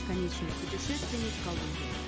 бесконечных путешествий в Колумбии.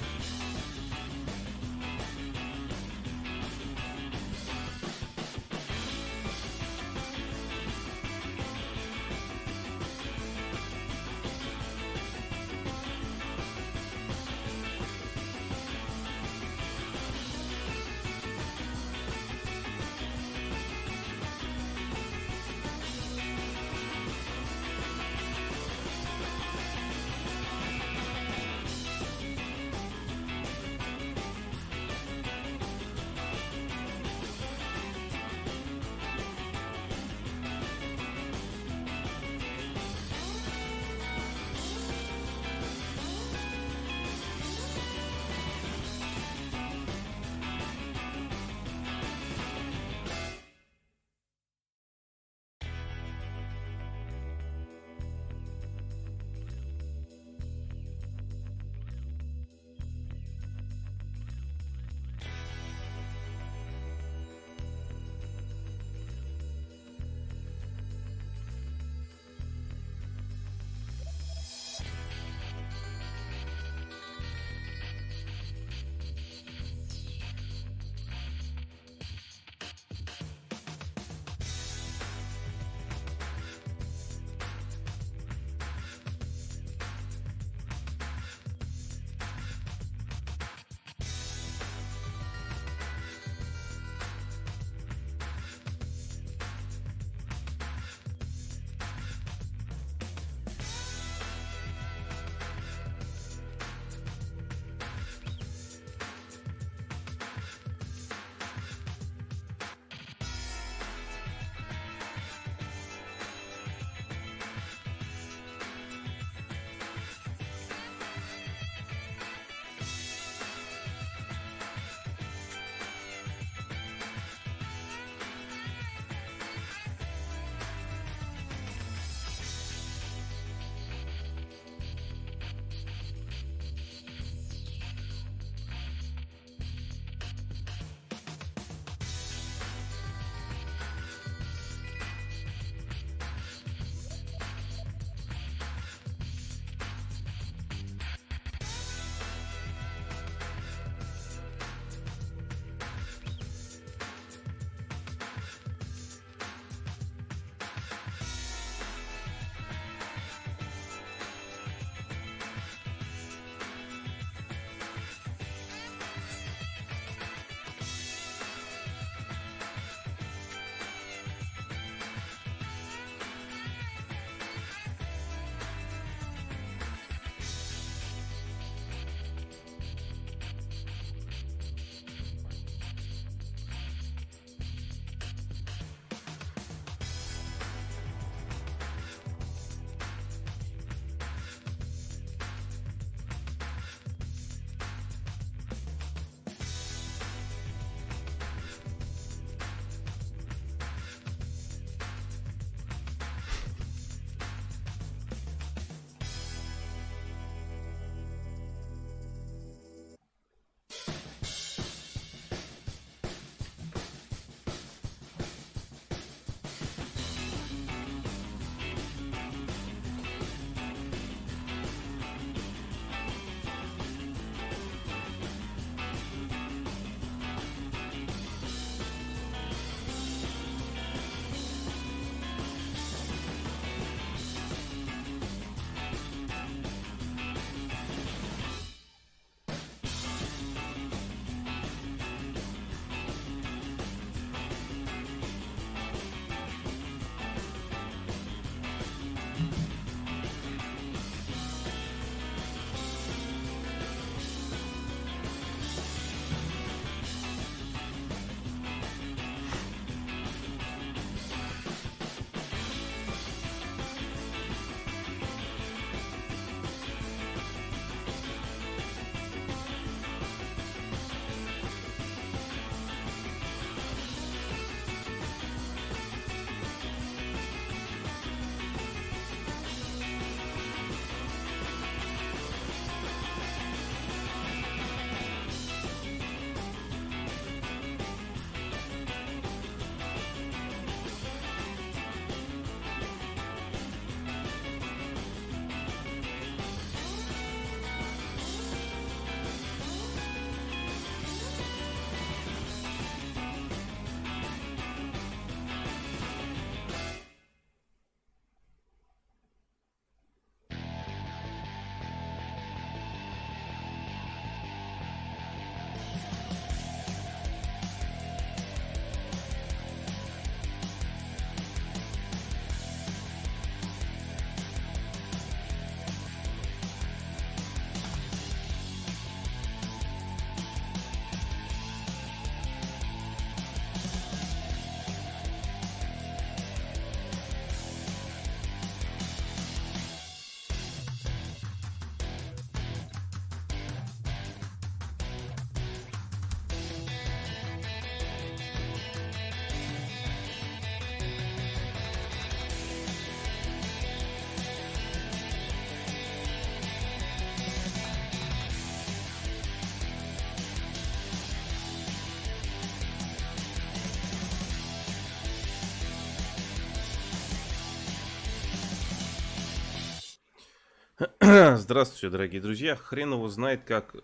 Здравствуйте, дорогие друзья. Хрен его знает, как...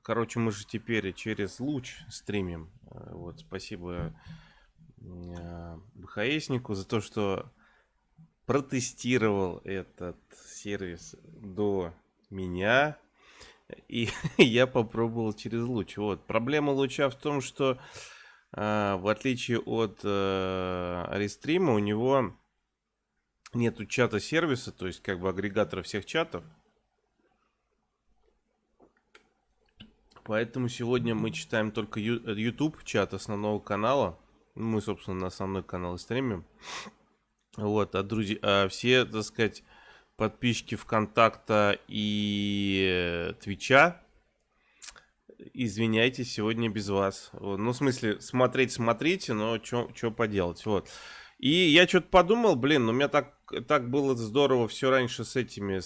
Короче, мы же теперь через луч стримим. Вот, спасибо БХСнику за то, что протестировал этот сервис до меня. И я попробовал через луч. Вот. Проблема луча в том, что в отличие от рестрима, у него нету чата сервиса, то есть как бы агрегатора всех чатов. Поэтому сегодня мы читаем только YouTube чат основного канала. Мы, собственно, на основной канал и стримим. Вот, а все, так сказать, подписчики ВКонтакта и Твича, извиняйте, сегодня без вас. Вот. Ну, в смысле, смотрите, но что поделать. Вот. И я что-то подумал, блин, у меня так было здорово все раньше с этими,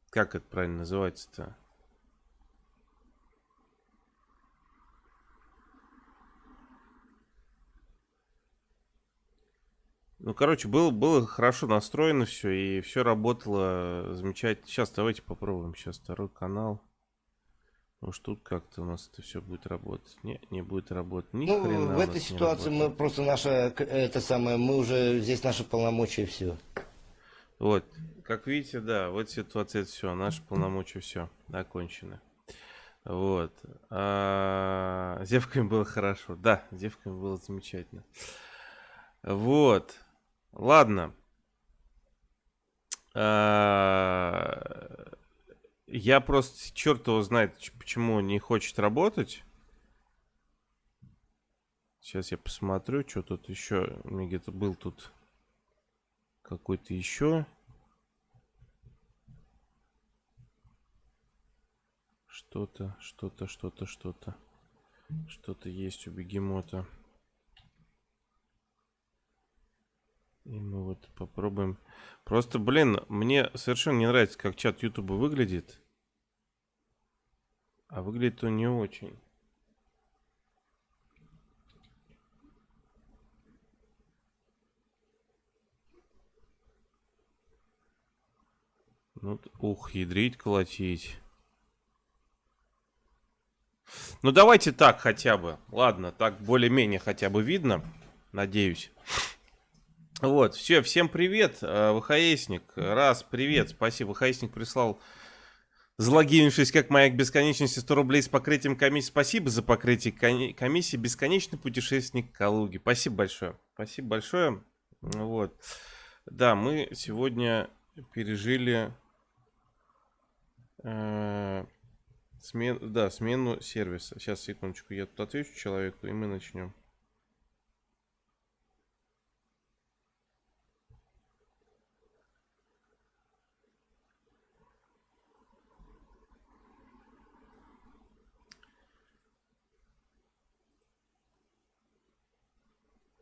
как это правильно называется-то? Ну, короче, было хорошо настроено все, и все работало замечательно. Сейчас давайте попробуем. Сейчас второй канал. Может, тут как-то у нас это все будет работать. Не будет работать. Ни Ну, в хрена у этой нас не ситуации мы работает. просто это самое, мы уже здесь наши полномочия все. Вот. Как видите, да, в этой ситуации это все. Наши полномочия все окончены. Вот. С девками было хорошо. Да, с девками было замечательно. Вот. Ладно. Я просто, черт его знает, почему не хочет работать. Сейчас я посмотрю, что тут еще. У меня где-то был тут какой-то еще. Что-то. Что-то есть у бегемота. И мы вот попробуем. Просто, блин, мне совершенно не нравится, как чат Ютуба выглядит. А выглядит он не очень. Ну, ух, ядрить, колотить. Ну, давайте так хотя бы. Ладно, так более-менее хотя бы видно. Надеюсь. Вот, все, всем привет. ВХСник, раз, привет, спасибо. ВХСник прислал, залогинившись как маяк бесконечности, 100 рублей с покрытием комиссии. Спасибо за покрытие комиссии. Бесконечный путешественник Калуги. Спасибо большое. Спасибо большое. Вот. Да, мы сегодня пережили смену сервиса. Сейчас, секундочку, я тут отвечу человеку, и мы начнем.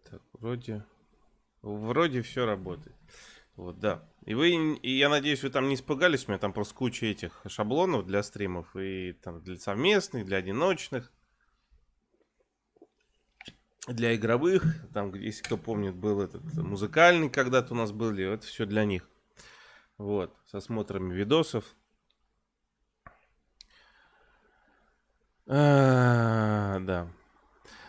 Так, вроде все работает. Вот, да. И я надеюсь, вы там не испугались. У меня там просто куча этих шаблонов для стримов. И там для совместных, для одиночных, для игровых. Там, если кто помнит, был этот музыкальный когда-то у нас был. Это все для них. Вот. Со смотрами видосов. Да.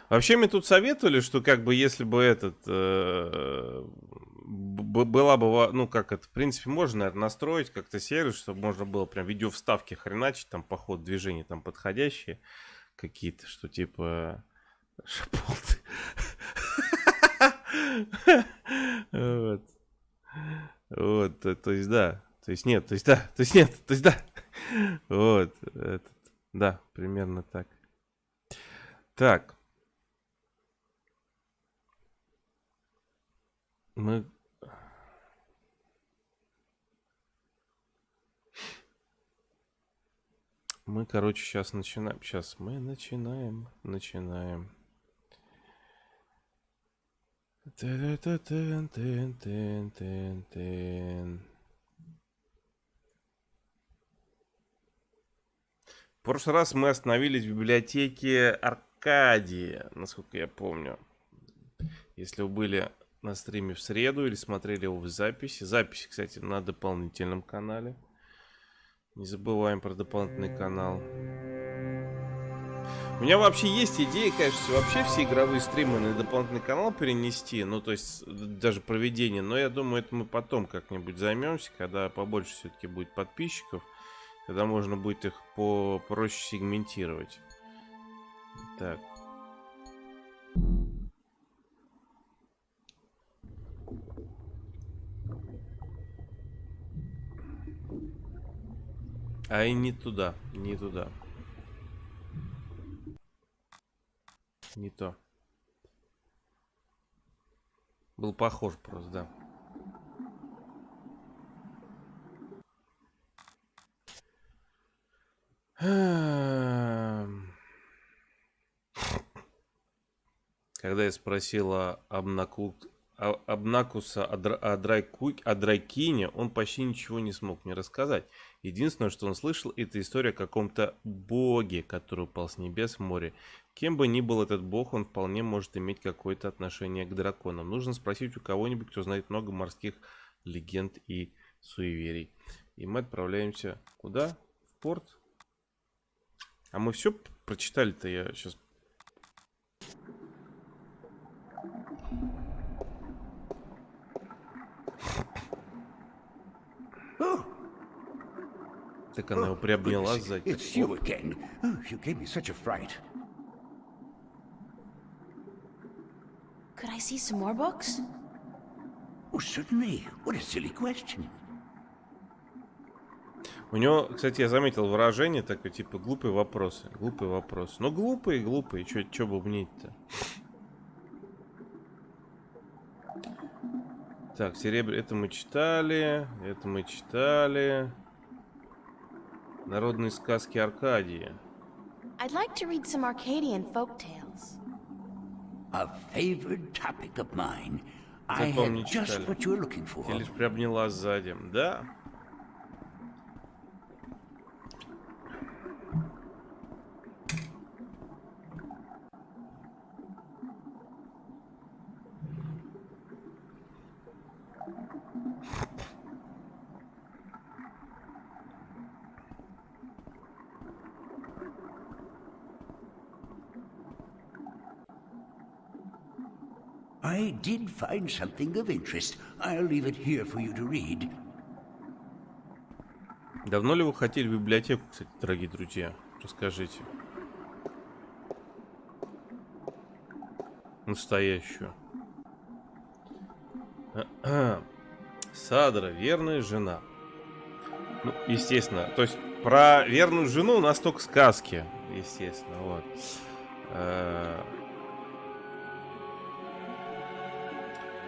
Вообще мне тут советовали, что как бы если бы была бы, ну как это, в принципе, можно, наверное, настроить как-то сервис, чтобы можно было прям видео вставки хреначить, там по ходу движения там подходящие какие-то, что типа шаполты. Вот. Вот, то есть да, то есть нет, то есть да, то есть нет, то есть да. Вот, да, примерно так. Так. Мы короче, сейчас начинаем. Сейчас мы начинаем. В прошлый раз мы остановились в библиотеке Аркадия, насколько я помню. Если вы были на стриме в среду или смотрели его в записи. Записи, кстати, на дополнительном канале. Не забываем про дополнительный канал. У меня вообще есть идея, конечно, вообще все игровые стримы на дополнительный канал перенести. Ну, то есть, даже проведение. Но я думаю, это мы потом как-нибудь займемся, когда побольше все-таки будет подписчиков. Когда можно будет их попроще сегментировать. Так. А и не туда, не туда. Не то. Был похож просто, да. Когда я спросил Обнакуса о Дракине, он почти ничего не смог мне рассказать. Единственное, что он слышал, это история о каком-то боге, который упал с небес в море. Кем бы ни был этот бог, он вполне может иметь какое-то отношение к драконам. Нужно спросить у кого-нибудь, кто знает много морских легенд и суеверий. И мы отправляемся куда? В порт? А мы все прочитали-то, я сейчас... Так она его приобняла сзади. It's you again. Oh, you gave me such a fright. Could I see some more books? Oh, certainly. What a silly question. У него, кстати, я заметил выражение такое, типа, глупые вопросы. Глупые вопросы. Ну, глупые. Чё бубнить-то? Так, это мы читали. Это мы читали. Народные сказки Аркадии. I'd like to read some Arcadian folk tales. A favorite topic of mine. I Запомни, have just читали. what you're looking for. Я лишь приобняла сзади. Да. I did find something of interest. I'll leave it here for you to read. Давно ли вы хотели в библиотеку, кстати, дорогие друзья? Расскажите. Настоящую. Садра, верная жена. Ну, естественно. То есть, про верную жену у нас только сказки. Естественно, вот.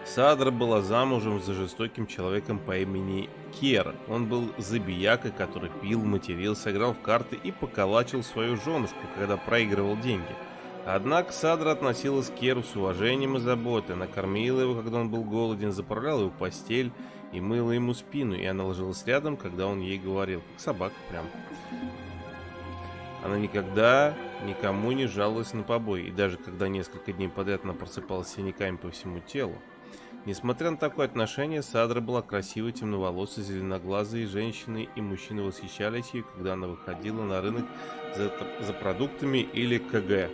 Садра была замужем за жестоким человеком по имени Кер. Он был забиякой, который пил, матерился, играл в карты и поколачивал свою женушку, когда проигрывал деньги. Однако Садра относилась к Керу с уважением и заботой. Она кормила его, когда он был голоден, заправляла его в постель и мыла ему спину. И она ложилась рядом, когда он ей говорил. Как собака прям. Она никогда никому не жаловалась на побои. И даже когда несколько дней подряд она просыпалась с синяками по всему телу. Несмотря на такое отношение, Садра была красивой, темноволосой, зеленоглазой женщиной, и мужчины восхищались ею, когда она выходила на рынок за продуктами или КГ.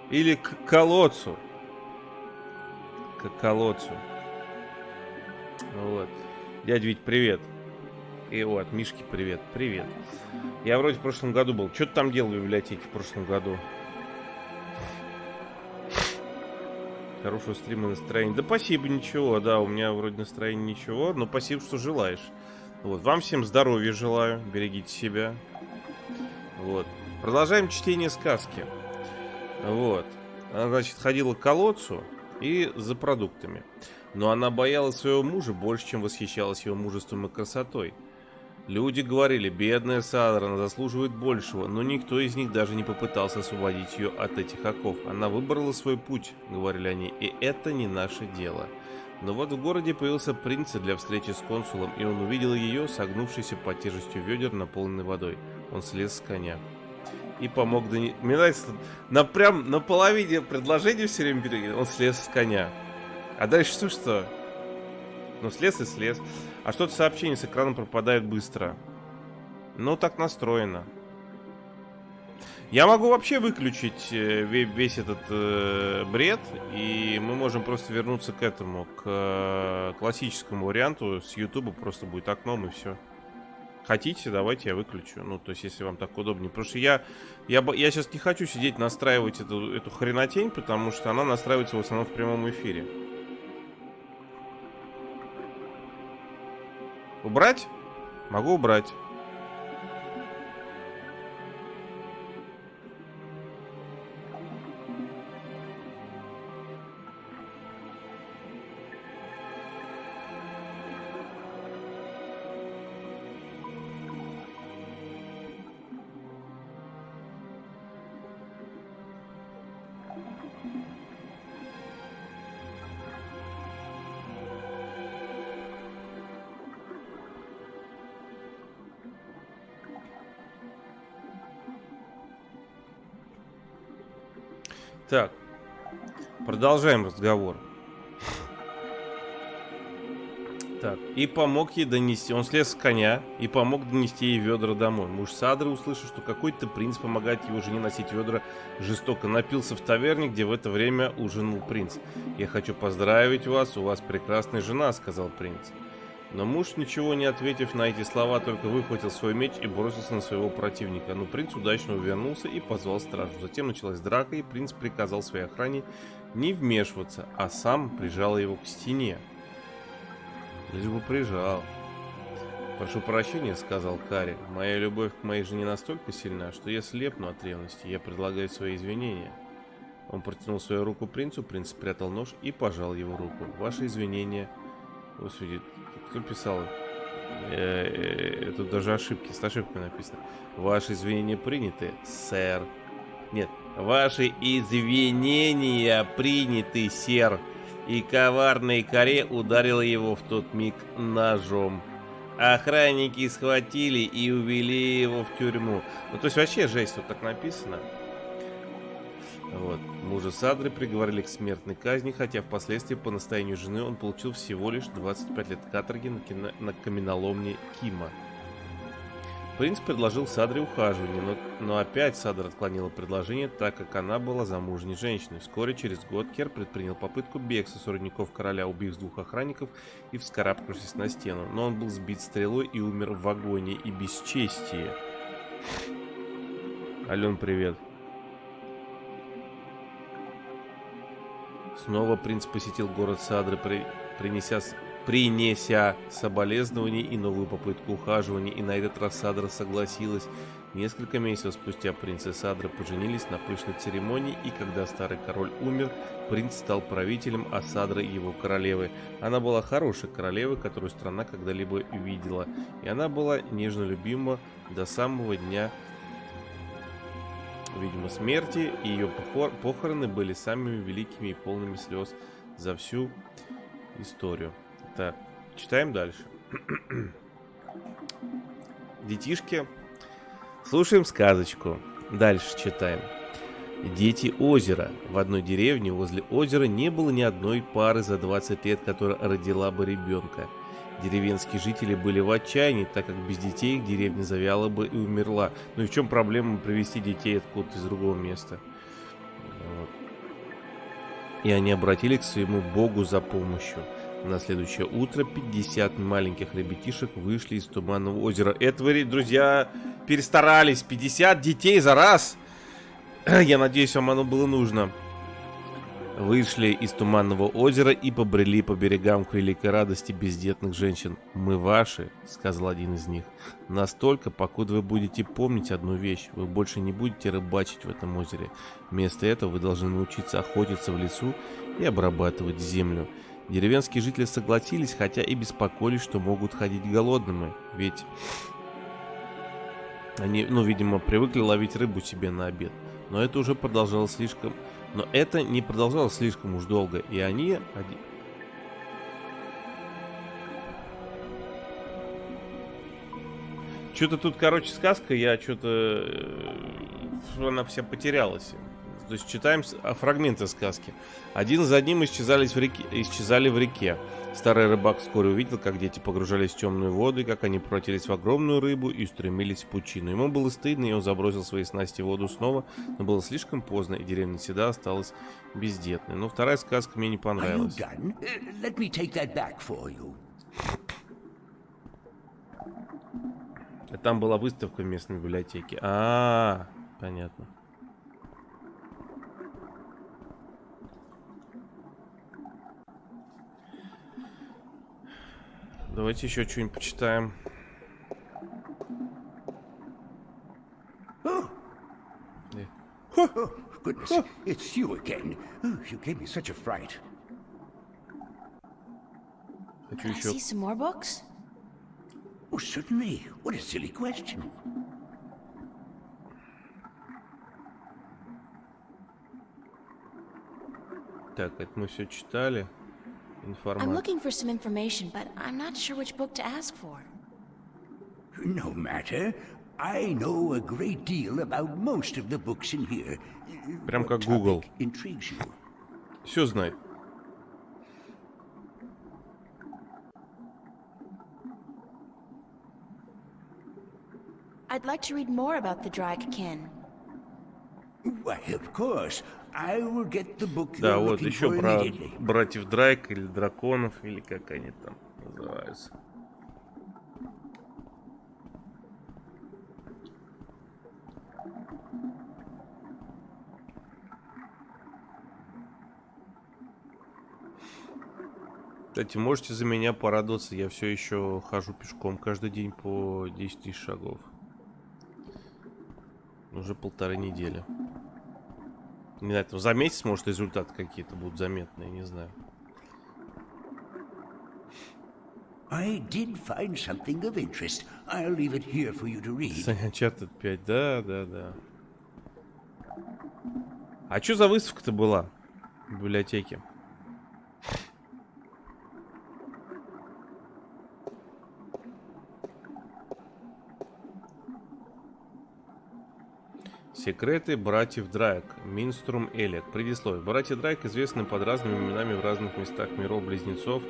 Или к колодцу. К колодцу. Вот. Дядя Вить, привет. И вот, Мишки, привет. Привет. Я вроде в прошлом году был. Что ты там делал в библиотеке в прошлом году? Хорошего стрима, настроения. Да спасибо, ничего, да, у меня вроде настроение ничего, но спасибо, что желаешь. Вот, вам всем здоровья желаю, берегите себя. Вот, продолжаем чтение сказки. Вот, она, значит, ходила к колодцу и за продуктами. Но она боялась своего мужа больше, чем восхищалась его мужеством и красотой. Люди говорили, бедная Садра, она заслуживает большего, но никто из них даже не попытался освободить ее от этих оков. Она выбрала свой путь, говорили они, и это не наше дело. Но вот в городе появился принц для встречи с консулом, и он увидел ее, согнувшейся под тяжестью ведер, наполненной водой. Он слез с коня. и помог донести... Мне нравится, прям на половине предложения все время береги. Он слез с коня. А дальше что? Ну, слез и слез. А что-то сообщение с экрана пропадает быстро. Ну, так настроено. Я могу вообще выключить весь этот бред, и мы можем просто вернуться к этому, к классическому варианту. С YouTube просто будет окном и все. Хотите, давайте я выключу. Ну, то есть, если вам так удобнее. Потому что я сейчас не хочу сидеть настраивать эту хренотень, потому что она настраивается в основном в прямом эфире. Убрать? Могу убрать. Так, продолжаем разговор. Так, и помог ей донести, он слез с коня и помог донести ей ведра домой. Муж Садры, услышав, что какой-то принц помогает его жене носить ведра, жестоко напился в таверне, где в это время ужинал принц. «Я хочу поздравить вас, у вас прекрасная жена», — сказал принц. Но муж, ничего не ответив на эти слова, только выхватил свой меч и бросился на своего противника. Но принц удачно увернулся и позвал стражу. Затем началась драка, и принц приказал своей охране не вмешиваться, а сам прижал его к стене. Лишь бы прижал. «Прошу прощения», — сказал Кари. «Моя любовь к моей жене настолько сильна, что я слепну от ревности. Я предлагаю свои извинения». Он протянул свою руку принцу, принц спрятал нож и пожал его руку. «Ваши извинения...» Господи, кто писал? Тут даже ошибки, с ошибкой написано. «Ваши извинения приняты, сэр». Нет, «Ваши извинения приняты, сэр». И коварный Каре ударил его в тот миг ножом. Охранники схватили и увели его в тюрьму. Ну, то есть вообще жесть, вот так написано. Вот. Мужа Садры приговорили к смертной казни, хотя впоследствии по настоянию жены он получил всего лишь 25 лет каторги на каменоломне Кима. Принц предложил Садре ухаживание, но опять Садра отклонила предложение, так как она была замужней женщиной. Вскоре, через год, Кер предпринял попытку бегства с родников короля, убив 2 охранников и вскарабкавшись на стену. Но он был сбит стрелой и умер в агонии и бесчестии. Ален, привет. Снова принц посетил город Садры, принеся соболезнования и новую попытку ухаживания, и на этот раз Садра согласилась. Несколько месяцев спустя принц и Садра поженились на пышной церемонии, и когда старый король умер, принц стал правителем, а Садра его королевой. Она была хорошей королевой, которую страна когда-либо видела, и она была нежно любима до самого дня, видимо, смерти, и ее похороны были самыми великими и полными слез за всю историю. Так, читаем дальше. Детишки, слушаем сказочку. Дальше читаем. Дети озера. В одной деревне возле озера не было ни одной пары за 20 лет, которая родила бы ребенка. Деревенские жители были в отчаянии, так как без детей их деревня завяла бы и умерла. Ну и в чем проблема привезти детей откуда-то из другого места? Вот. И они обратились к своему богу за помощью. На следующее утро 50 маленьких ребятишек вышли из туманного озера. Это вы, друзья, перестарались. 50 детей за раз. Я надеюсь, вам оно было нужно. Вышли из туманного озера и побрели по берегам к великой радости бездетных женщин. «Мы ваши», — сказал один из них, — «настолько, покуда вы будете помнить одну вещь. Вы больше не будете рыбачить в этом озере. Вместо этого вы должны научиться охотиться в лесу и обрабатывать землю». Деревенские жители согласились, хотя и беспокоились, что могут ходить голодными, ведь они, видимо, привыкли ловить рыбу себе на обед. Но это не продолжалось слишком уж долго, и они... Что-то тут, короче, сказка, я что-то... она вся потерялась. То есть читаем фрагменты сказки. Один за одним исчезали в реке. Старый рыбак вскоре увидел, как дети погружались в темную воду, и как они превратились в огромную рыбу и устремились в пучину. Ему было стыдно, и он забросил свои снасти в воду снова, но было слишком поздно, и деревня навсегда осталась бездетной. Но вторая сказка мне не понравилась. Там была выставка в местной библиотеке. Понятно. Давайте еще что-нибудь почитаем. Oh, goodness, it's you again. Oh, you gave me such a fright. Хочу Can I еще... see some more books? Oh, certainly. What a silly question. Так, это мы все читали. I'm Информация. looking for some information, but I'm not sure which book to ask for. No matter. I know a great deal about most of the books in here. Прям как What Google. topic intrigues you? Все знает. I'd like to read more about the Dragonkin. Why, of course. I will get the book Да, you're вот looking еще for про immediately. братьев Драйк или драконов, или как они там называются. Кстати, можете за меня порадоваться, я все еще хожу пешком каждый день по 10 тысяч шагов. Уже 1,5 недели. Не знаю, там за месяц, может, результаты какие-то будут заметные, не знаю. I did find something of interest. I'll leave it here for you to read. Uncharted 5, да. А что за выставка-то была в библиотеке? Секреты братьев Драйк. Минструм Элек. Предисловие. Братья Драйк известны под разными именами в разных местах миров-близнецов.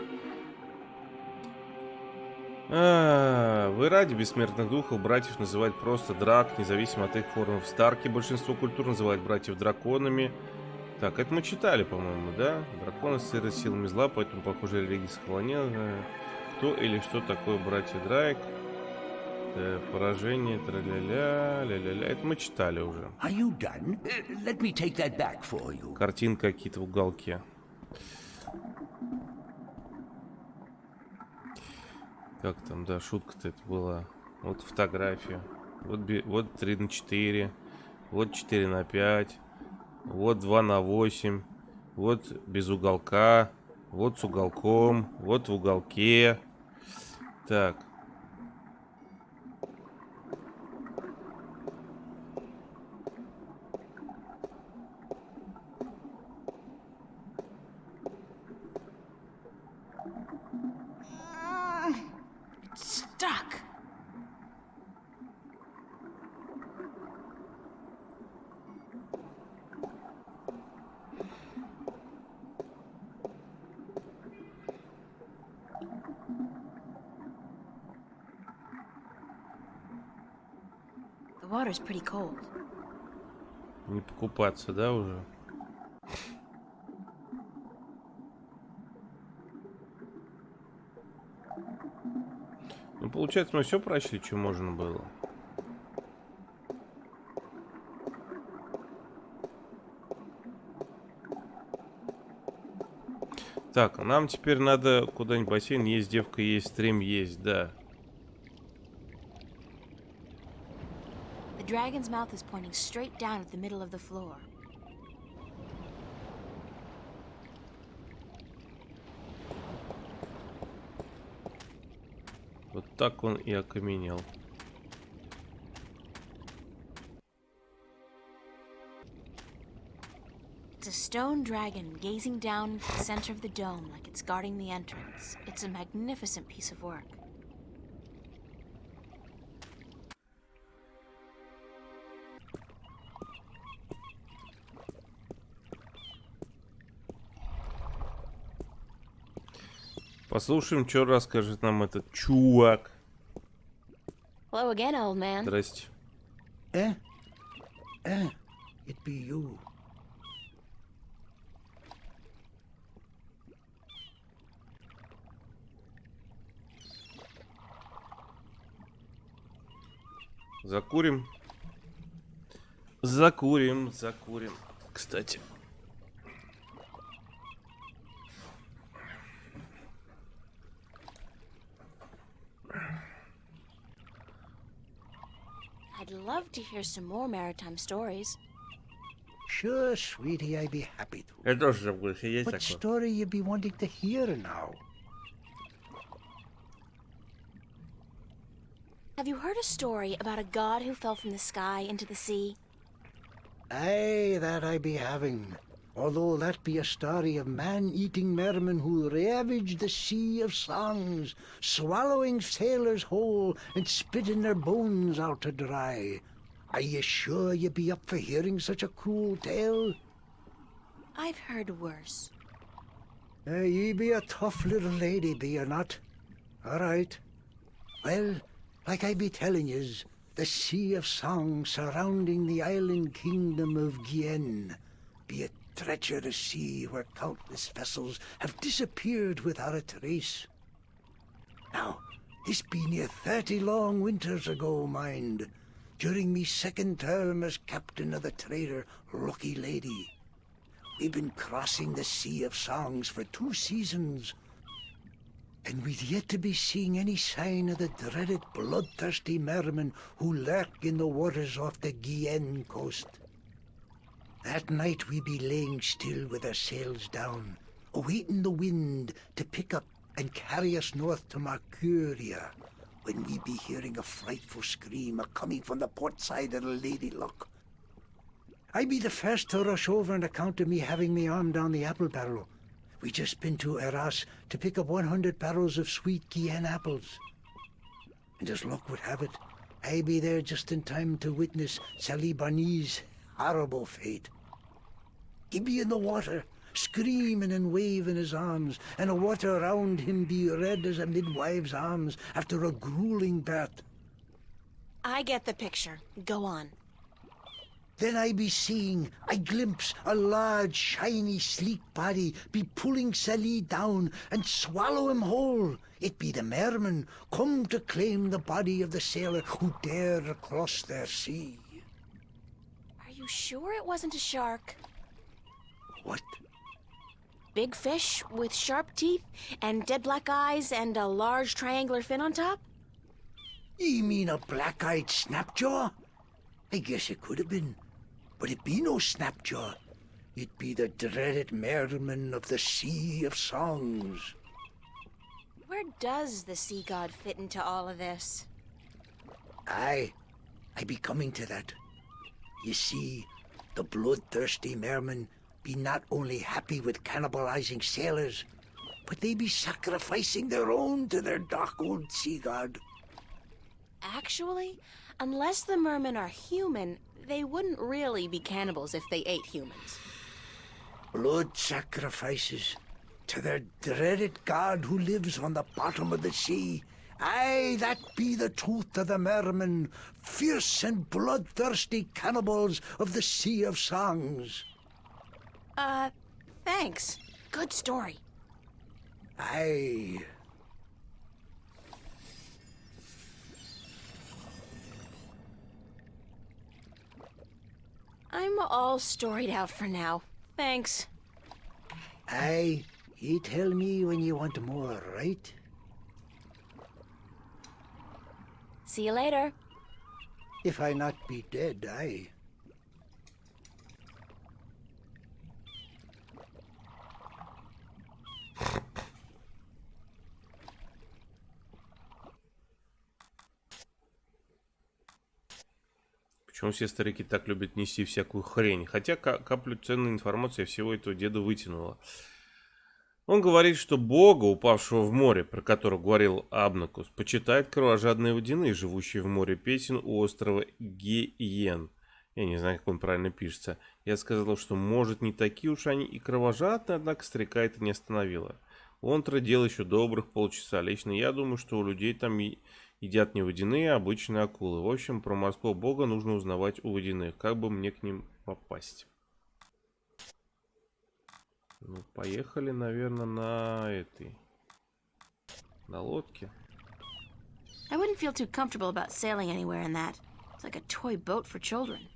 В Ираде бессмертных духов братьев называют просто Драк, независимо от их форм. В Старке большинство культур называют братьев драконами. Так, это мы читали, по-моему, да? Драконы сыры силами зла, поэтому, похоже, религия сохранила. Кто или что такое братья Драйк? Поражение, тра-ля-ля, ля-ля-ля. Это мы читали уже. Are you done? Let me take that back for you. Картинка какие-то в уголке. Как там, да, шутка-то это была. Вот фотография. Вот 3:4. Вот 4:5. Вот 2:8. Вот без уголка. Вот с уголком. Вот в уголке. Так. Stuck. The water's pretty cold. Не покупаться, да, уже? Ну, получается, мы все прочли, что можно было. Так, нам теперь надо куда-нибудь бассейн. Есть девка, есть стрим, есть, да. The dragon's mouth is pointing straight down at the middle of the floor. Вот так он и окаменел. It's a stone dragon gazing down into the center of the dome like it's guarding the entrance. It's a magnificent piece of work. Послушаем, что расскажет нам этот чувак. Hello again, old man. Здрасте. It be you. Закурим. Закурим, закурим. Кстати. I'd love to hear some more maritime stories. Sure, sweetie, I'd be happy to. Я тоже буду сидеть What такой. story you be wanting to hear now? Have you heard a story about a god who fell from the sky into the sea? Aye, that I be having. Although that be a story of man-eating mermen who ravaged the sea of songs, swallowing sailors whole and spitting their bones out to dry. Are you sure you be up for hearing such a cruel tale? I've heard worse. Ye be a tough little lady, be you not? All right. Well, like I be telling yous, the sea of song surrounding the island kingdom of Gien be a treacherous sea where countless vessels have disappeared without a trace. Now, this be near 30 long winters ago, mind, during me second term as captain of the trader Lucky Lady. We've been crossing the sea of songs for 2 seasons, and we've yet to be seeing any sign of the dreaded bloodthirsty mermen who lurk in the waters off the Guyenne coast. That night we be laying still with our sails down, awaiting the wind to pick up and carry us north to Mercuria, when we be hearing a frightful scream a-coming from the port side of the Lady Luck. I be the first to rush over on account of me having me arm down the apple barrel. We just been to Arras to pick up 100 barrels of sweet Guyenne apples. And as luck would have it, I be there just in time to witness Sally Barney's horrible fate. He be in the water, screaming and waving his arms, and the water around him be red as a midwife's arms after a grueling birth. I get the picture. Go on. Then I glimpse a large, shiny, sleek body be pulling Sally down and swallow him whole. It be the mermen come to claim the body of the sailor who dared across their sea. Are you sure it wasn't a shark? What? Big fish with sharp teeth and dead black eyes and a large triangular fin on top? Ye mean a black-eyed snapjaw? I guess it could have been. But it be no snapjaw. It be the dreaded merman of the Sea of Songs. Where does the sea god fit into all of this? Aye, I be coming to that. You see, the bloodthirsty mermen be not only happy with cannibalizing sailors, but they be sacrificing their own to their dark old sea god. Actually, unless the mermen are human, they wouldn't really be cannibals if they ate humans. Blood sacrifices to their dreaded god who lives on the bottom of the sea. Aye, that be the truth of the mermen, fierce and bloodthirsty cannibals of the Sea of Songs. Thanks. Good story. Aye. I'm all storied out for now. Thanks. Aye, you tell me when you want more, right? See you later. If I not be dead, aye. Почему все старики так любят нести всякую хрень? Хотя каплю ценной информации всего этого деда вытянула. Он говорит, что бога, упавшего в море, про которого говорил Абнакус, почитает кровожадные водяные, живущие в море песен у острова Гиен. Я не знаю, как он правильно пишется. Я сказал, что может не такие уж они и кровожадные, однако старика это не остановило. Онтра дело еще добрых полчаса. Лично я думаю, что у людей там едят не водяные, а обычные акулы. В общем, про морского бога нужно узнавать у водяных. Как бы мне к ним попасть? Ну, поехали, наверное, на лодке. I wouldn't feel too comfortable about sailing anywhere in that. It's like a toy boat for children.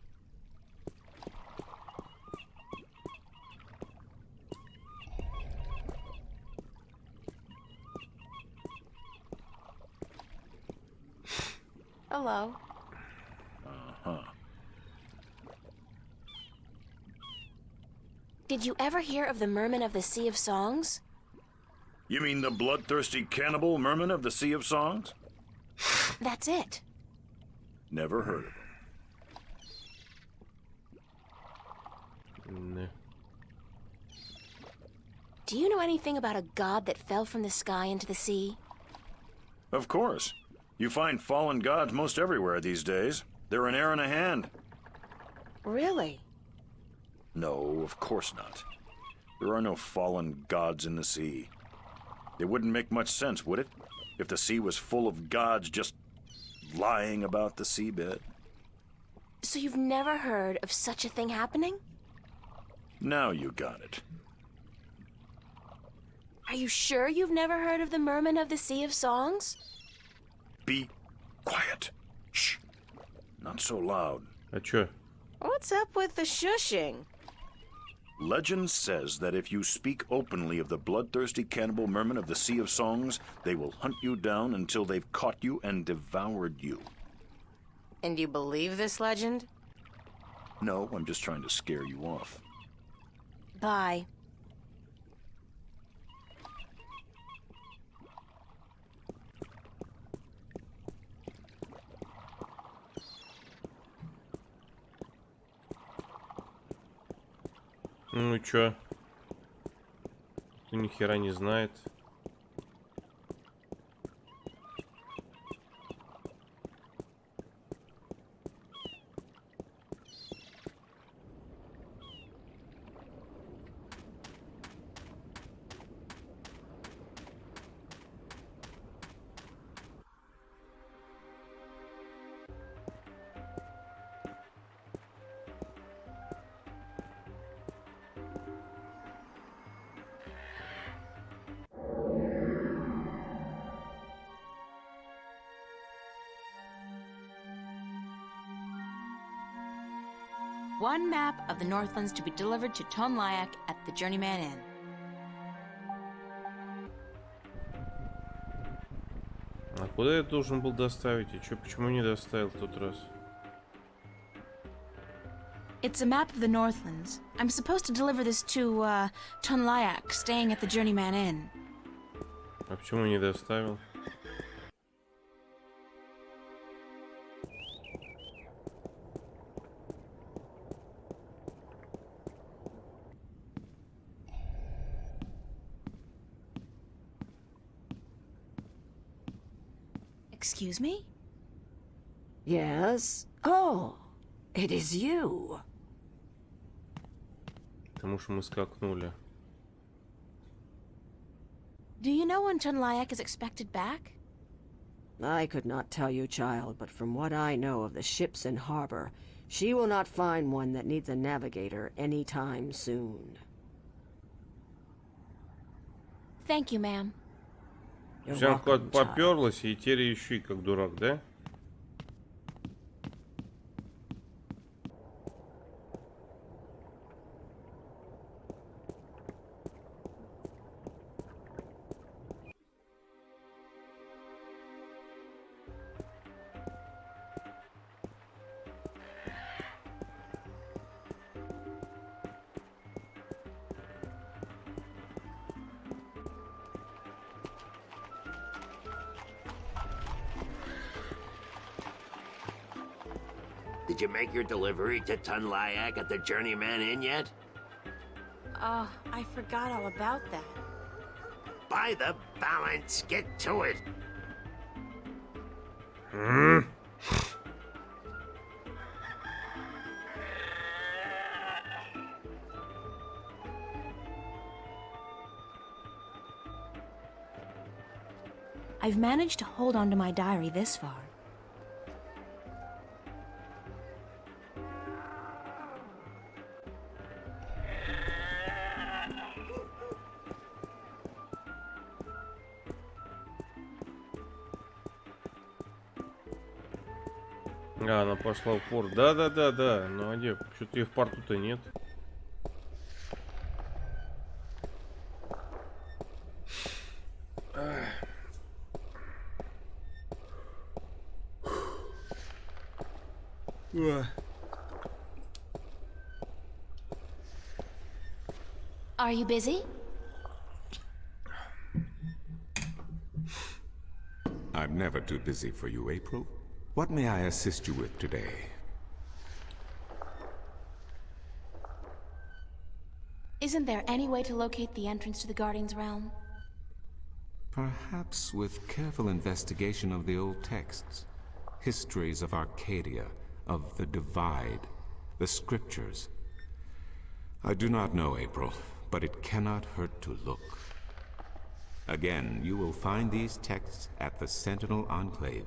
Hello. Did you ever hear of the merman of the Sea of Songs? You mean the bloodthirsty cannibal merman of the Sea of Songs? That's it. Never heard of him. Nah. Do you know anything about a god that fell from the sky into the sea? Of course. You find fallen gods most everywhere these days. They're an air and a hand. Really? No, of course not. There are no fallen gods in the sea. It wouldn't make much sense, would it? If the sea was full of gods just lying about the seabed. So you've never heard of such a thing happening? Now you got it. Are you sure you've never heard of the merman of the Sea of Songs? Be quiet. Shh. Not so loud. А чё? What's up with the shushing? Legend says that if you speak openly of the bloodthirsty cannibal merman of the Sea of Songs, they will hunt you down until they've caught you and devoured you. And you believe this legend? No, I'm just trying to scare you off. Bye. Ну и чё? Кто ни хера не знает. One map of the Northlands to be delivered to Tonlayak at the Journeyman Inn. А куда я должен был доставить? И чё, почему не доставил в тот раз? It's a map of the Northlands. I'm supposed to deliver this to, Tonlayak, staying at the Journeyman Inn. А почему не доставил? Excuse me? Yes? Oh, it is you. Потому что мы скакнули. Do you know when Tonlayak is expected back? I could not tell you, child, but from what I know of the ships in harbor, she will not find one that needs a navigator anytime soon. Thank you, ma'am. You're Все, welcome, куда-то child. поперлась и теперь ищи, как дурак, да? Did you make your delivery to Tonlayak at the Journeyman Inn yet? Oh, I forgot all about that. By the balance, get to it. I've managed to hold on to my diary this far. Она пошла в порт. Да. Ну а где? Что-то ее в порту-то нет. Are you busy? I'm never too busy for you, April. What may I assist you with today? Isn't there any way to locate the entrance to the Guardian's realm? Perhaps with careful investigation of the old texts, histories of Arcadia, of the Divide, the scriptures. I do not know, April, but it cannot hurt to look. Again, you will find these texts at the Sentinel Enclave.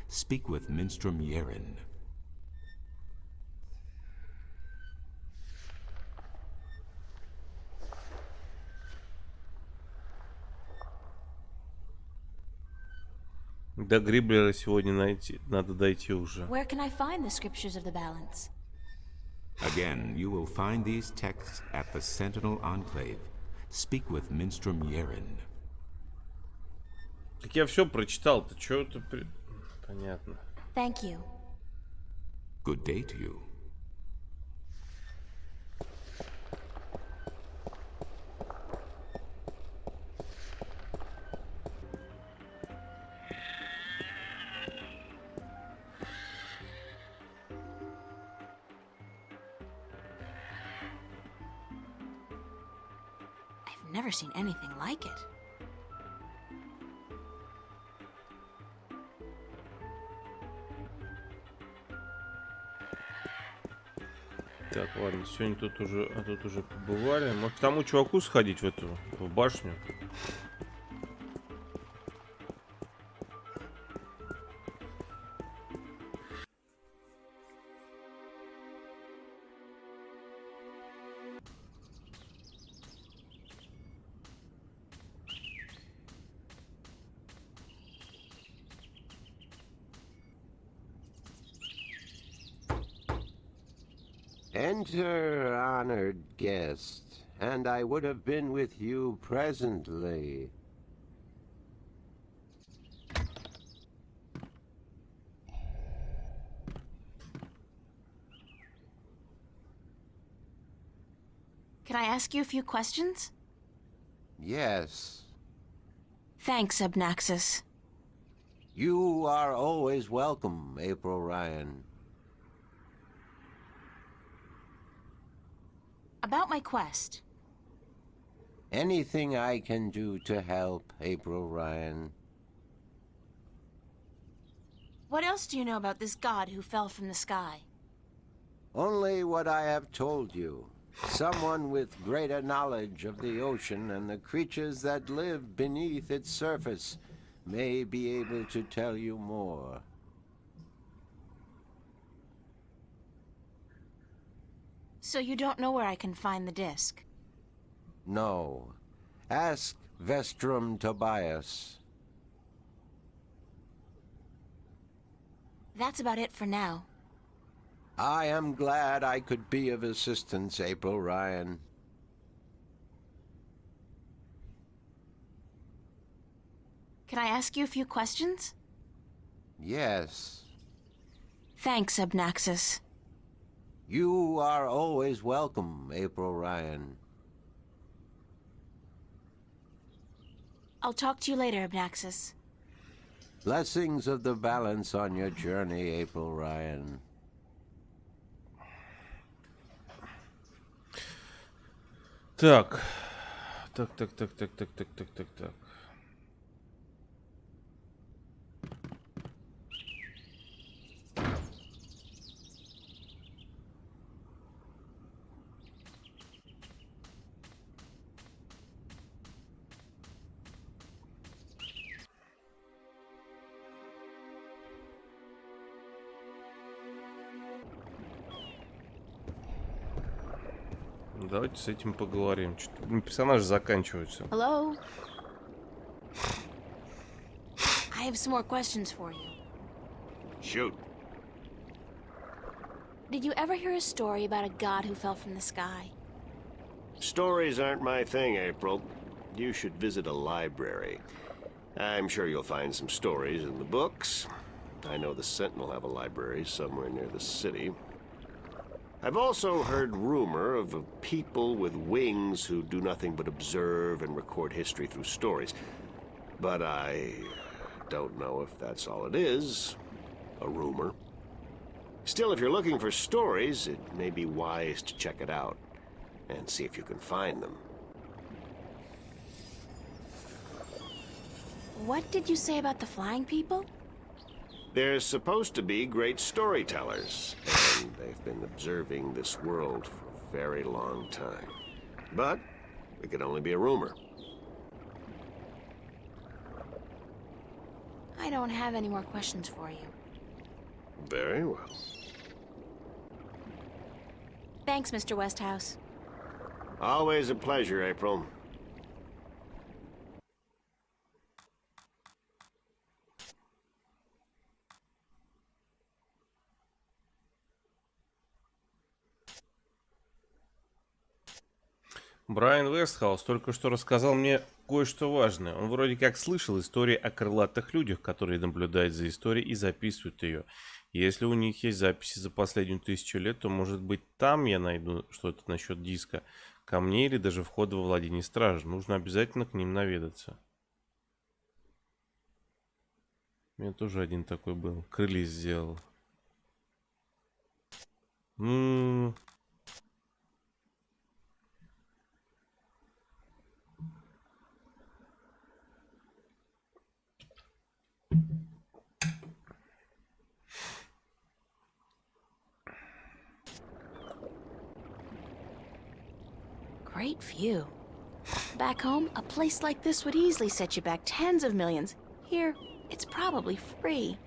Speak with Minstrom Yerin. До Гриблера сегодня найти. Надо дойти уже. Where can I find the scriptures of the balance? Again, you will find these texts at the Sentinel Enclave. Speak with Minstrom Yerin. Так я все прочитал-то. Чё это... Понятно. Thank you. Good day to you. I've never seen anything like it. Так, ладно, сегодня тут уже побывали. Может, к тому чуваку сходить в эту в башню? Enter, honored guest, and I would have been with you presently. Can I ask you a few questions? Yes, Thanks, Abnaxis. you are always welcome, April Ryan. About my quest. Anything I can do to help, April Ryan. What else do you know about this god who fell from the sky? Only what I have told you. Someone with greater knowledge of the ocean and the creatures that live beneath its surface may be able to tell you more. So you don't know where I can find the disc? No. Ask Vestrum Tobias. That's about it for now. I am glad I could be of assistance, April Ryan. Can I ask you a few questions? Yes. Thanks, Abnaxis. You are always welcome, April Ryan. I'll talk to you later, Abnaxis. Blessings of the balance on your journey, April Ryan. Так. Так. Давайте с этим поговорим. Что-то персонажи заканчиваются. Hello? I have some more questions for you. Shoot. Did you ever hear a story about a god who fell from the sky? Stories aren't my thing, April. You should visit a library. I'm sure you'll find some stories in the books. I know the Sentinel have a library somewhere near the city. I've also heard rumor of people with wings who do nothing but observe and record history through stories. But I don't know if that's all it is. A rumor. Still, if you're looking for stories, it may be wise to check it out and see if you can find them. What did you say about the flying people? They're supposed to be great storytellers, and they've been observing this world for a very long time. But it could only be a rumor. I don't have any more questions for you. Very well. Thanks, Mr. Westhouse. Always a pleasure, April. Брайан Вестхаус только что рассказал мне кое-что важное. Он вроде как слышал истории о крылатых людях, которые наблюдают за историей и записывают ее. Если у них есть записи за последнюю 1000 лет, то, может быть, там я найду что-то насчет диска, камней или даже входа во владение стражи. Нужно обязательно к ним наведаться. У меня тоже один такой был. Крылья сделал. Great view. Back home, a place like this would easily set you back tens of millions. Here, it's probably free.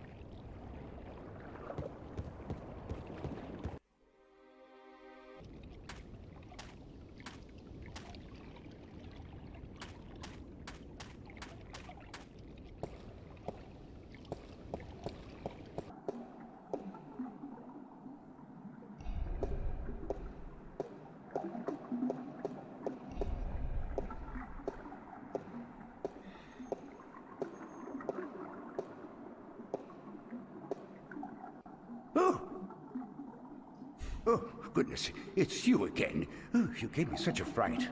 Oh, goodness, it's you again. Oh, you gave me such a fright.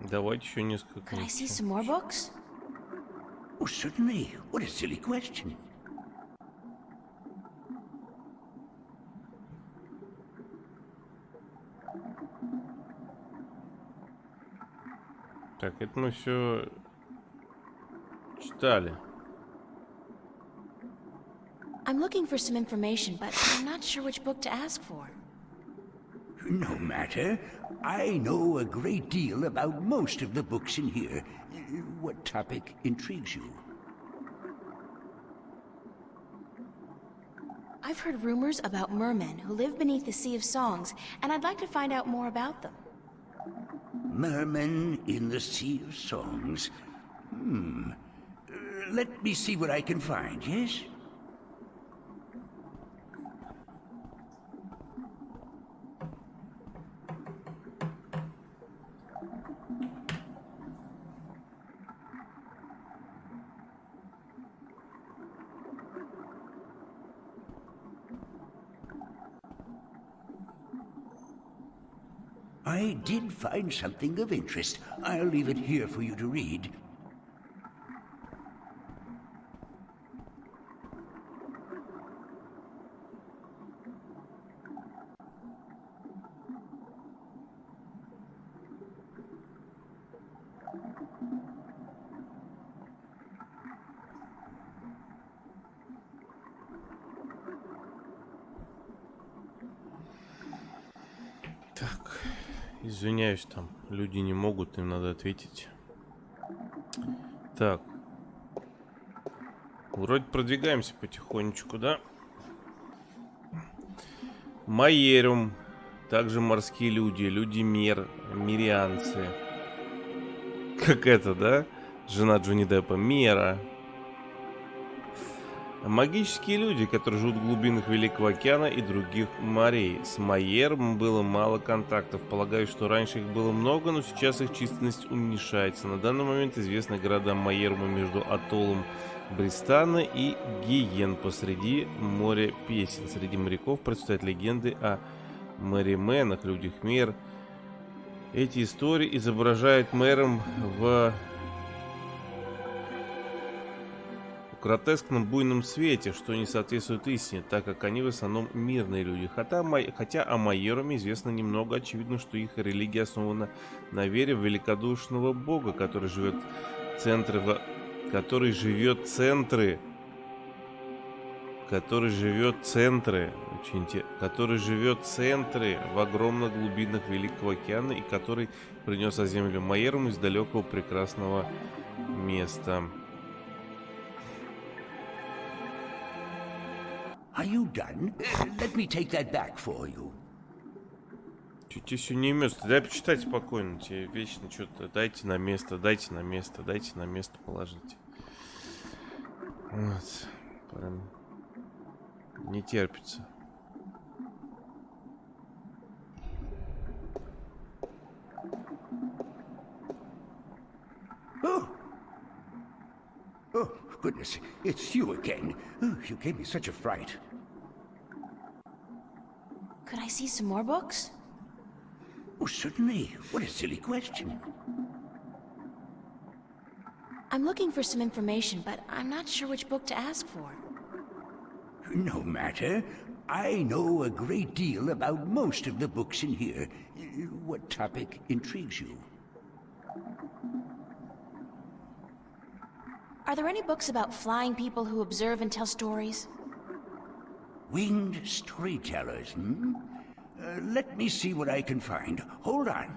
Давайте еще несколько. Could I see some more books? Oh, certainly. What a silly question. Так, это мы все читали. I'm looking for some information, but I'm not sure which book to ask for. No matter. I know a great deal about most of the books in here. What topic intrigues you? I've heard rumors about mermen who live beneath the Sea of Songs, and I'd like to find out more about them. Mermen in the Sea of Songs. Let me see what I can find, yes? I did find something of interest. I'll leave it here for you to read. Так, извиняюсь, там люди не могут, им надо ответить. Так. Вроде продвигаемся потихонечку, да? Майерум. Также морские люди, люди-мер, мирианцы. Как это, да? Жена Джонни Деппа, Мера. Магические люди, которые живут в глубинах Великого океана и других морей. С Майером было мало контактов. Полагаю, что раньше их было много, но сейчас их численность уменьшается. На данный момент известны города Майерма между атоллом Бристана и Гиен посреди моря песен. Среди моряков процветают легенды о мэрименах, людях мер. Эти истории изображают мэром в гротескном буйном свете, что не соответствует истине, так как они в основном мирные люди. Хотя о майорами известно немного, очевидно, что их религия основана на вере в великодушного бога, который живет в центре в огромных глубинах Великого океана и который принес на землю майорам из далекого прекрасного места. Are you done? Let me take that back for you. Чуть тебе все не место. Дай почитать спокойно. Тебе вечно что-то дайте на место положите. Вот. Прям не терпится. Oh, goodness, it's you again. Oh, you gave me such a fright. Could I see some more books? Oh, certainly. What a silly question. I'm looking for some information, but I'm not sure which book to ask for. No matter. I know a great deal about most of the books in here. What topic intrigues you? Are there any books about flying people who observe and tell stories? Winged storytellers, hmm? Let me see what I can find. Hold on.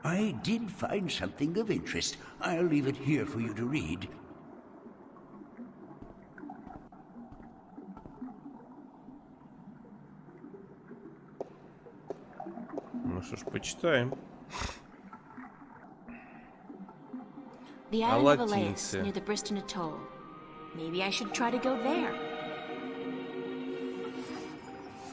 I did find something of interest. I'll leave it here for you to read. Ну что ж, почитаем. The island of Elias, near the Briston Atoll. Maybe I should try to go there.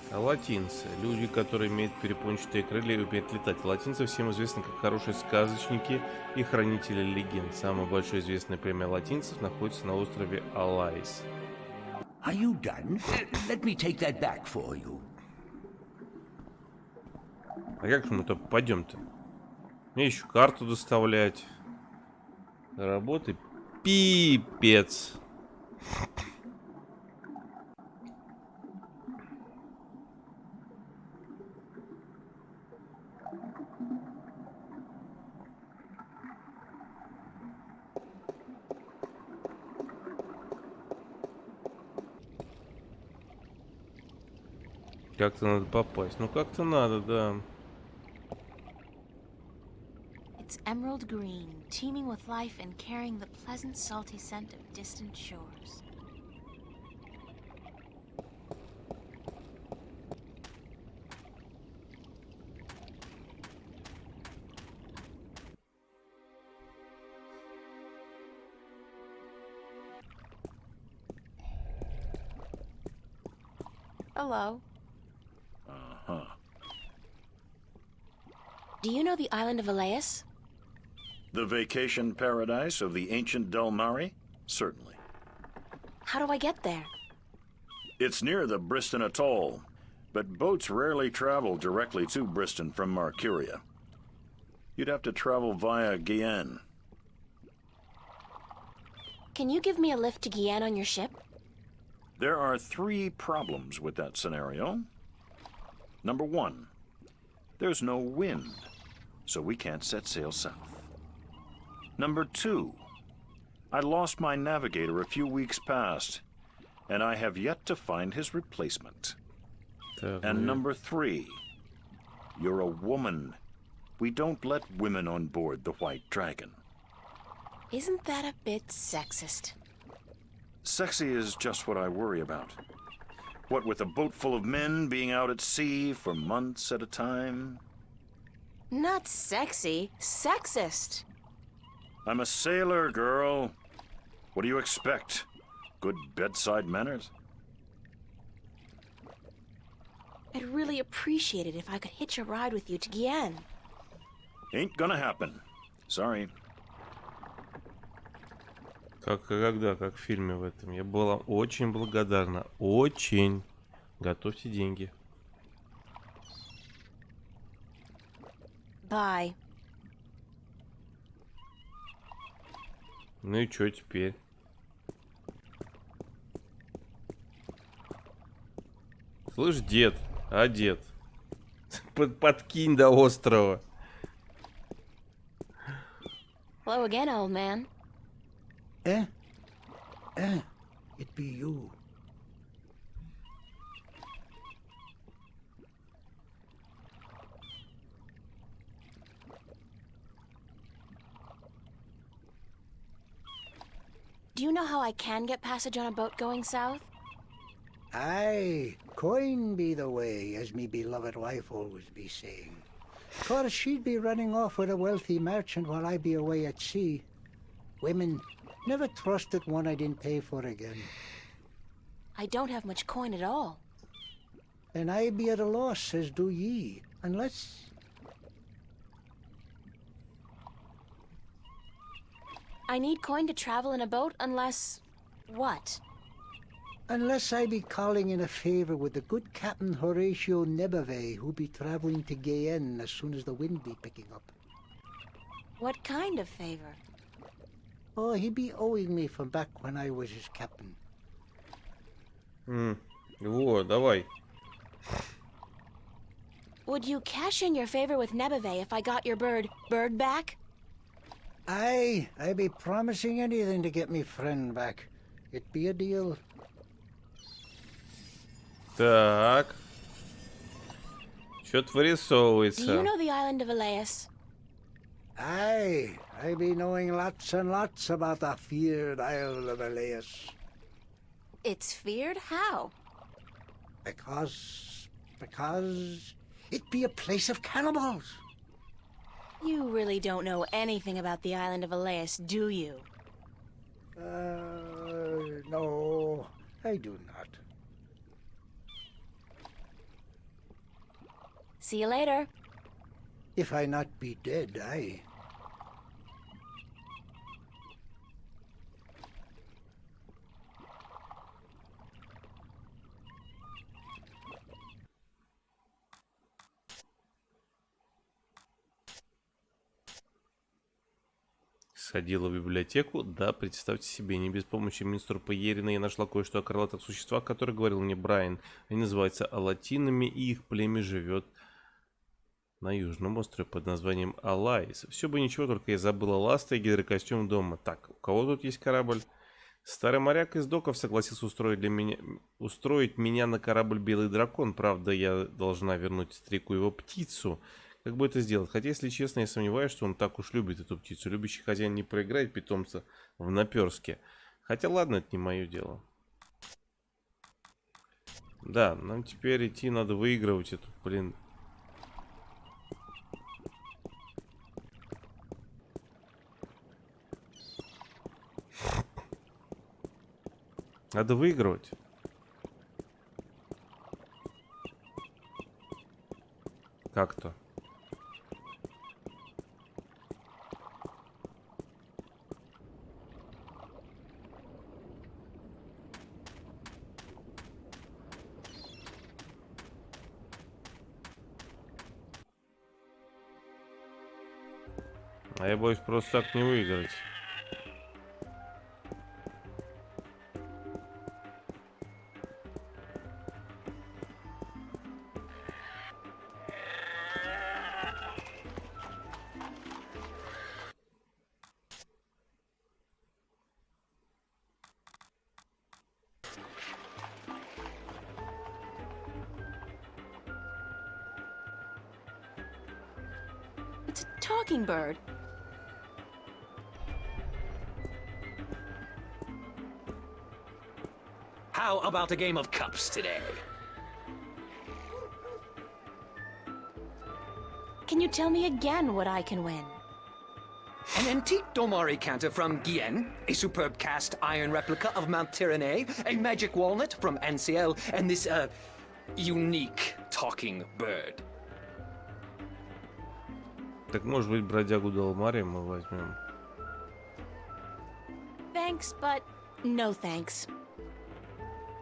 Латинцы. Люди, которые имеют перепончатые крылья и умеют летать. Латинцы всем известны как хорошие сказочники и хранители легенд. Самое большое известное племя латинцев находится на острове Алайс. Are you done? Let me take that back for you. А как же мы-то пойдем-то? Мне еще карту доставлять. Работы пипец. Как-то надо попасть. Ну как-то надо, да. It's emerald green, teeming with life and carrying the pleasant salty scent of distant shores. Hello. Uh-huh. Do you know the island of Elias? The vacation paradise of the ancient Del Mare? Certainly. How do I get there? It's near the Briston Atoll, but boats rarely travel directly to Briston from Marcuria. You'd have to travel via Guyenne. Can you give me a lift to Guyenne on your ship? There are 3 problems with that scenario. Number 1, there's no wind, so we can't set sail south. Number 2, I lost my navigator a few weeks past, and I have yet to find his replacement. And number 3, you're a woman. We don't let women on board the White Dragon. Isn't that a bit sexist? Sexy is just what I worry about. What with a boat full of men being out at sea for months at a time? Not sexy, sexist. I'm a sailor, girl. What do you expect? Good bedside manners? I'd really appreciate it if I could hitch a ride with you to Guyane. Ain't gonna happen. Sorry. Как в фильме в этом. Я была очень благодарна. Очень. Готовьте деньги. Bye. Ну и что теперь? Слышь, дед, дед, подкинь до острова. Hello again, old man. It be you. Do you know how I can get passage on a boat going south? Aye, coin be the way, as me beloved wife always be saying. 'Course she'd be running off with a wealthy merchant while I be away at sea. Women never trusted one I didn't pay for again. I don't have much coin at all. And I be at a loss, as do ye, unless... I need coin to travel in a boat unless... what? Unless I be calling in a favor with the good Captain Horatio Nebave, who be traveling to Guyane as soon as the wind be picking up. What kind of favor? Oh, he be owing me from back when I was his captain. Вот, давай. Would you cash in your favor with Nebave if I got your bird back? Aye, I be promising anything to get me friend back. It be a deal. Так. Что-то Do you вырисовывается. know the island of Elias? Aye, I be knowing lots and lots about the feared Isle of Elias. It's feared? How? Because it be a place of cannibals. You really don't know anything about the island of Elias, do you? No, I do not. See you later. If I not be dead, aye. Сходила в библиотеку. Да, представьте себе, не без помощи мистера Пьерина я нашла кое-что о крылатых существах, которые говорил мне Брайан. Они называются алатинами, и их племя живет на южном острове под названием Алайс. Все бы ничего, только я забыла ласты и гидрокостюм дома. Так, у кого тут есть корабль? Старый моряк из доков согласился устроить меня на корабль Белый Дракон. Правда, я должна вернуть Стрику его птицу. Как бы это сделать? Хотя, если честно, я сомневаюсь, что он так уж любит эту птицу. Любящий хозяин не проиграет питомца в наперске. Хотя, ладно, это не мое дело. Да, нам теперь идти надо выигрывать эту, блин. Надо выигрывать. Как-то. А я боюсь просто так не выиграть. talking bird. How about a game of cups today? Can you tell me again what I can win? An antique Domari canter from Guyenne, a superb cast iron replica of Mount Tyranny, a magic walnut from Anciel, and this, unique talking bird. Так, может быть, бродягу Далмари мы возьмем. Thanks, but no thanks.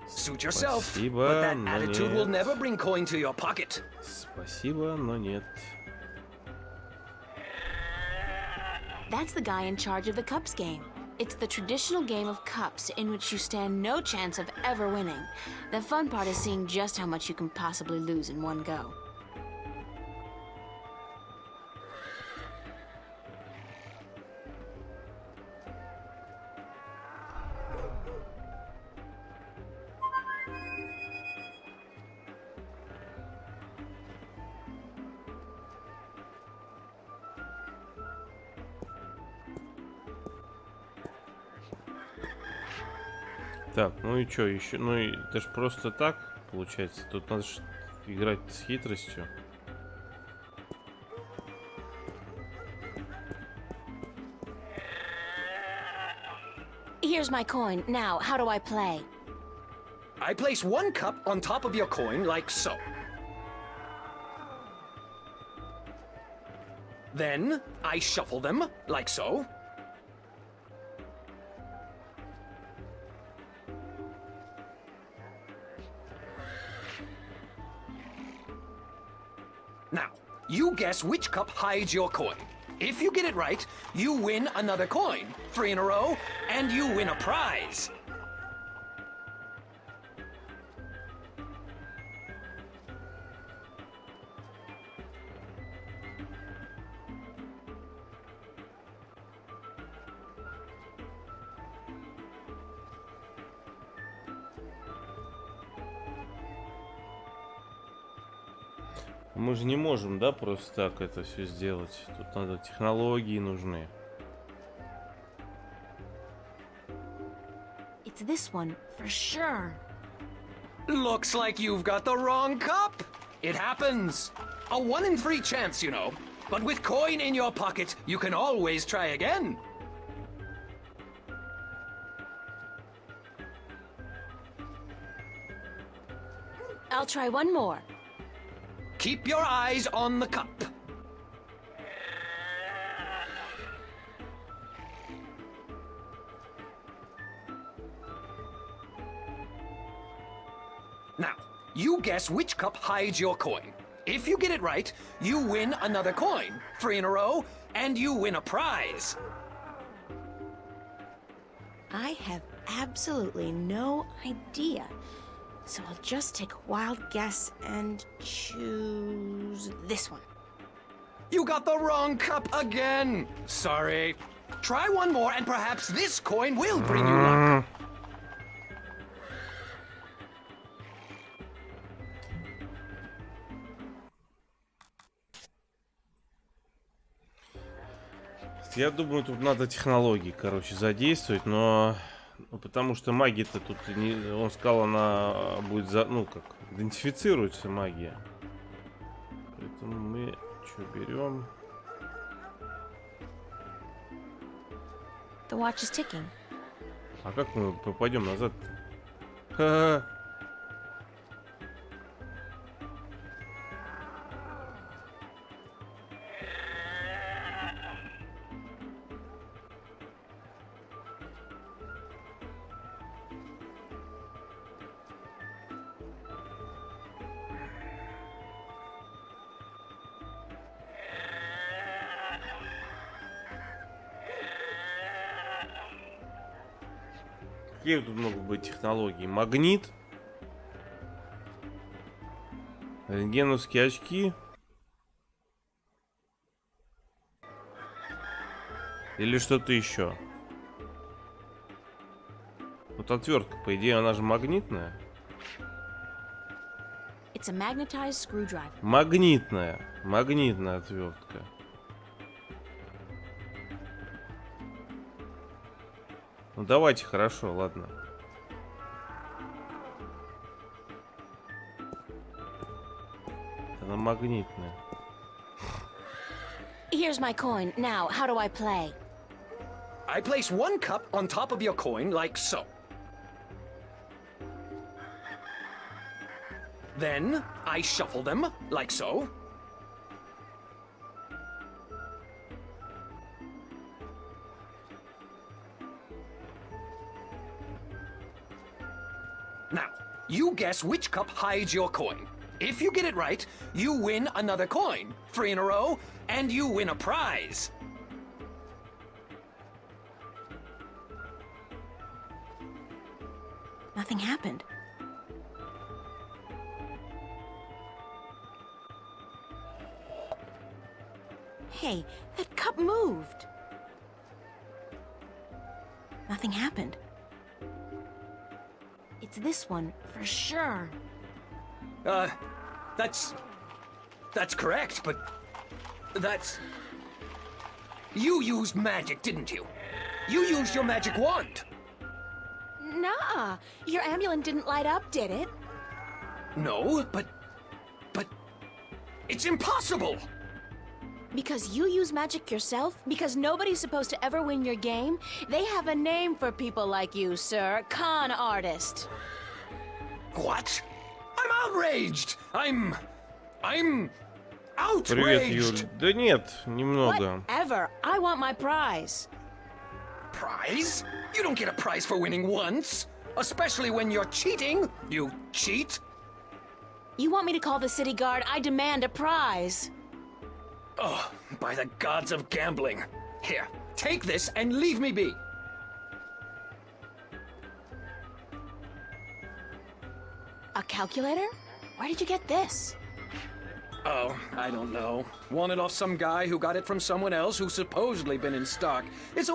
Suit yourself, Спасибо, but that но attitude will нет. never bring coin to your pocket. Спасибо, но нет. That's the guy in charge of the cups game. It's the traditional game of cups in which you stand no chance of ever winning. The fun part is seeing just how much you can possibly lose in one go. Так, ну и чё еще? Ну и это ж просто так получается. Тут надо ж играть с хитростью. Here's my coin. Now, how do I play? I place one cup on top of your coin, like so. Then, I shuffle them, like so. Now, you guess which cup hides your coin. If you get it right, you win another coin, 3 in a row, and you win a prize. Мы же не можем, да, просто так это все сделать. Тут надо технологии нужны. It's this one, for sure. Looks like you've got the wrong cup. It happens. A 1 in 3 chance, you know. But with coin in your pocket, you can always try again. I'll try one more. Keep your eyes on the cup. Now, you guess which cup hides your coin. If you get it right, you win another coin, 3 in a row, and you win a prize. I have absolutely no idea. So I'll just take a wild guess and choose this one. You got the wrong cup again. Sorry. Try one more and perhaps this coin will bring you luck. Я думаю, тут надо технологии, короче, задействовать, но... Ну, потому что магия-то тут не... Он сказал, она будет ну как, идентифицируется магия. Поэтому мы что берем? The watch is ticking. А как мы попадем назад? Ха-ха. Какие тут могут быть технологии? Магнит. Рентгеновские очки. Или что-то еще. Вот отвертка, по идее, она же магнитная. It's a magnetized screwdriver. Магнитная отвертка. Ну давайте, хорошо, ладно. Она магнитная. Here's my coin. Now, how do I play? I place one cup on top of your coin, like so. Then I shuffle them, like so. Now, you guess which cup hides your coin. If you get it right, you win another coin, 3 in a row, and you win a prize. Nothing happened. Hey, that cup moved. Nothing happened. It's this one, for sure. That's correct, but that's... You used magic, didn't you? You used your magic wand. Nah, your amulet didn't light up, did it? No, but it's impossible. Because you use magic yourself? Because nobody's supposed to ever win your game? They have a name for people like you, sir. Con artist. What? I'm outraged! I'm Привет, Юль. outraged! Да нет, немного. Whatever. I want my prize. Prize? You don't get a prize for winning once. Especially when you're cheating. You cheat. You want me to call the city guard? I demand a prize. Oh, by the gods of gambling. Here, take this and leave me be. A calculator? Where did you get this? Oh, I don't know. Won it off some guy who got it from someone else who's supposedly been in stock. It's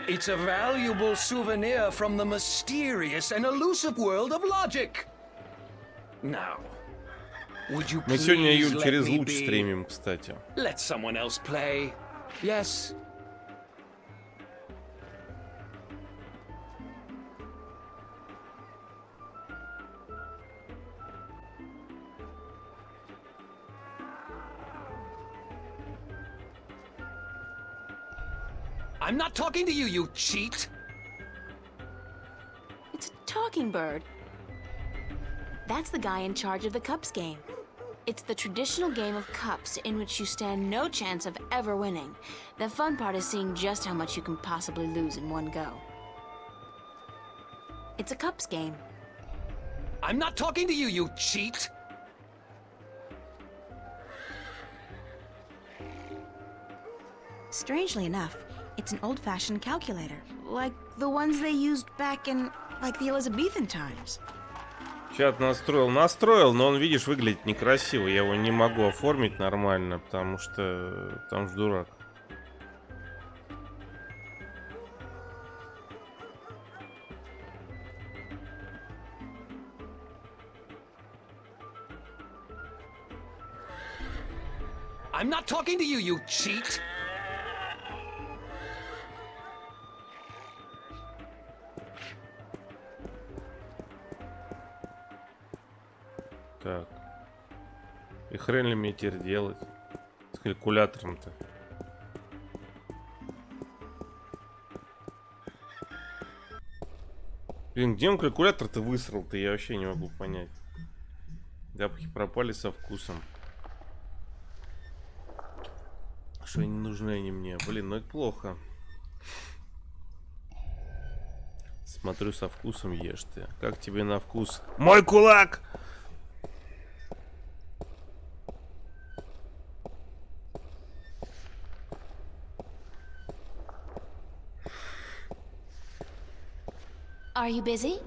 it's a valuable souvenir from the mysterious and elusive world of logic. Now, would you Мы please сегодня, Юль, let через me луч be? стримим, кстати. Let someone else play. Yes. I'm not talking to you, you cheat! It's a talking bird. That's the guy in charge of the cups game. It's the traditional game of cups in which you stand no chance of ever winning. The fun part is seeing just how much you can possibly lose in one go. It's a cups game. I'm not talking to you, you cheat! Strangely enough, it's an old-fashioned calculator, like the ones they used back in, like, the Elizabethan times. Чат настроил, но он, видишь, выглядит некрасиво. Я его не могу оформить нормально, потому что там же дурак. I'm not talking to you, you cheat! Так. И хрен ли мне теперь делать? С калькулятором-то. Блин, где он калькулятор-то высрал-то? Я вообще не могу понять. Запахи пропали со вкусом. Что не нужны они мне? Блин, ну это плохо. Смотрю, со вкусом ешь ты. Как тебе на вкус? Мой кулак! Are you busy?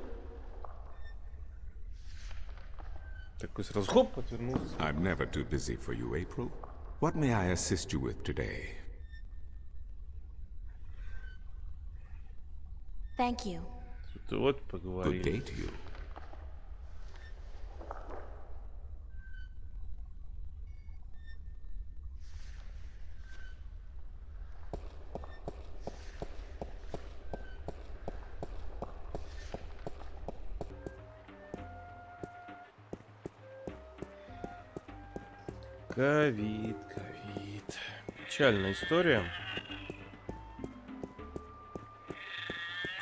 Такой сразу хоп, отвернулся. I'm never too busy for you, April. What may I assist you with today? Thank you. Тут вот Good поговорим. day to you. Ковид. Печальная история.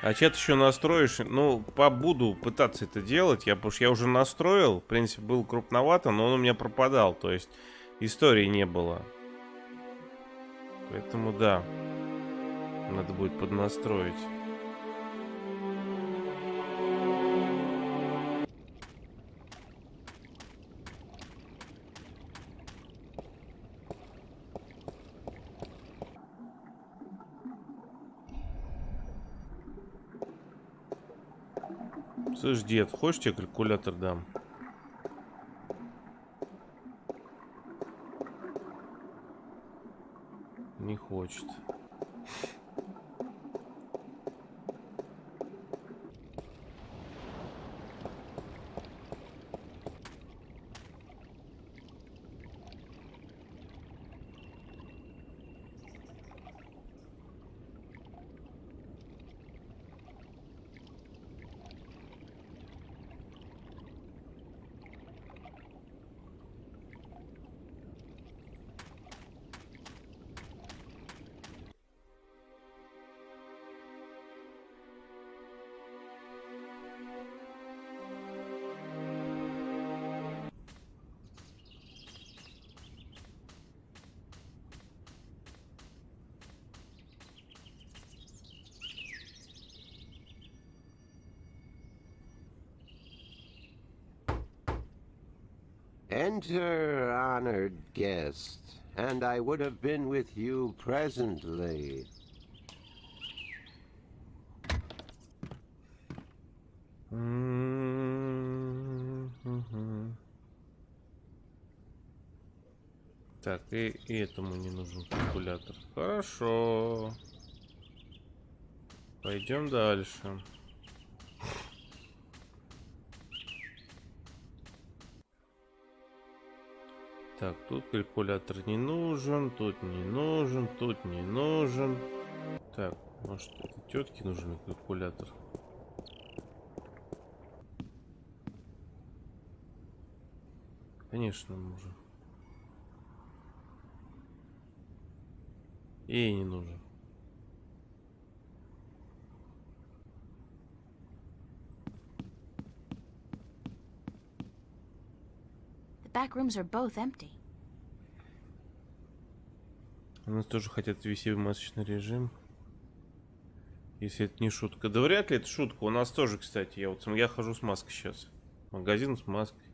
А чат еще настроишь? Ну, буду пытаться это делать. Потому что я уже настроил. В принципе, был крупновато, но он у меня пропадал. То есть истории не было. Поэтому да. Надо будет поднастроить. Слышь, дед, хочешь, тебе калькулятор дам? Не хочет. Enter, honored guest, and I would have been with you presently. Так, и этому не нужен калькулятор. Хорошо. Пойдем дальше. Так, тут калькулятор не нужен, тут не нужен, тут не нужен. Так, может, этой тетке нужен калькулятор? Конечно, нужен. Ей не нужен. The back rooms are both empty. У нас тоже хотят ввести в масочный режим. Если это не шутка. Да вряд ли это шутка. У нас тоже, кстати, я хожу с маской сейчас. Магазин с маской.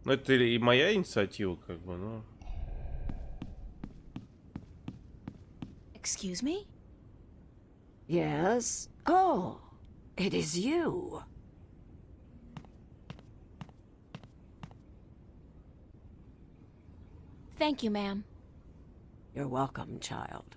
Ну, это и моя инициатива, как бы, но... Excuse me? Yes? Oh, it is you. Thank you, ma'am. You're welcome, child.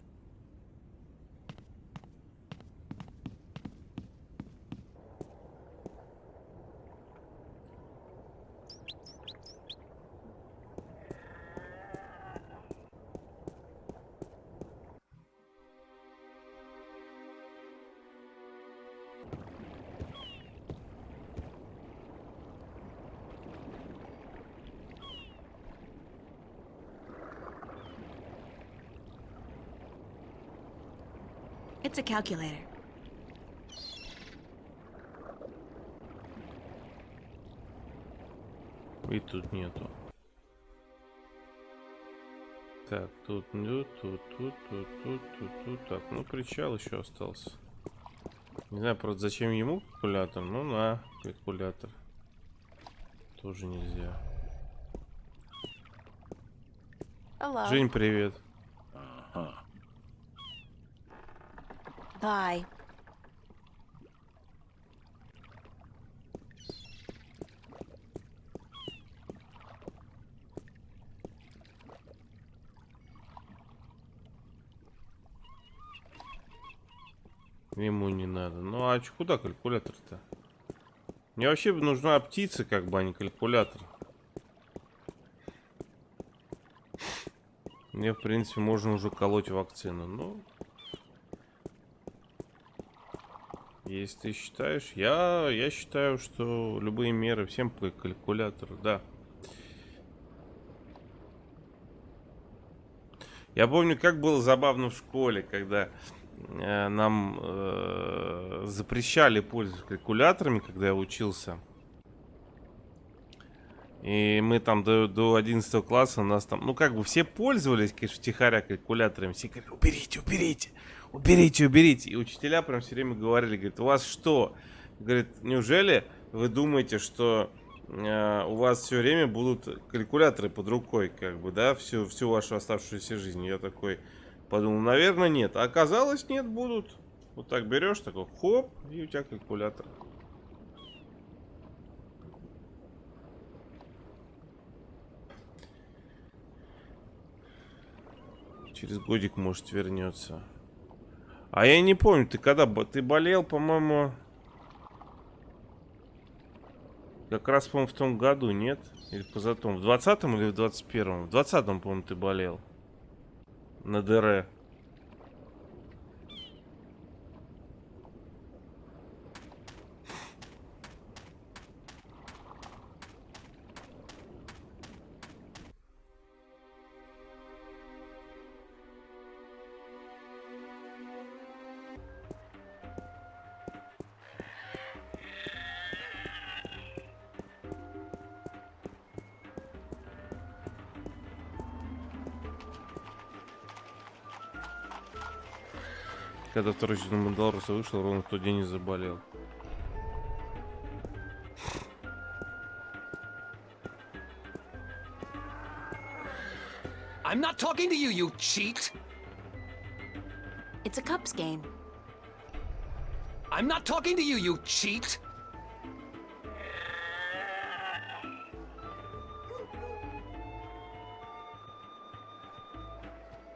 It's a calculator. И тут нету. Так, тут. Так, ну причал еще остался. Не знаю, правда, зачем ему калькулятор. Ну на, калькулятор. Тоже нельзя. Hello. Жень, привет. Bye. Ему не надо. Ну а куда калькулятор-то? Мне вообще нужна птица, как бы, а не калькулятор. Мне, в принципе, можно уже колоть вакцину. Ну, если ты считаешь, я считаю, что любые меры всем по калькулятору, да. Я помню, как было забавно в школе, когда нам запрещали пользоваться калькуляторами, когда я учился. И мы там до 11 класса у нас там, ну как бы все пользовались, конечно, втихаря калькуляторами. Все говорили, уберите, уберите, уберите, уберите. И учителя прям все время говорили, говорит, у вас что? Говорит, неужели вы думаете, что у вас все время будут калькуляторы под рукой, как бы, да, всю вашу оставшуюся жизнь? Я такой подумал, наверное, нет. А оказалось, нет, будут. Вот так берешь, такой, хоп, и у тебя калькулятор. Через годик, может, вернется. А я не помню, ты когда... Ты болел, по-моему... Как раз, по-моему, в том году, нет? Или позатом? В 20-м или в 21-м? В 20-м, по-моему, ты болел. На ДР. Когда второй сезон Мандалоруса вышел, ровно в тот день и заболел. I'm not talking to you, you cheat! It's a cups game. I'm not talking to you, you cheat!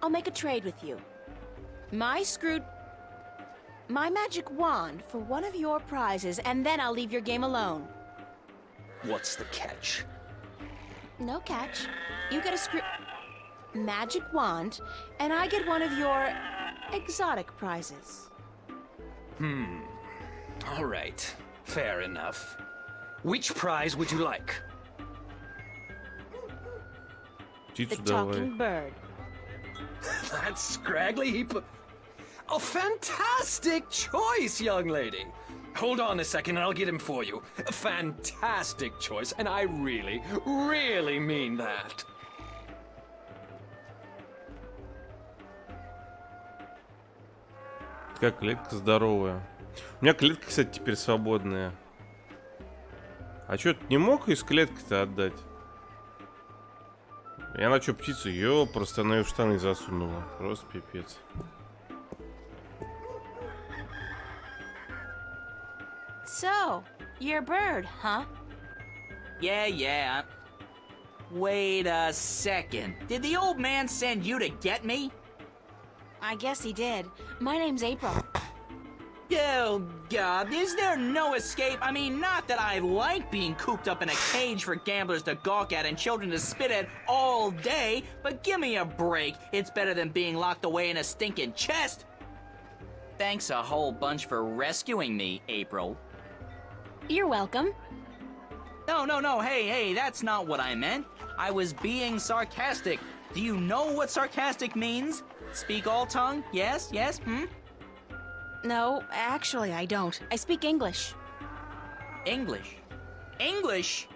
I'll make a trade with you. My magic wand for one of your prizes, and then I'll leave your game alone. What's the catch? No catch. You get a magic wand, and I get one of your exotic prizes. All right, fair enough. Which prize would you like? The talking bird. That scraggly heap of... A fantastic choice, young lady! Hold on a second and I'll get him for you. A fantastic choice, and I really, really mean that. Как клетка здоровая. У меня клетка, кстати, теперь свободная. А чё, ты не мог из клетки-то отдать? Я на чё, птицу? Ё, просто она её в штаны засунула. Просто пипец. So, you're a bird, huh? Yeah. Wait a second. Did the old man send you to get me? I guess he did. My name's April. Oh, God, is there no escape? I mean, not that I like being cooped up in a cage for gamblers to gawk at and children to spit at all day, but give me a break. It's better than being locked away in a stinking chest. Thanks a whole bunch for rescuing me, April. You're welcome. No, hey, that's not what I meant. I was being sarcastic. Do you know what sarcastic means? Speak all tongue? Yes, No, actually, I don't. I speak English. English? English?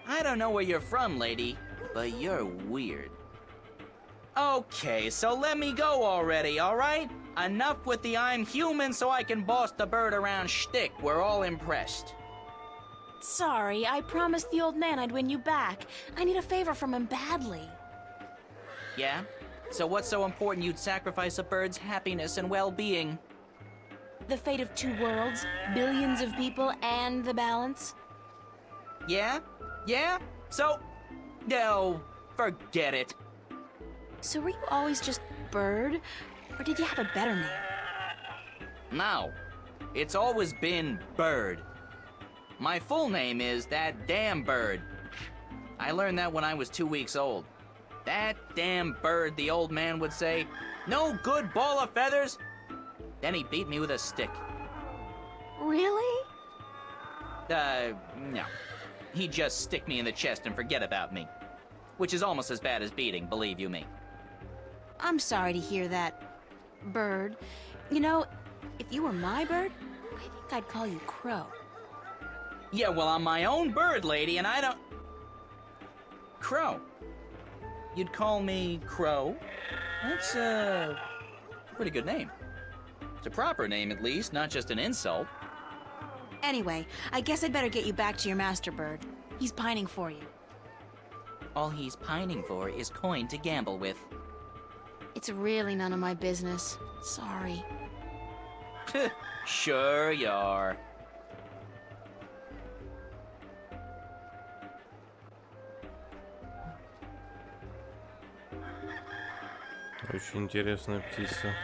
I don't know where you're from, lady, but you're weird. Okay, so let me go already, alright? Enough with the I'm human so I can boss the bird around shtick. We're all impressed. Sorry, I promised the old man I'd win you back. I need a favor from him badly. Yeah? So what's so important you'd sacrifice a bird's happiness and well-being? The fate of two worlds, billions of people, and the balance. Yeah? So... No, forget it. So were you always just Bird? Or did you have a better name? No. It's always been Bird. My full name is That Damn Bird. I learned that when I was 2 weeks old. That damn bird, the old man would say. No good ball of feathers. Then he beat me with a stick. Really? No. He'd just stick me in the chest and forget about me. Which is almost as bad as beating, believe you me. I'm sorry to hear that, bird. You know, if you were my bird, I think I'd call you Crow. Yeah, well, I'm my own bird, lady, and I don't... Crow. You'd call me Crow? That's a pretty good name. It's a proper name, at least, not just an insult. Anyway, I guess I'd better get you back to your master bird. He's pining for you. All he's pining for is coin to gamble with. It's really none of my business. Sorry. Sure you are. Очень интересная птица.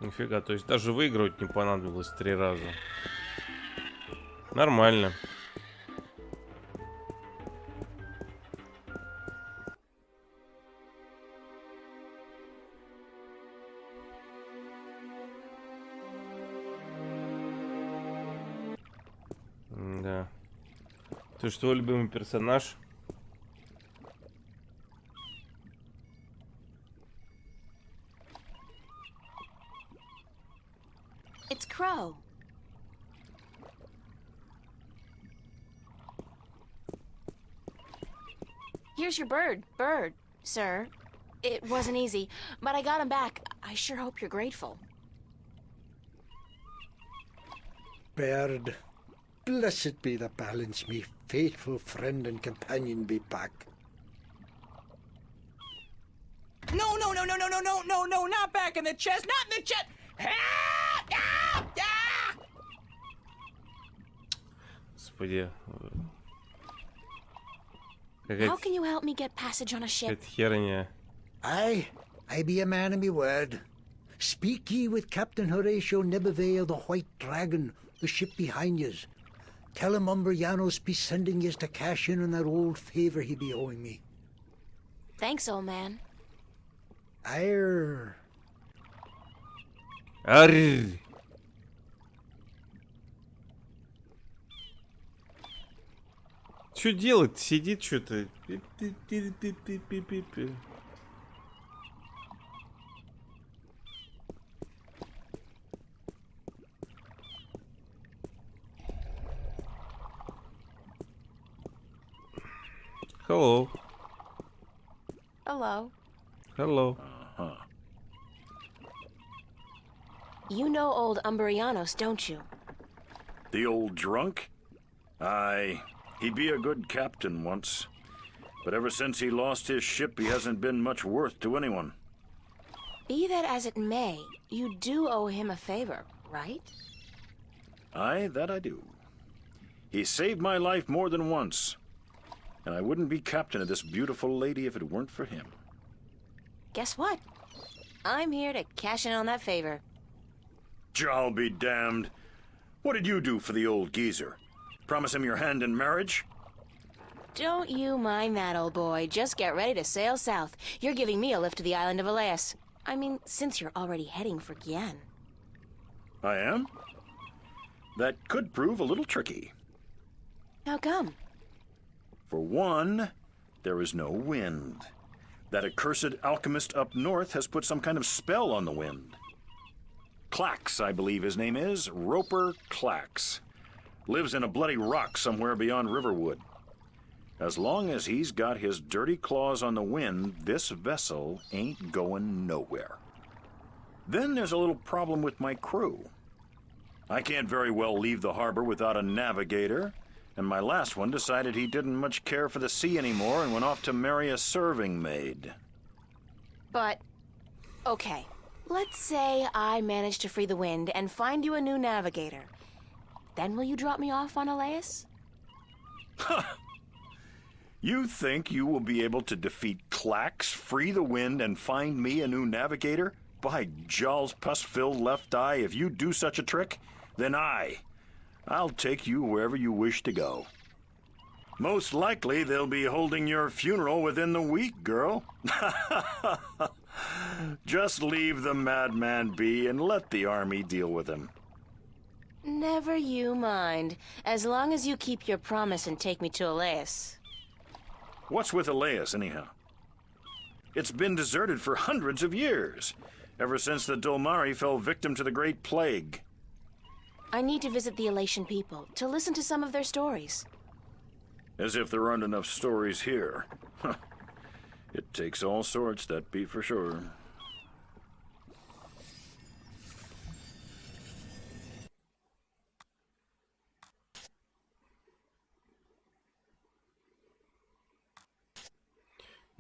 Нифига, то есть даже выигрывать не понадобилось 3 раза. Нормально. Да. Ты что, любимый персонаж? It's Crow. Here's your bird, sir. It wasn't easy, but I got him back. I sure hope you're grateful. Bird, blessed be the balance, me faithful friend and companion be back. No, not back in the chest, not in the chest! Господи. How can you help me get passage on a ship? Какая-то херня. Aye, I be a man of me word. Speak ye with Captain Horatio Nebervale, the White Dragon, the ship behind yous. Tell him Umbrianos be sending yous to cash in on that old favor he be owing me. Thanks, old man. Arr. Арр. Что делать? Сидит что-то. Hello. Hello. Hello. You know old Umbrianos, don't you? The old drunk? Aye, he be a good captain once. But ever since he lost his ship, he hasn't been much worth to anyone. Be that as it may, you do owe him a favor, right? Aye, that I do. He saved my life more than once. And I wouldn't be captain of this beautiful lady if it weren't for him. Guess what? I'm here to cash in on that favor. I'll be damned. What did you do for the old geezer? Promise him your hand in marriage? Don't you mind that, old boy. Just get ready to sail south. You're giving me a lift to the island of Elias. I mean, since you're already heading for Gien. I am? That could prove a little tricky. How come? For one, there is no wind. That accursed alchemist up north has put some kind of spell on the wind. Clax, I believe his name is. Roper Clax. Lives in a bloody rock somewhere beyond Riverwood. As long as he's got his dirty claws on the wind, this vessel ain't going nowhere. Then there's a little problem with my crew. I can't very well leave the harbor without a navigator, and my last one decided he didn't much care for the sea anymore and went off to marry a serving maid. But, okay. Let's say I manage to free the wind and find you a new navigator. Then will you drop me off on Elias? You think you will be able to defeat Clax, free the wind, and find me a new navigator? By Jaw's pus-filled left eye, if you do such a trick, then I'll take you wherever you wish to go. Most likely they'll be holding your funeral within the week, girl. Just leave the madman be and let the army deal with him. Never you mind. As long as you keep your promise and take me to Elias. What's with Elias, anyhow? It's been deserted for hundreds of years, ever since the Dolmari fell victim to the Great Plague. I need to visit the Elation people, to listen to some of their stories. As if there aren't enough stories here. Huh. It takes all sorts, that be for sure.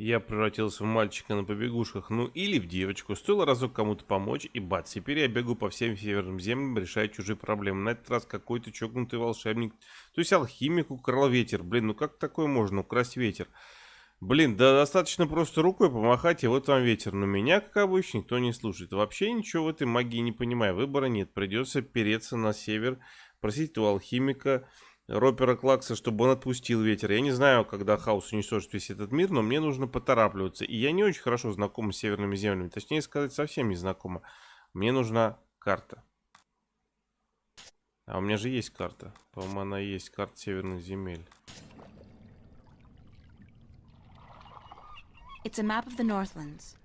Я превратился в мальчика на побегушках, ну или в девочку. Стоило разок кому-то помочь, и бац, теперь я бегу по всем северным землям, решая чужие проблемы. На этот раз какой-то чокнутый волшебник, то есть алхимик, украл ветер. Блин, ну как такое можно, украсть ветер? Блин, да достаточно просто рукой помахать, и вот вам ветер. Но меня, как обычно, никто не слушает. Вообще ничего в этой магии не понимаю, выбора нет. Придется переться на север, просить у алхимика Ропера Клакса, чтобы он отпустил ветер. Я не знаю, когда хаос уничтожит весь этот мир, но мне нужно поторапливаться. И я не очень хорошо знаком с северными землями. Точнее сказать, совсем не знакома. Мне нужна карта. А у меня же есть карта. По-моему, она есть. Карта северных земель. It's a map of the Northlands.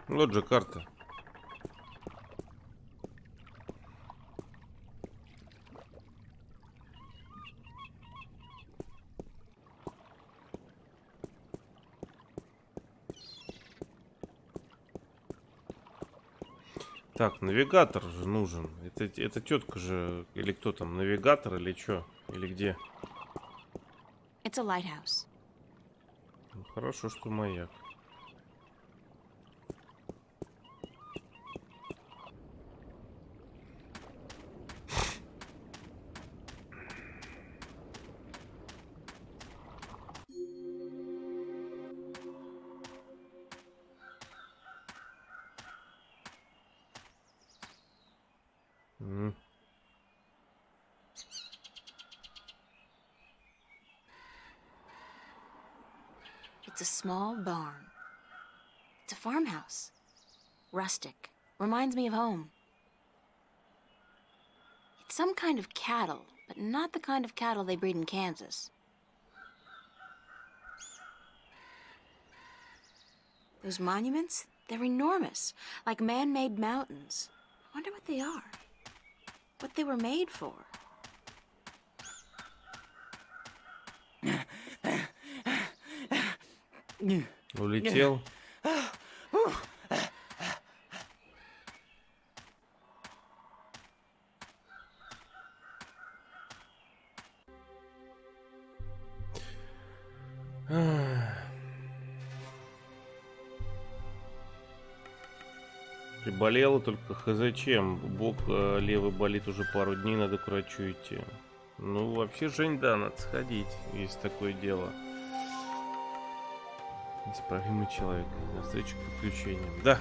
Вот же карта. Так, навигатор же нужен. Это тетка же, или кто там, навигатор или что? Или где? It's a lighthouse. Ну, хорошо, что маяк. It's a small barn. It's a farmhouse. Rustic. Reminds me of home. It's some kind of cattle, but not the kind of cattle they breed in Kansas. Those monuments, they're enormous, like man-made mountains. I wonder what they are. What they were made for. Улетел. Приболела только хз чем. Бок левый болит уже пару дней, надо к врачу идти. Ну, вообще, Жень, да, надо сходить, есть такое дело. Неисправимый человек. На встречу к приключениям. Да.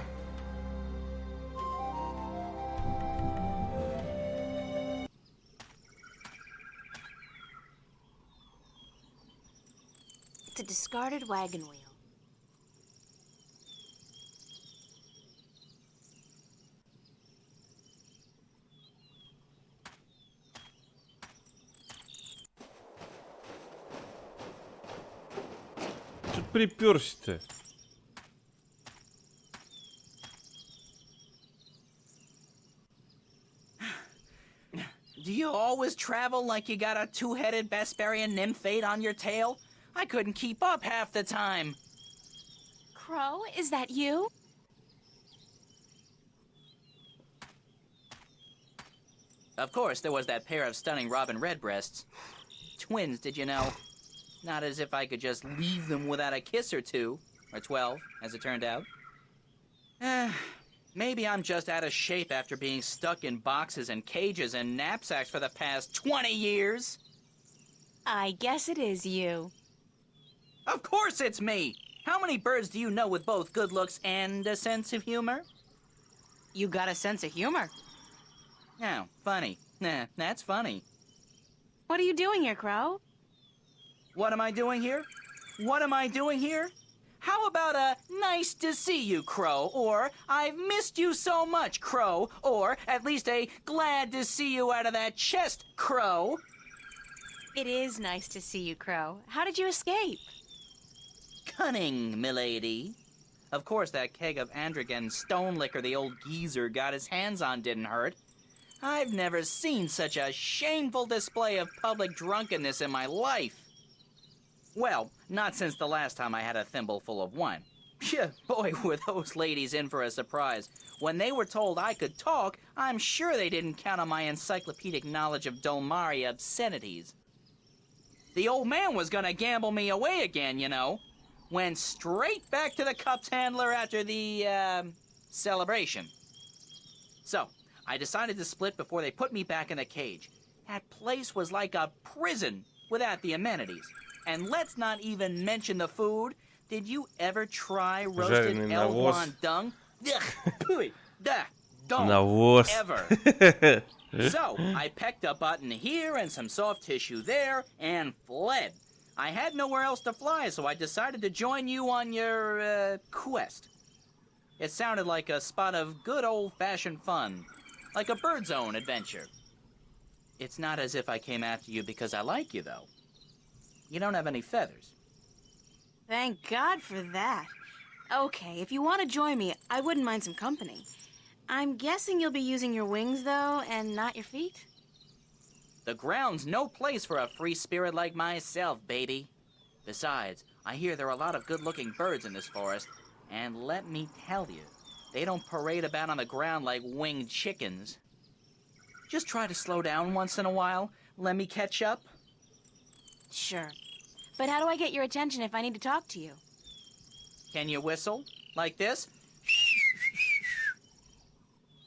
It's a discarded wagon wheel. Тут приперся-то. Do you always travel like you got a two-headed Vesperian nymphate on your tail? I couldn't keep up half the time. Crow, is that you? Of course, there was that pair of stunning robin redbreasts. Twins, did you know? Not as if I could just leave them without a kiss or two. Or 12, as it turned out. Maybe I'm just out of shape after being stuck in boxes and cages and knapsacks for the past 20 years. I guess it is you. Of course it's me! How many birds do you know with both good looks and a sense of humor? You got a sense of humor. Oh, funny. Nah, that's funny. What are you doing here, Crow? What am I doing here? What am I doing here? How about a nice to see you, Crow, or I've missed you so much, Crow, or at least a glad to see you out of that chest, Crow? It is nice to see you, Crow. How did you escape? Cunning, milady. Of course, that keg of Androgen stone liquor the old geezer got his hands on didn't hurt. I've never seen such a shameful display of public drunkenness in my life. Well, not since the last time I had a thimble full of wine. Phew, boy, were those ladies in for a surprise. When they were told I could talk, I'm sure they didn't count on my encyclopedic knowledge of Dolmari obscenities. The old man was gonna gamble me away again, you know. Went straight back to the cups handler after the, celebration. So, I decided to split before they put me back in the cage. That place was like a prison without the amenities. And let's not even mention the food. Did you ever try roasted Elwan dung? Ugh, duh, don't Навоз. ever. So, I pecked a button here and some soft tissue there and fled. I had nowhere else to fly, so I decided to join you on your, quest. It sounded like a spot of good old-fashioned fun, like a Bird Zone adventure. It's not as if I came after you because I like you, though. You don't have any feathers. Thank God for that. Okay, if you want to join me, I wouldn't mind some company. I'm guessing you'll be using your wings, though, and not your feet? The ground's no place for a free spirit like myself, baby. Besides, I hear there are a lot of good-looking birds in this forest, and let me tell you, they don't parade about on the ground like winged chickens. Just try to slow down once in a while. Let me catch up. Sure. But how do I get your attention if I need to talk to you? Can you whistle? Like this?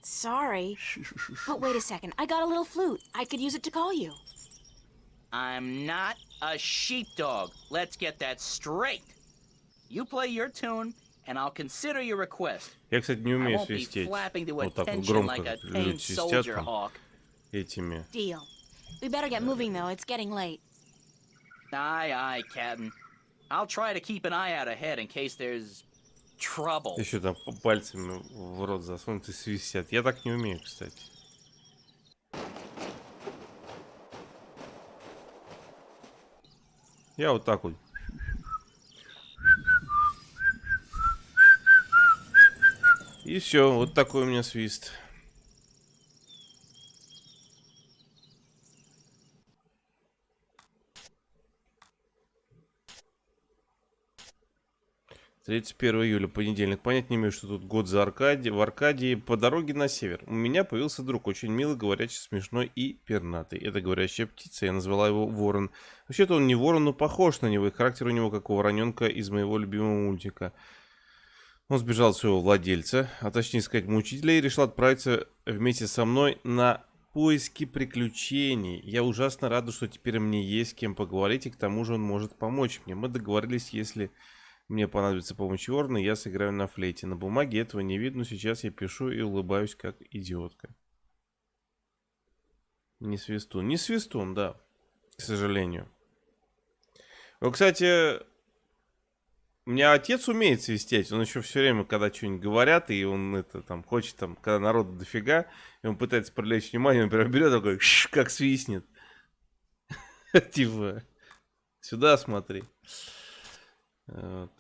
Sorry. But wait a second. I got a little flute. I could use it to call you. I'm not a sheepdog. Let's get that straight. You play your tune, and I'll consider your request. Я, кстати, не I умею won't be свистеть. flapping to Вот так вот attention громко, like a как tame люди свистят soldier там hawk. этими. Deal. We better get moving, though. It's getting late. Aye, aye, Captain. I'll try to keep an eye out ahead in case there's trouble. Еще там пальцами в рот засунут и свистят. Я так не умею, кстати. Я вот так вот. И все, вот такой у меня свист. «31 июля, понедельник. Понять не имею, что тут год в Аркадии. По дороге на север. У меня появился друг, очень милый, говорящий, смешной и пернатый. Это говорящая птица, я назвала его Ворон. Вообще-то он не ворон, но похож на него, и характер у него как у вороненка из моего любимого мультика. Он сбежал от своего владельца, а точнее сказать мучителя, и решил отправиться вместе со мной на поиски приключений. Я ужасно рада, что теперь мне есть с кем поговорить, и к тому же он может помочь мне. Мы договорились, если мне понадобится помощь Ворона, я сыграю на флейте. На бумаге этого не видно, сейчас я пишу и улыбаюсь, как идиотка. Не свистун. Не свистун, да, к сожалению. Вот, кстати, у меня отец умеет свистеть. Он еще все время, когда что-нибудь говорят, и он это там хочет, там, когда народу дофига, и он пытается привлечь внимание, он прям берет такой, как свистнет. Типа, сюда смотри. Вот.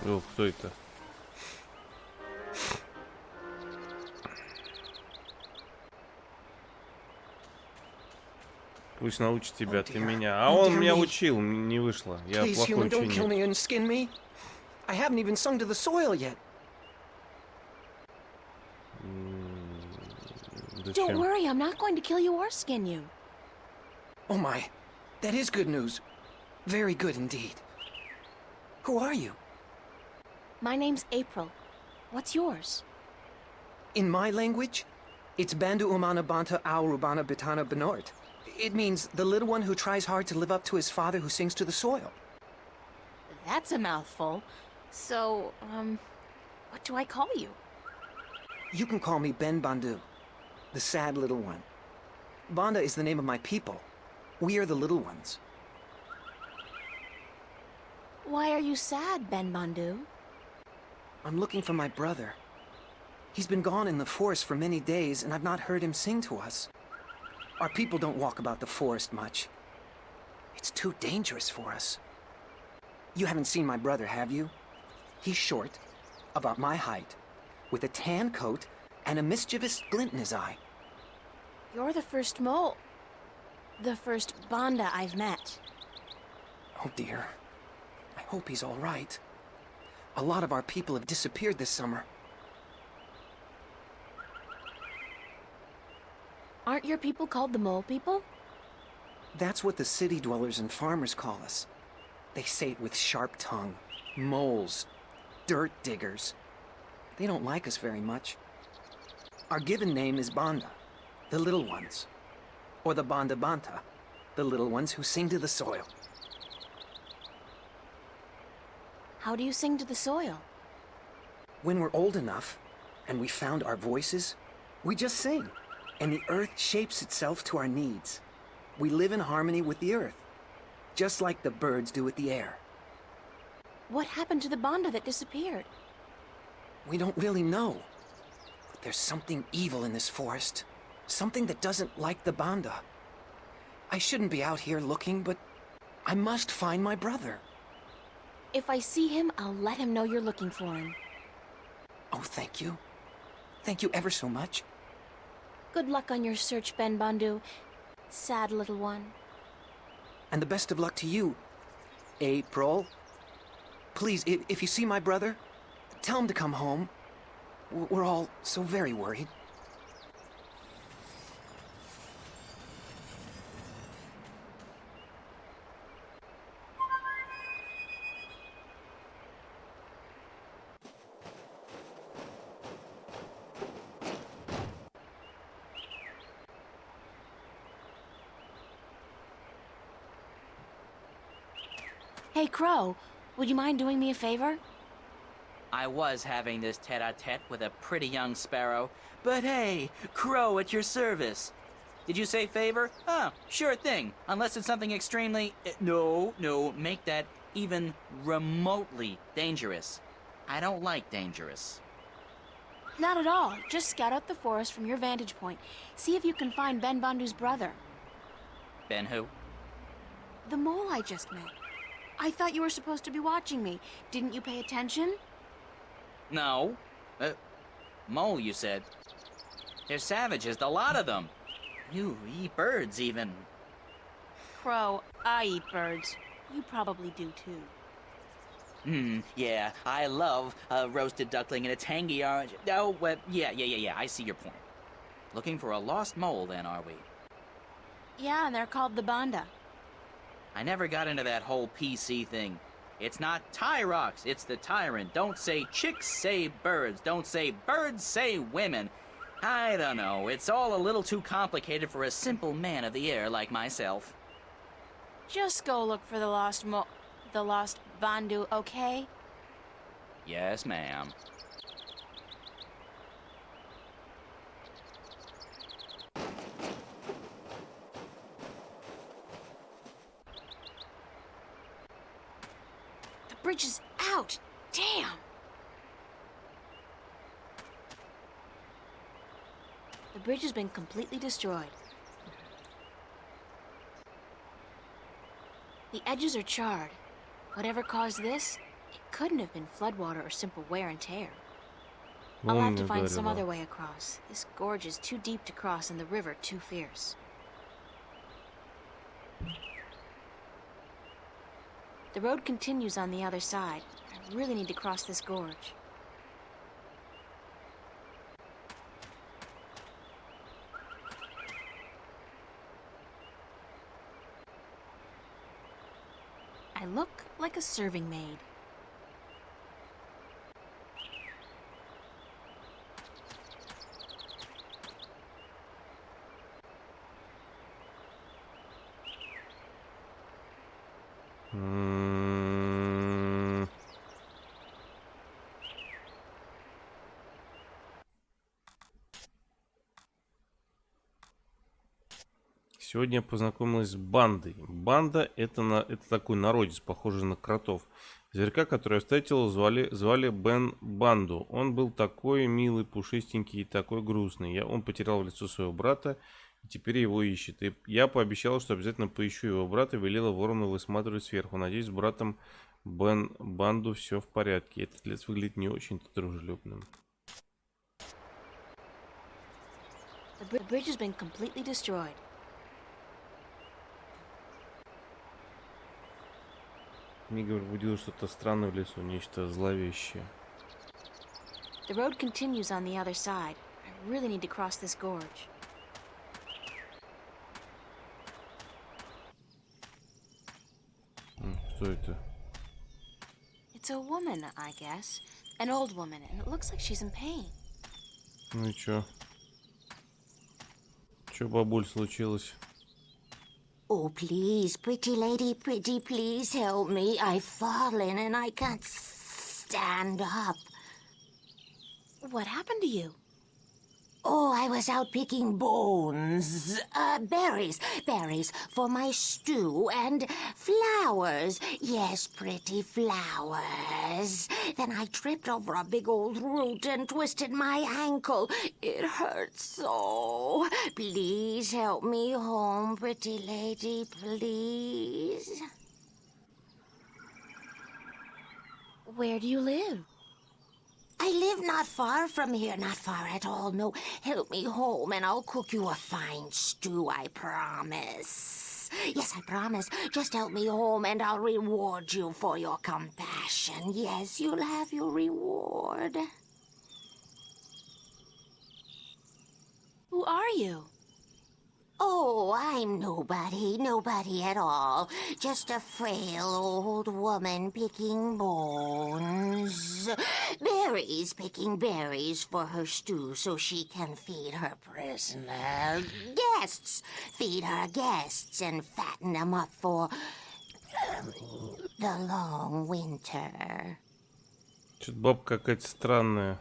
О, кто это? Пусть научит тебя, ты меня. А он меня учил, не вышло. Я плохой ученик. I haven't even sung to the soil yet. Don't worry, I'm not going to kill you or skin you. Oh my, that is good news. Very good indeed. Who are you? My name's April. What's yours? In my language, It's Bandu Umana Banta Au Rubana Bitana Benort. It means the little one who tries hard to live up to his father who sings to the soil. That's a mouthful. So, what do I call you? You can call me Ben Bandu, the sad little one. Banda is the name of my people. We are the little ones. Why are you sad, Ben Bandu? I'm looking for my brother. He's been gone in the forest for many days, and I've not heard him sing to us. Our people don't walk about the forest much. It's too dangerous for us. You haven't seen my brother, have you? He's short, about my height, with a tan coat and a mischievous glint in his eye. You're the first the first Banda I've met. Oh dear. I hope he's all right. A lot of our people have disappeared this summer. Aren't your people called the Mole People? That's what the city dwellers and farmers call us. They say it with sharp tongue. Moles. Dirt diggers. They don't like us very much. Our given name is Banda, the little ones. Or the Banda Banta, the little ones who sing to the soil. How do you sing to the soil? When we're old enough, and we found our voices, we just sing, and the earth shapes itself to our needs. We live in harmony with the earth, just like the birds do with the air. What happened to the Banda that disappeared? We don't really know, but there's something evil in this forest, something that doesn't like the Banda. I shouldn't be out here looking, but I must find my brother. If I see him, I'll let him know you're looking for him. Oh, thank you. Thank you ever so much. Good luck on your search, Ben Bandu. Sad little one. And the best of luck to you, April. Please, if you see my brother, tell him to come home. We're all so very worried. Hey, Crow, would you mind doing me a favor? I was having this tete-a-tete with a pretty young sparrow, but hey, Crow at your service. Did you say favor? Oh, sure thing, unless it's something extremely... No, make that even remotely dangerous. I don't like dangerous. Not at all. Just scout out the forest from your vantage point. See if you can find Ben Bandu's brother. Ben who? The mole I just met. I thought you were supposed to be watching me. Didn't you pay attention? No. Mole, you said. They're savages, a lot of them. You eat birds, even. Crow, I eat birds. You probably do, too. Yeah, I love a roasted duckling and a tangy orange. Oh, well, yeah, I see your point. Looking for a lost mole, then, are we? Yeah, and they're called the Banda. I never got into that whole PC thing. It's not Tyrox, it's the tyrant. Don't say chicks, say birds. Don't say birds, say women. I don't know, it's all a little too complicated for a simple man of the air like myself. Just go look for the lost Bandu, okay? Yes, ma'am. The bridge is out! Damn! The bridge has been completely destroyed. The edges are charred. Whatever caused this, it couldn't have been floodwater or simple wear and tear. I'll have to find some other way across. This gorge is too deep to cross and the river too fierce. The road continues on the other side. I really need to cross this gorge. I look like a serving maid. Сегодня я познакомилась с бандой. Банда это такой народец, похожий на кротов. Зверька, который я встретил, звали Бен Банду. Он был такой милый, пушистенький и такой грустный. Он потерял в лицо своего брата и теперь его ищет. И я пообещала, что обязательно поищу его брата, велела ворону высматривать сверху. Надеюсь, с братом Бен Банду все в порядке. Этот лес выглядит не очень-то дружелюбным. The bridge has been completely destroyed. Книга пробудила что-то странное в лесу, нечто зловещее. The road continues on the other side. I really need to cross this gorge. Что это? It's a woman, I guess. An old woman, and it looks like she's in pain. Ну и чё? Чё, бабуль, случилось? Oh, please, pretty lady, pretty, please help me. I've fallen and I can't stand up. What happened to you? Oh, I was out picking bones. Berries for my stew, and flowers. Yes, pretty flowers. Then I tripped over a big old root and twisted my ankle. It hurts so. Please help me home, pretty lady, please. Where do you live? I live not far from here, not far at all. No, help me home and I'll cook you a fine stew, I promise. Yes, I promise. Just help me home and I'll reward you for your compassion. Yes, you'll have your reward. Who are you? Oh, I'm nobody at all. Just a frail old woman picking bones. Picking berries for her stew so she can feed her prisoner. Guests! Feed her guests and fatten them up for the long winter. Что-то бабка какая-то странная.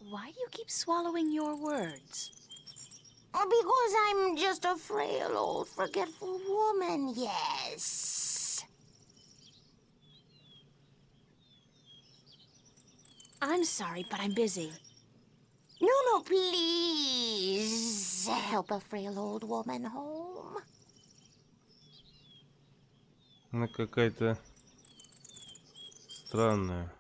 Why do you keep swallowing your words? Because I'm just a frail old forgetful woman, yes. I'm sorry, but I'm busy. No, please help a frail old woman home. Она какая-то странная.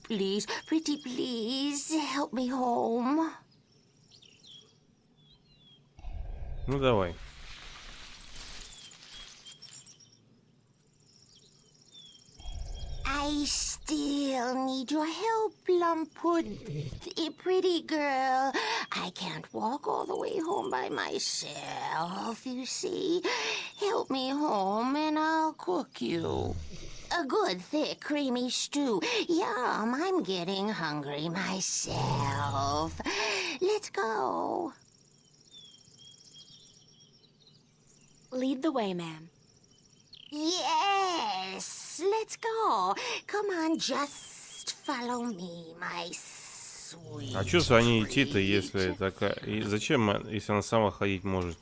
Please, pretty please, help me home. Ну давай. I still need your help, Plumpwood. Pretty girl. I can't walk all the way home by myself, you see. Help me home and I'll cook you a good, thick, creamy stew. Yum, I'm getting hungry myself. Let's go. Lead the way, ma'am. Yes, let's go. Come on, just follow me, my sweet. А чё за ней идти-то, если такая... И зачем, если она сама ходить может?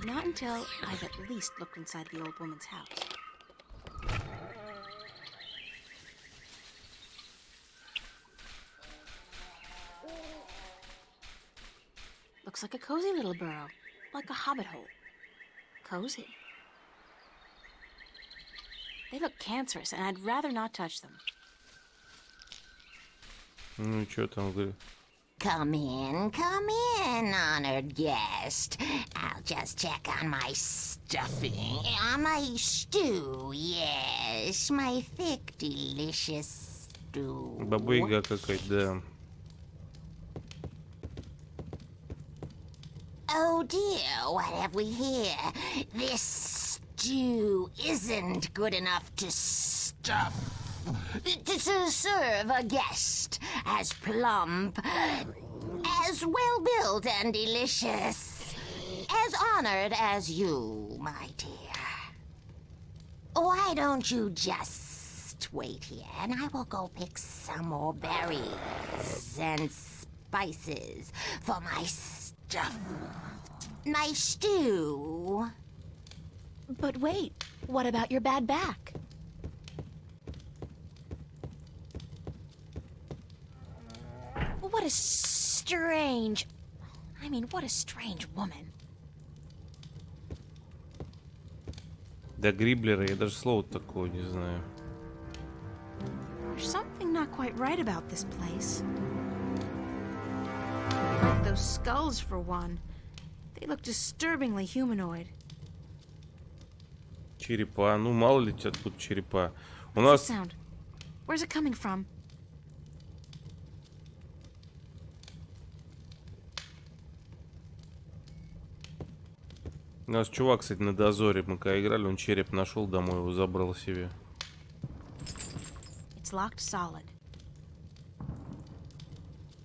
Not until I've at least looked inside the old woman's house. Looks like a cozy little burrow, like a hobbit hole. Cozy. They look cancerous, and I'd rather not touch them. Ну, что там, говорю? Come in, honored guest. I'll just check on my stuffing. On my stew, yes. My thick, delicious stew. Баба-яга какая-то, да. Oh dear, what have we here? This stew isn't good enough to stuff. To serve a guest as plump, as well-built and delicious, as honored as you, my dear. Why don't you just wait here, and I will go pick some more berries and spices for my stuff, my stew. But wait, what about your bad back? What a strange... what a strange woman. Да, гриблеры, я даже слова такого не знаю. There's something not quite right about this place. Like those skulls, for one. They look disturbingly humanoid. Черепа, ну мало ли откуда черепа. У What's нас... the sound? Where's it coming from? У нас чувак, кстати, на дозоре, мы когда играли, он череп нашел, домой его забрал себе. It's locked solid.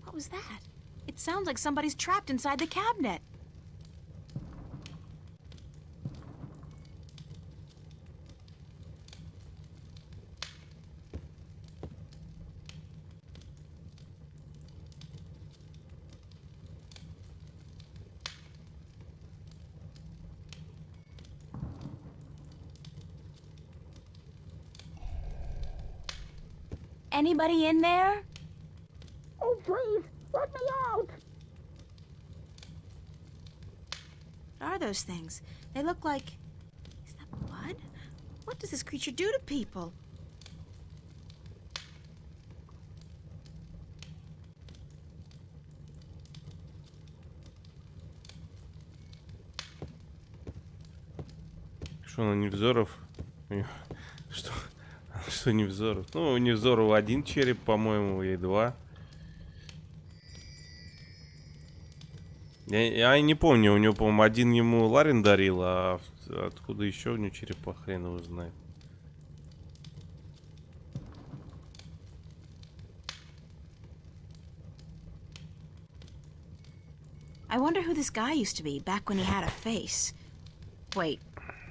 What was that? It sounds like somebody's trapped inside the cabinet. Anybody in there? Oh, please, let me out. What are those things? They look like... Is that blood? What does this creature do to people? Что, на Невзоров? Что Невзоров? Ну, у Невзорова один череп, по-моему, и два. Я не помню, у него, по-моему, один ему Ларин дарил, а откуда еще у него черепа, хрен его знает. I wonder who this guy used to be back when he had a face. Wait,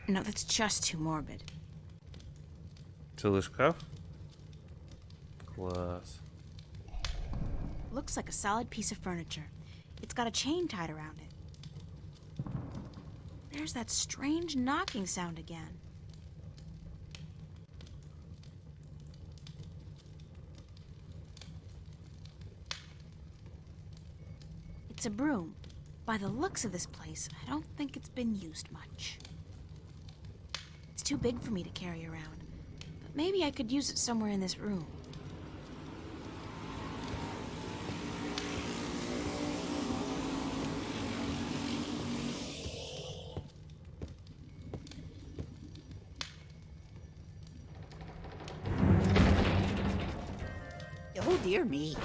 no, that's just too morbid. Целый шкаф? Класс. Looks like a solid piece of furniture. It's got a chain tied around it. There's that strange knocking sound again. It's a broom. By the looks of this place, I don't think it's been used much. It's too big for me to carry around. But maybe I could use it somewhere in this room. Oh, dear me.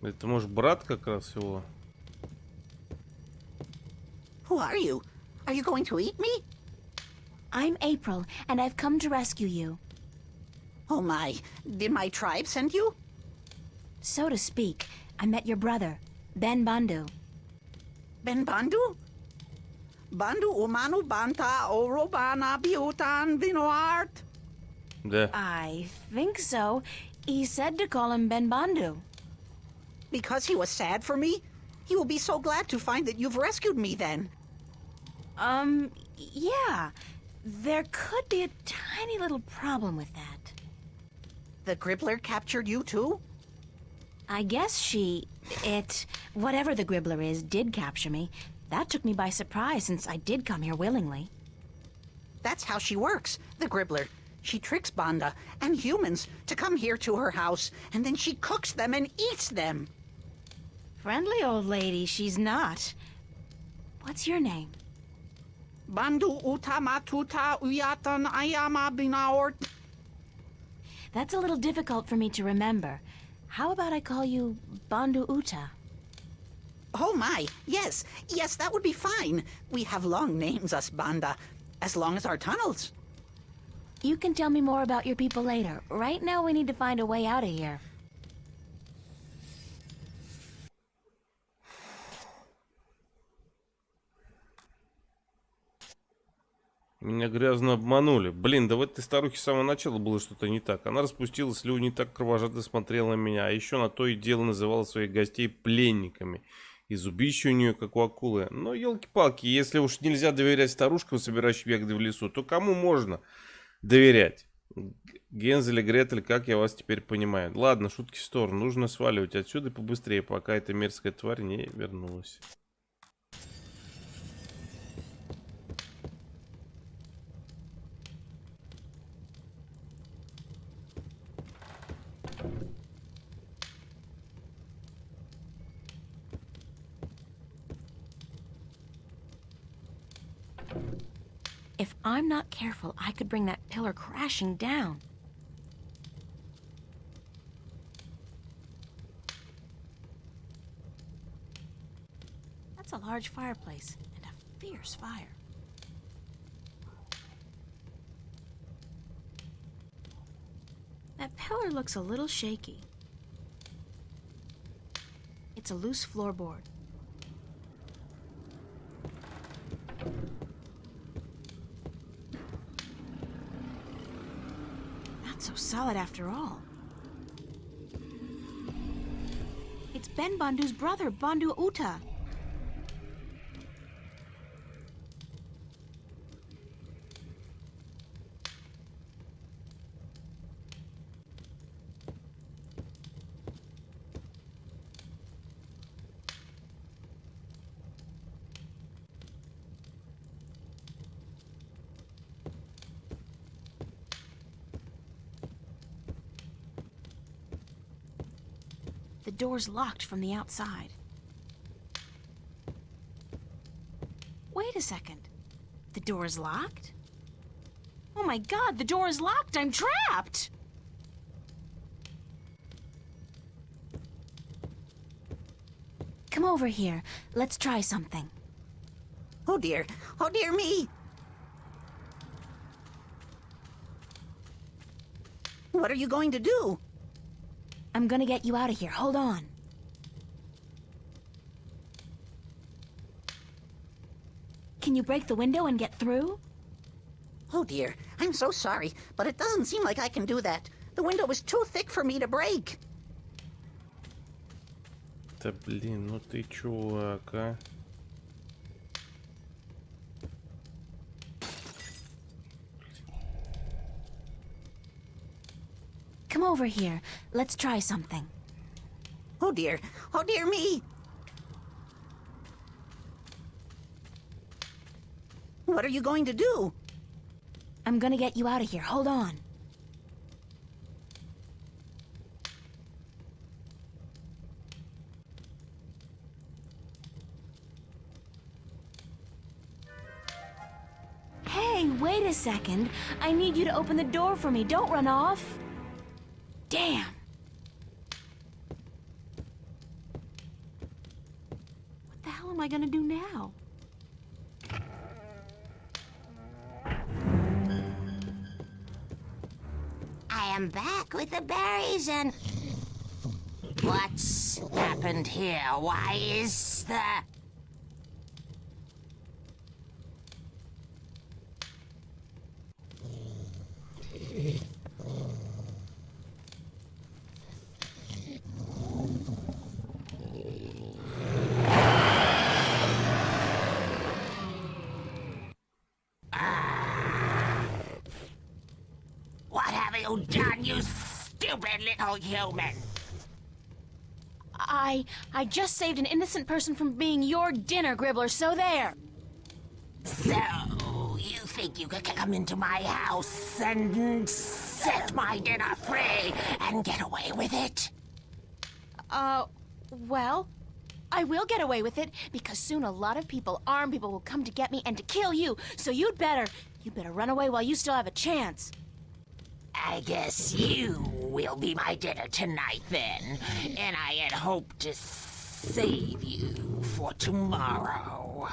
Это, может, брат как раз его? Who are you? Are you going to eat me? I'm April, and I've come to rescue you. Oh my, did my tribe send you? So to speak, I met your brother, Ben Bandu. Ben Bandu? Bandu umanu banta orobana biutan vinoart? Да. I think so. He said to call him Ben Bandu. Because he was sad for me? He will be so glad to find that you've rescued me then. Yeah. There could be a tiny little problem with that. The Gribbler captured you too? I guess whatever the Gribbler is, did capture me. That took me by surprise since I did come here willingly. That's how she works, the Gribbler. She tricks Banda and humans to come here to her house, and then she cooks them and eats them. Friendly old lady, she's not. What's your name? Bandu utamatuta uyatan ayama binaort. That's a little difficult for me to remember. How about I call you Bandu Uta? Oh my, yes, that would be fine. We have long names, us Banda, as long as our tunnels. You can tell me more about your people later. Right now we need to find a way out of here. Меня грязно обманули. Блин, да в этой старухе с самого начала было что-то не так. Она распустила слюни, так кровожадно смотрела на меня, а еще на то и дело называла своих гостей пленниками. И зубище у нее, как у акулы. Но, елки-палки, если уж нельзя доверять старушкам, собирающим ягоды в лесу, то кому можно доверять? Гензель и Гретель, как я вас теперь понимаю. Ладно, шутки в сторону. Нужно сваливать отсюда побыстрее, пока эта мерзкая тварь не вернулась. If I'm not careful, I could bring that pillar crashing down. That's a large fireplace and a fierce fire. That pillar looks a little shaky. It's a loose floorboard. Not so solid after all. It's Ben Bandu's brother, Bandu Uta. The door's locked from the outside. Wait a second. The door's locked? Oh my God, the door is locked! I'm trapped! Come over here. Let's try something. Oh dear me! What are you going to do? I'm gonna get you out of here. Hold on. Can you break the window and get through? Oh dear, I'm so sorry, but it doesn't seem like I can do that. The window is too thick for me to break. Да блин, ну ты чувак, а? Come over here. Let's try something. Oh dear me! What are you going to do? I'm gonna get you out of here. Hold on. Hey, wait a second. I need you to open the door for me. Don't run off. Damn. What the hell am I gonna do now? I am back with the berries and... What's happened here? Why is the... What have you done, you stupid little human? I just saved an innocent person from being your dinner, Gribbler, so there. So, You think you could come into my house and set my dinner free and get away with it? Well, I will get away with it because soon a lot of people, armed people, will come to get me and to kill you. So you'd better run away while you still have a chance. I guess you will be my dinner tonight then, and I had hoped to save you for tomorrow.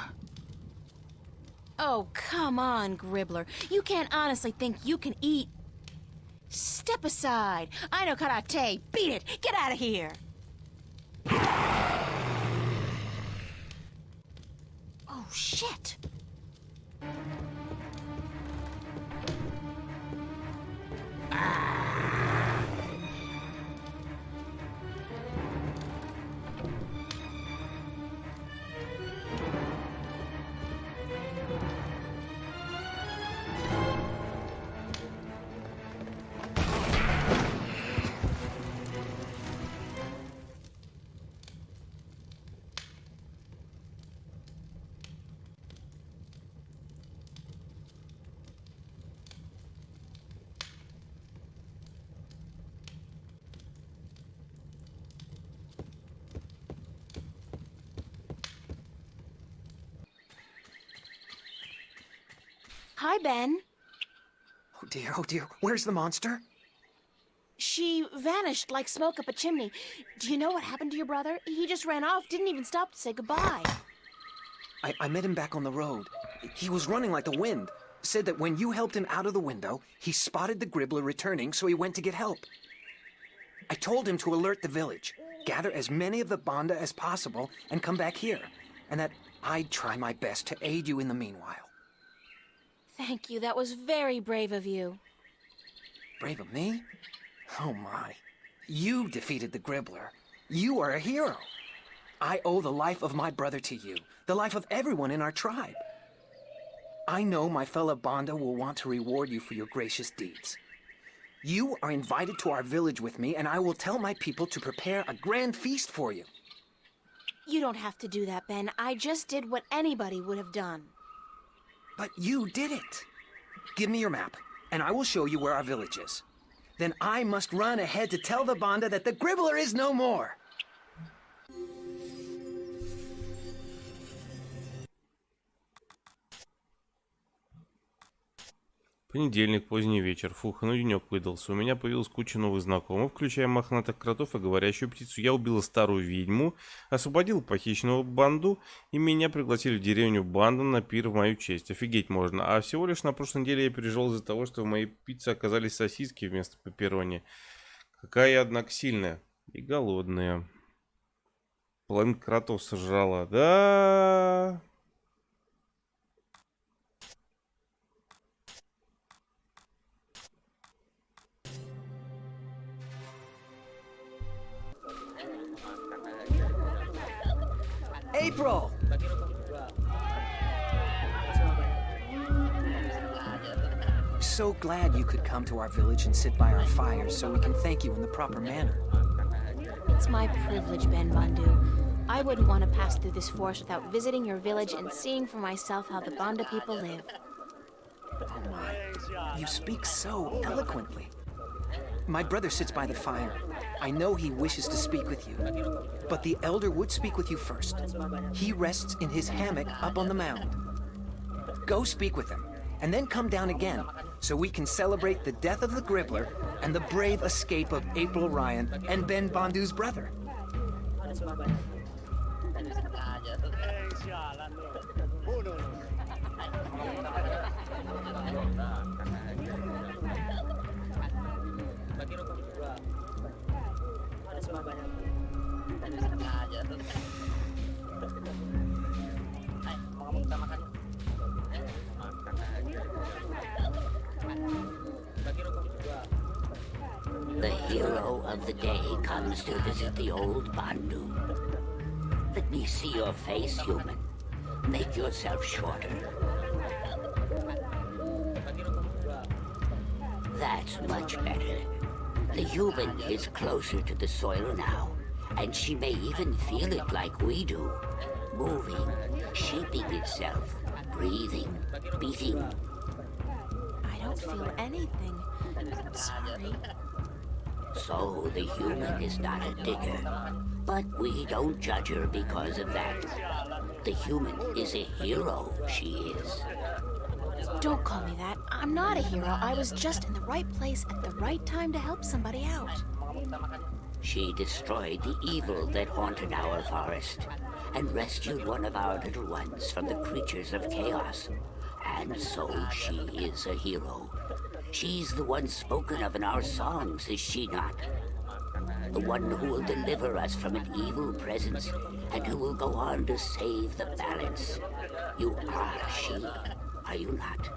Oh, come on, Gribbler. You can't honestly think you can eat. Step aside. I know karate. Beat it. Get out of here. Oh, shit. Hi, Ben. Oh dear, where's the monster? She vanished like smoke up a chimney. Do you know what happened to your brother? He just ran off, didn't even stop to say goodbye. I met him back on the road. He was running like the wind. Said that when you helped him out of the window, he spotted the Gribbler returning, so he went to get help. I told him to alert the village, gather as many of the Banda as possible, and come back here, and that I'd try my best to aid you in the meanwhile. Thank you. That was very brave of you. Brave of me? Oh my. You defeated the Gribbler. You are a hero. I owe the life of my brother to you, the life of everyone in our tribe. I know my fellow Banda will want to reward you for your gracious deeds. You are invited to our village with me, and I will tell my people to prepare a grand feast for you. You don't have to do that, Ben. I just did what anybody would have done. But you did it. Give me your map, and I will show you where our village is. Then I must run ahead to tell the Banda that the Gribbler is no more. Понедельник, поздний вечер. Фух, ну денек выдался. У меня появилась куча новых знакомых, включая мохнатых кротов и говорящую птицу. Я убила старую ведьму, освободил похищенного банду, и меня пригласили в деревню Банда на пир в мою честь. Офигеть можно. А всего лишь на прошлой неделе я переживал из-за того, что в моей пицце оказались сосиски вместо пепперони. Какая я, однако, сильная и голодная. Половина кротов сожрала. Да... April! So glad you could come to our village and sit by our fires so we can thank you in the proper manner. It's my privilege, Ben Bundu. I wouldn't want to pass through this forest without visiting your village and seeing for myself how the Banda people live. Oh my, you speak so eloquently. My brother sits by the fire. I know he wishes to speak with you. But the elder would speak with you first. He rests in his hammock up on the mound. Go speak with him, and then come down again, so we can celebrate the death of the Gribbler and the brave escape of April Ryan and Ben Bundu's brother. The hero of the day comes to visit the old Bandu. Let me see your face, human. Make yourself shorter. That's much better. The human is closer to the soil now, and she may even feel it like we do. Moving, shaping itself, breathing, beating. I don't feel anything. Sorry. So the human is not a digger. But we don't judge her because of that. The human is a hero, she is. Don't call me that. I'm not a hero. I was just in the right place at the right time to help somebody out. She destroyed the evil that haunted our forest and rescued one of our little ones from the creatures of chaos. And so she is a hero. She's the one spoken of in our songs, is she not? The one who will deliver us from an evil presence and who will go on to save the balance. You are she, are you not?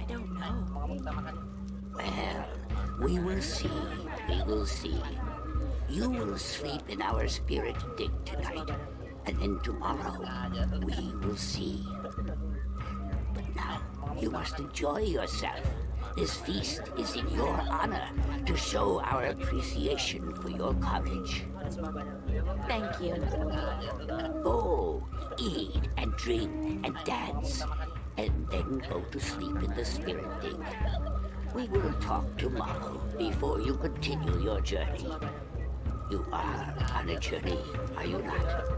I don't know. Well, we will see, we will see. You will sleep in our spirit dig tonight, and then tomorrow we will see. But now, you must enjoy yourself. This feast is in your honor to show our appreciation for your courage. Thank you. Go, eat and drink and dance, and then go to sleep in the spirit dig. We will talk tomorrow before you continue your journey. You are on a journey, are you not?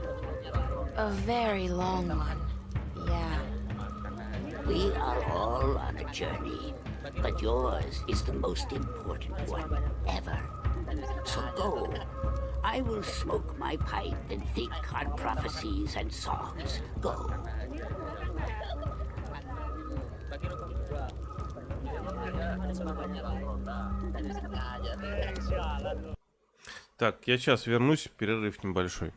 A very long one. Yeah. We are all on a journey, but yours is the most important one ever. So go. I will smoke my pipe and think on prophecies and songs. Go. Так, я сейчас вернусь, перерыв небольшой.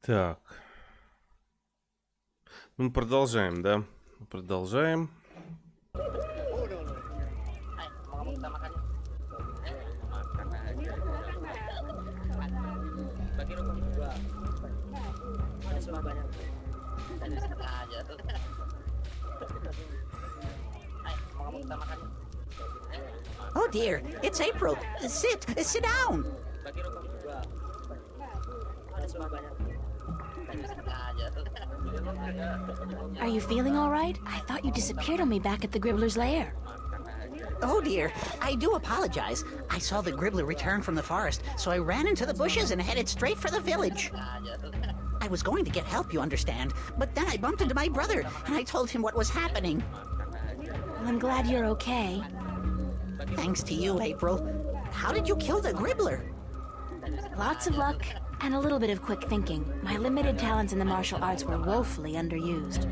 Так. Ну, продолжаем, да? Продолжаем. Oh dear, it's April. Sit down. Are you feeling all right? I thought you disappeared on me back at the Gribbler's lair. Oh dear, I do apologize. I saw the Gribbler return from the forest, so I ran into the bushes and headed straight for the village. I was going to get help, you understand, but then I bumped into my brother, and I told him what was happening. Well, I'm glad you're okay. Thanks to you, April. How did you kill the Gribbler? Lots of luck and a little bit of quick thinking. My limited talents in the martial arts were woefully underused.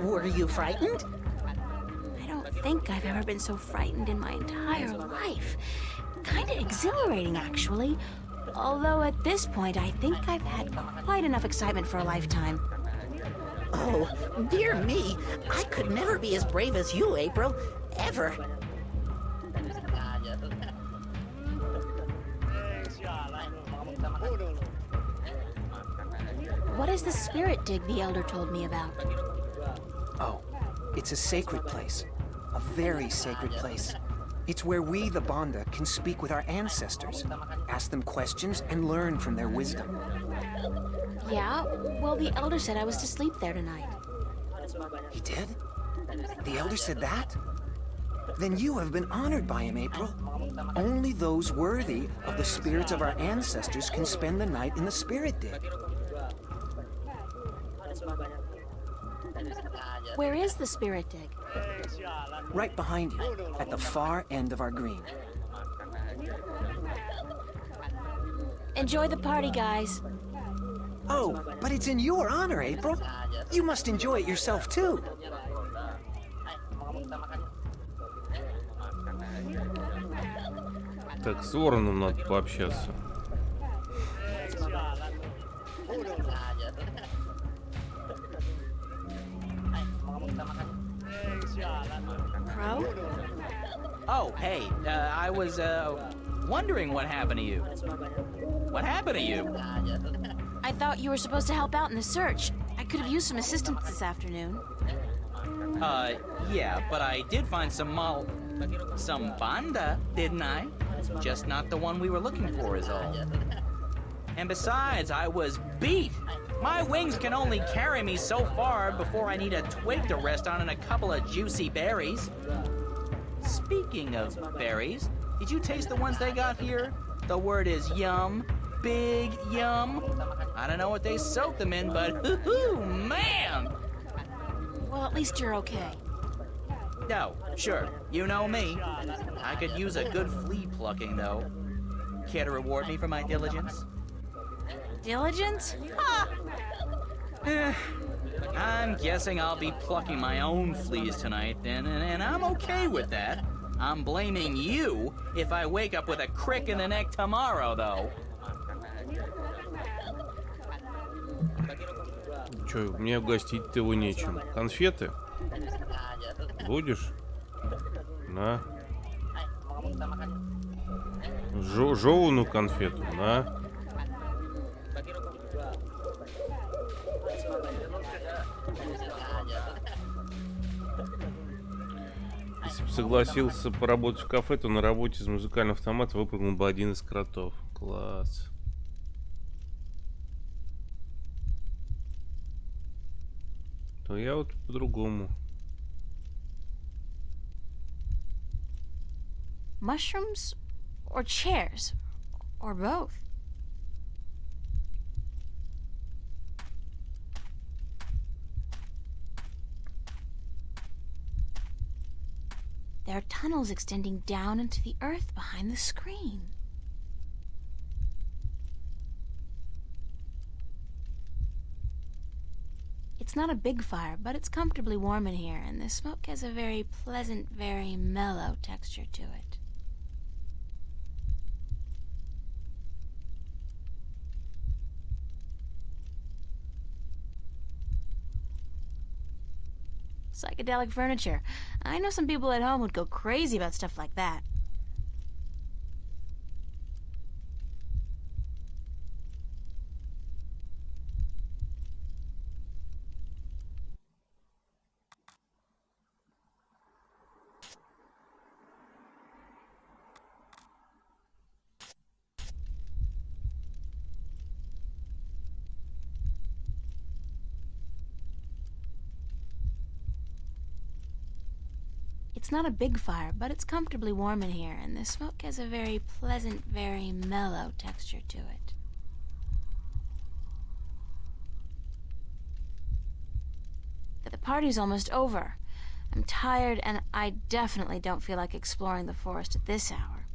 Were you frightened? I don't think I've ever been so frightened in my entire life. Kinda exhilarating, actually. Although at this point, I think I've had quite enough excitement for a lifetime. Oh, dear me. I could never be as brave as you, April. Ever. What is the spirit dig the Elder told me about? Oh, it's a sacred place. A very sacred place. It's where we, the Banda, can speak with our ancestors, ask them questions, and learn from their wisdom. Yeah? Well, the Elder said I was to sleep there tonight. He did? The Elder said that? Then you have been honored by him, April. Only those worthy of the spirits of our ancestors can spend the night in the spirit dig. Where is the spirit dig? Right behind you, at the far end of our green. Enjoy the party, guys. Oh, but it's in your honor, April. You must enjoy it yourself, too. Так, с Вороном надо пообщаться. Pro? Oh, hey, I was, wondering what happened to you. What happened to you? I thought you were supposed to help out in the search. I could have used some assistance this afternoon. Yeah, but I did find some Banda, didn't I? Just not the one we were looking for is all. And besides, I was beat. My wings can only carry me so far before I need a twig to rest on and a couple of juicy berries. Speaking of berries, did you taste the ones they got here? The word is yum. Big yum. I don't know what they soak them in, but hoo-hoo, man! Well, at least you're okay. No, sure, you know me. I could use a good flea plucking, though. Care to reward me for my diligence? Diligence? Ha! I'm guessing I'll be plucking my own fleas tonight, and I'm okay with that. I'm blaming you if I wake up with a crick in the neck tomorrow, though. Че, мне угостить-то его нечем. Конфеты? Будешь? На. Жеваную конфету, на. Если бы согласился поработать в кафе, то на работе из музыкального автомата выпрыгнул бы один из кротов. Класс. То я вот по-другому. Mushrooms or chairs or both? There are tunnels extending down into the earth behind the screen. It's not a big fire, but it's comfortably warm in here, and the smoke has a very pleasant, very mellow texture to it. Psychedelic furniture. I know some people at home would go crazy about stuff like that. It's not a big fire, but it's comfortably warm in here, and the smoke has a very pleasant, very mellow texture to it. The party's almost over. I'm tired, and I definitely don't feel like exploring the forest at this hour.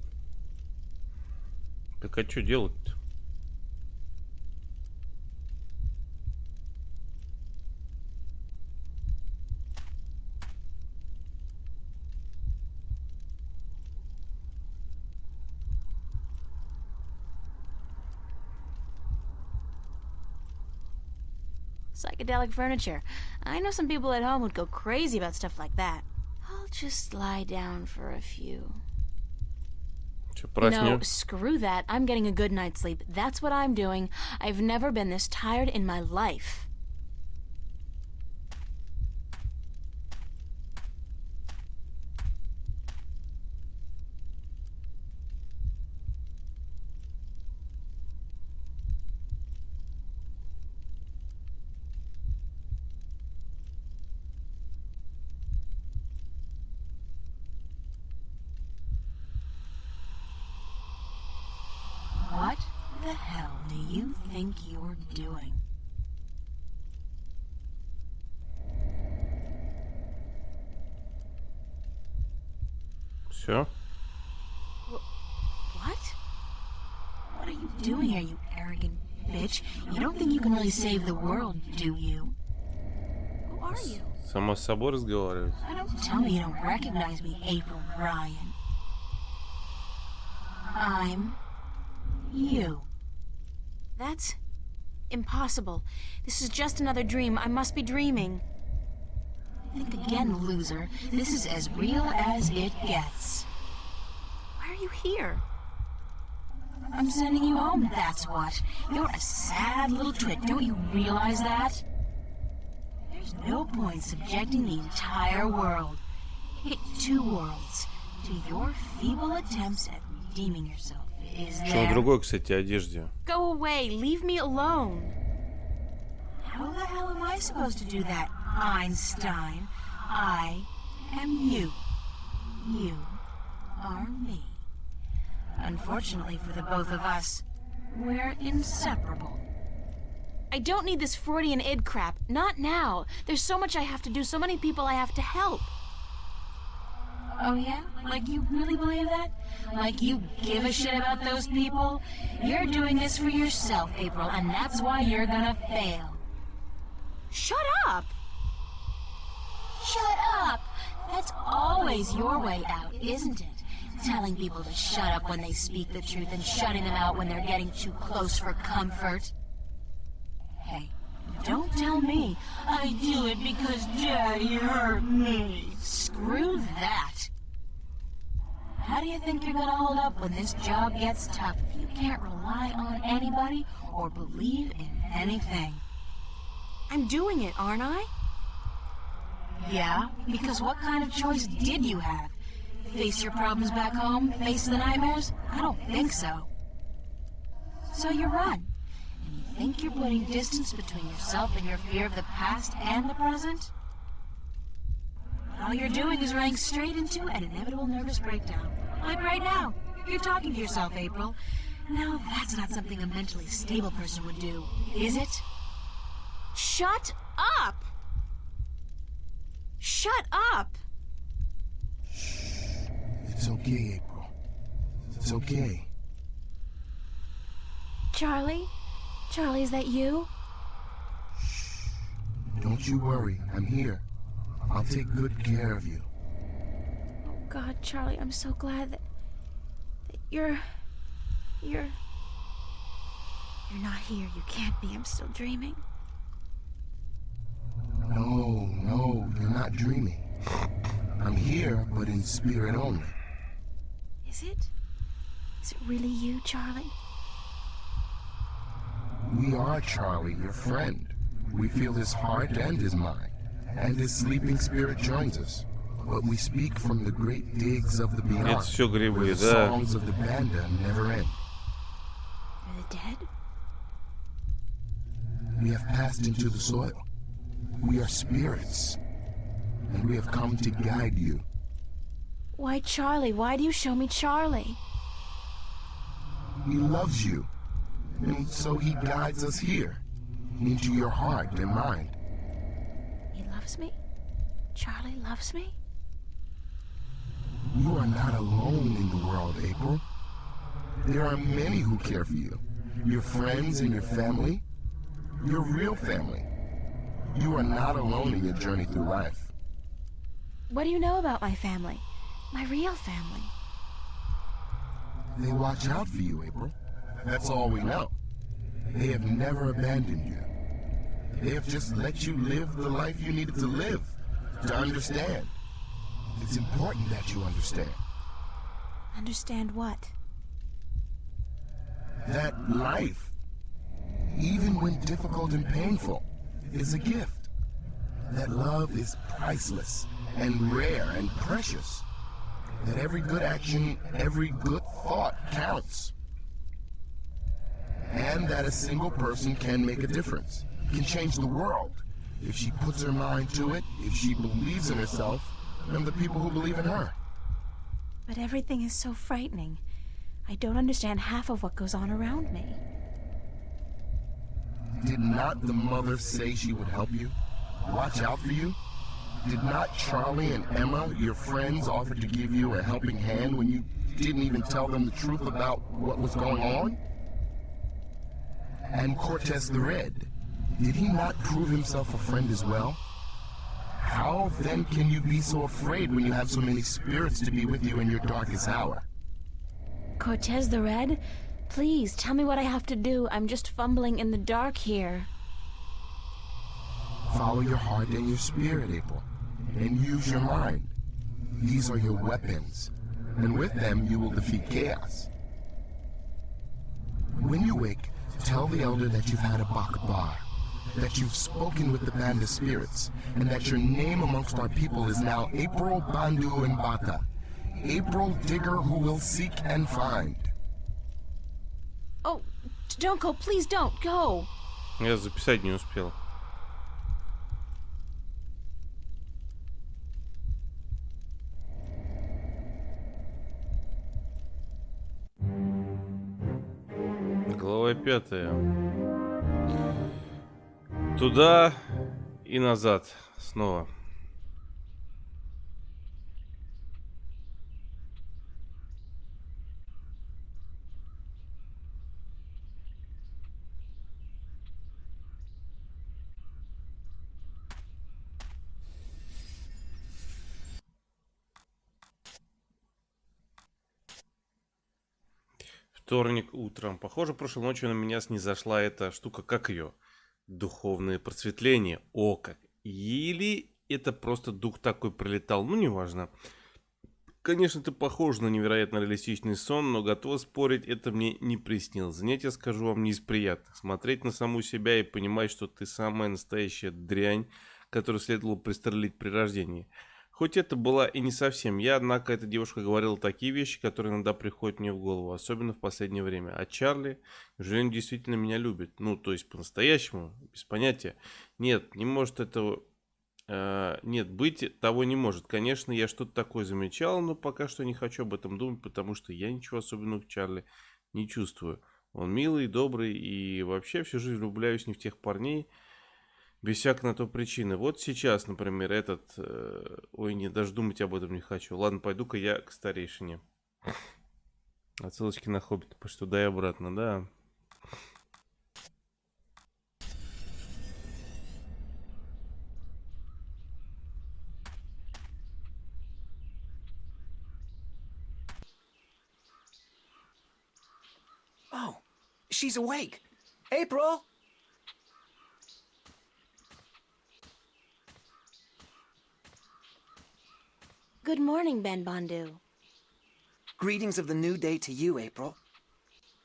Так а что делать-то? Psychedelic furniture. I know some people at home would go crazy about stuff like that. I'll just lie down for a few. No, screw that. I'm getting a good night's sleep. That's what I'm doing. I've never been this tired in my life. What the hell do you think you're doing? Все? What? What are you doing here, you arrogant bitch? You don't think you can really save the world, do you? Who are you? Сама с собой разговаривать? Don't tell me you don't recognize me, April Ryan. I'm you. That's impossible. This is just another dream. I must be dreaming. Think again, loser. This is as real as it gets. Why are you here? I'm sending you home, that's what. You're a sad little twit. Don't you realize that? There's no point subjecting the entire world, two worlds, to your feeble attempts at redeeming yourself. Что на другой, кстати, одежде? Go away, leave me alone. How the hell am I supposed to do that, Einstein? I am you. You are me. Unfortunately for the both of us, we're inseparable. I don't need this Freudian id crap. Not now. There's so much I have to do, so many people I have to help. Oh yeah? Like you really believe that? Like you give a shit about those people? You're doing this for yourself, April, and that's why you're gonna fail. Shut up! Shut up! That's always your way out, isn't it? Telling people to shut up when they speak the truth and shutting them out when they're getting too close for comfort. Hey, don't tell me I do it because Daddy hurt me. Screw that. How do you think you're gonna hold up when this job gets tough if you can't rely on anybody or believe in anything? I'm doing it, aren't I? Yeah, because what kind of choice did you have? Face your problems back home? Face the nightmares? I don't think so. So you run. And you think you're putting distance between yourself and your fear of the past and the present? All you're doing is running straight into an inevitable nervous breakdown. Like right now. You're talking to yourself, April. Now, that's not something a mentally stable person would do, is it? Shut up! Shut up! It's okay, April. It's okay. Charlie? Charlie, is that you? Don't you worry. I'm here. I'll take good care of you. Oh, God, Charlie, I'm so glad that you're not here. You can't be. I'm still dreaming. No, you're not dreaming. I'm here, but in spirit only. Is it? Is it really you, Charlie? We are Charlie, your friend. We feel his heart and his mind, and his sleeping spirit joins us. But we speak from the great digs of the beyond, Это все грибы, where the да. songs of the banda never end. Are they dead? We have passed into the soil. We are spirits, and we have come to guide you. Why, Charlie? Why do you show me Charlie? He loves you, and so he guides us here, into your heart and mind. He loves me? Charlie loves me? You are not alone in the world, April. There are many who care for you. Your friends and your family. Your real family. You are not alone in your journey through life. What do you know about my family? My real family? They watch out for you, April. That's all we know. They have never abandoned you. They have just let you live the life you needed to live, to understand. It's important that you understand. Understand what? That life, even when difficult and painful, is a gift. That love is priceless and rare and precious. That every good action, every good thought counts. And that a single person can make a difference, can change the world, if she puts her mind to it, if she believes in herself, and the people who believe in her. But everything is so frightening. I don't understand half of what goes on around me. Did not the mother say she would help you? Watch out for you? Did not Charlie and Emma, your friends, offer to give you a helping hand when you didn't even tell them the truth about what was going on? And Cortez the Red, did he not prove himself a friend as well? How then can you be so afraid when you have so many spirits to be with you in your darkest hour? Cortez the Red? Please, tell me what I have to do. I'm just fumbling in the dark here. Follow your heart and your spirit, April, and use your mind. These are your weapons, and with them you will defeat chaos. When you wake, tell the elder that you've had a bakbar, that you've spoken with the band of spirits, and that your name amongst our people is now April Bandu and Bata, April Digger who will seek and find. Oh, don't go. Please don't go. Я записать не успел. Глава 5. Туда и назад снова. Вторник утром. Похоже, прошлой ночью на меня снизошла эта штука, как ее? Духовное просветление. О, как. Или это просто дух такой прилетал, ну, неважно. Конечно, это похоже на невероятно реалистичный сон, но готов спорить, это мне не приснилось. Занятие, скажу вам, не из приятных. Смотреть на саму себя и понимать, что ты самая настоящая дрянь, которую следовало пристрелить при рождении. Хоть это была и не совсем я, однако эта девушка говорила такие вещи, которые иногда приходят мне в голову, особенно в последнее время. А Чарли, Жюльен действительно меня любит. Ну, то есть по-настоящему, без понятия. Нет, не может этого... нет, быть того не может. Конечно, я что-то такое замечал, но пока что не хочу об этом думать, потому что я ничего особенного в Чарли не чувствую. Он милый, добрый и вообще всю жизнь влюбляюсь не в тех парней, без всякой на то причины. Вот сейчас, например, этот... ой, нет, даже думать об этом не хочу. Ладно, пойду-ка я к старейшине. Отсылочки на Хоббита, потому что туда и обратно, да. Oh, she's awake. April! Good morning, Ben Bondu. Greetings of the new day to you, April.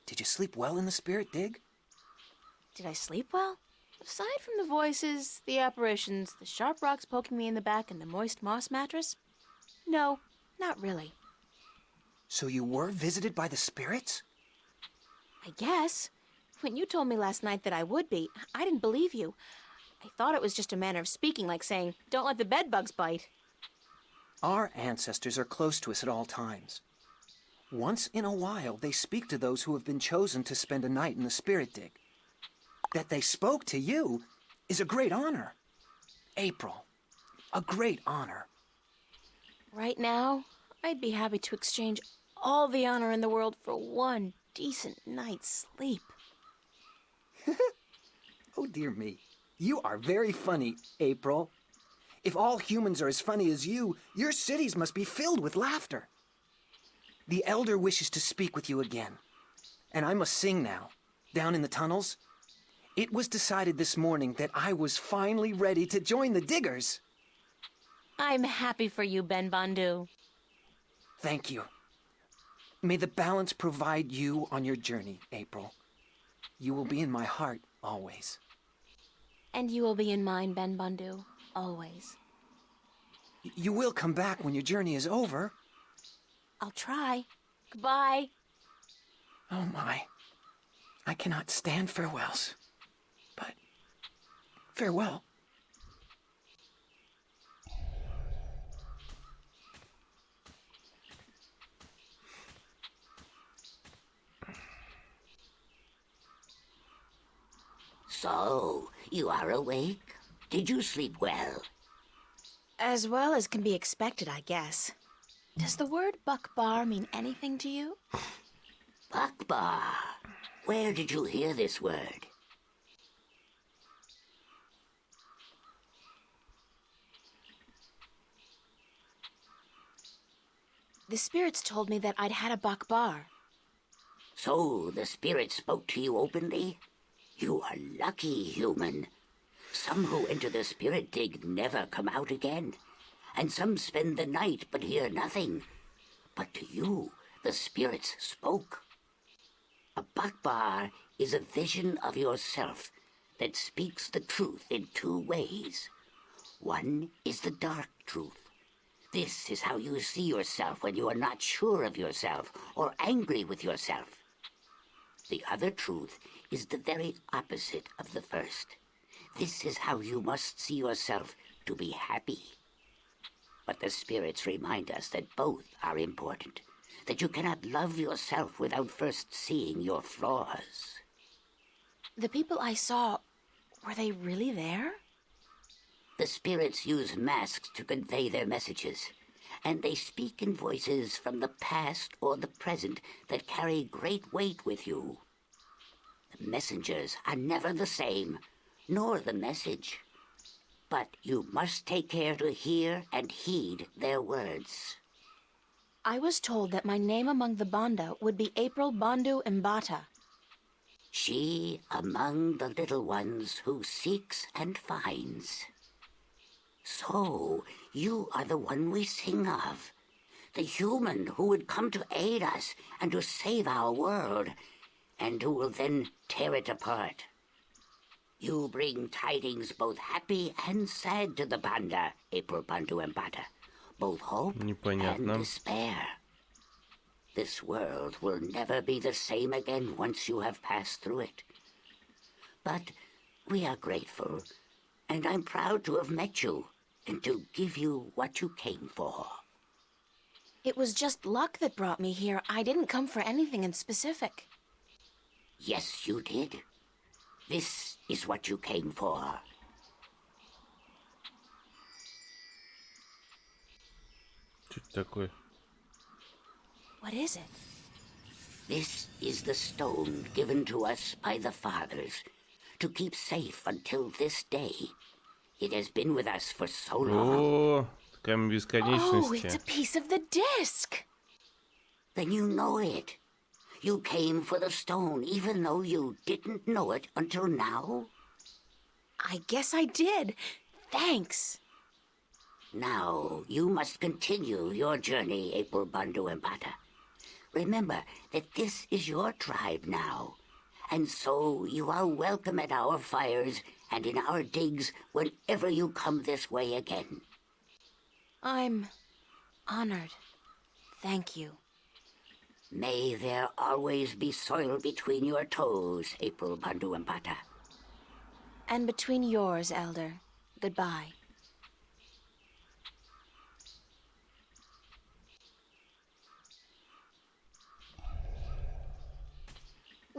Did you sleep well in the spirit dig? Did I sleep well? Aside from the voices, the apparitions, the sharp rocks poking me in the back, and the moist moss mattress? No, not really. So you were visited by the spirits? I guess. When you told me last night that I would be, I didn't believe you. I thought it was just a manner of speaking, like saying, don't let the bedbugs bite. Our ancestors are close to us at all times. Once in a while, they speak to those who have been chosen to spend a night in the spirit dig. That they spoke to you is a great honor. April, a great honor. Right now, I'd be happy to exchange all the honor in the world for one decent night's sleep. Oh, dear me. You are very funny, April. If all humans are as funny as you, your cities must be filled with laughter. The Elder wishes to speak with you again. And I must sing now. Down in the tunnels, it was decided this morning that I was finally ready to join the diggers. I'm happy for you, Ben Bondu. Thank you. May the balance provide you on your journey, April. You will be in my heart always. And you will be in mine, Ben Bondu, always. You will come back when your journey is over. I'll try. Goodbye. Oh my. I cannot stand farewells. But farewell. So, you are awake? Did you sleep well? As well as can be expected, I guess. Does the word Buckbar mean anything to you? Buckbar? Where did you hear this word? The spirits told me that I'd had a Buckbar. So, the spirit spoke to you openly? You are lucky, human. Some who enter the spirit dig never come out again, and some spend the night but hear nothing. But to you, the spirits spoke. A Buckbar is a vision of yourself that speaks the truth in two ways. One is the dark truth. This is how you see yourself when you are not sure of yourself or angry with yourself. The other truth is the very opposite of the first. This is how you must see yourself to be happy. But the spirits remind us that both are important, that you cannot love yourself without first seeing your flaws. The people I saw, were they really there? The spirits use masks to convey their messages, and they speak in voices from the past or the present that carry great weight with you. The messengers are never the same, nor the message. But you must take care to hear and heed their words. I was told that my name among the Banda would be April Bondu Mbata. She among the little ones who seeks and finds. So, you are the one we sing of. The human who would come to aid us and to save our world, and who will then tear it apart. You bring tidings both happy and sad to the Banda, April Bondu Mbata. Both hope and despair. This world will never be the same again once you have passed through it. But we are grateful, and I'm proud to have met you and to give you what you came for. It was just luck that brought me here. I didn't come for anything in specific. Yes, you did. This is what you came for. Что это такое? What is it? This is the stone given to us by the fathers to keep safe until this day. It has been with us for so long. О, камень бесконечности. Oh, it's a piece of the disc. Then you know it. You came for the stone, even though you didn't know it until now? I guess I did. Thanks. Now, you must continue your journey, April Bandu Empata. Remember that this is your tribe now, and so you are welcome at our fires and in our digs whenever you come this way again. I'm honored. Thank you. May there always be soil between your toes, April Bandu Empata. And between yours, Elder. Goodbye.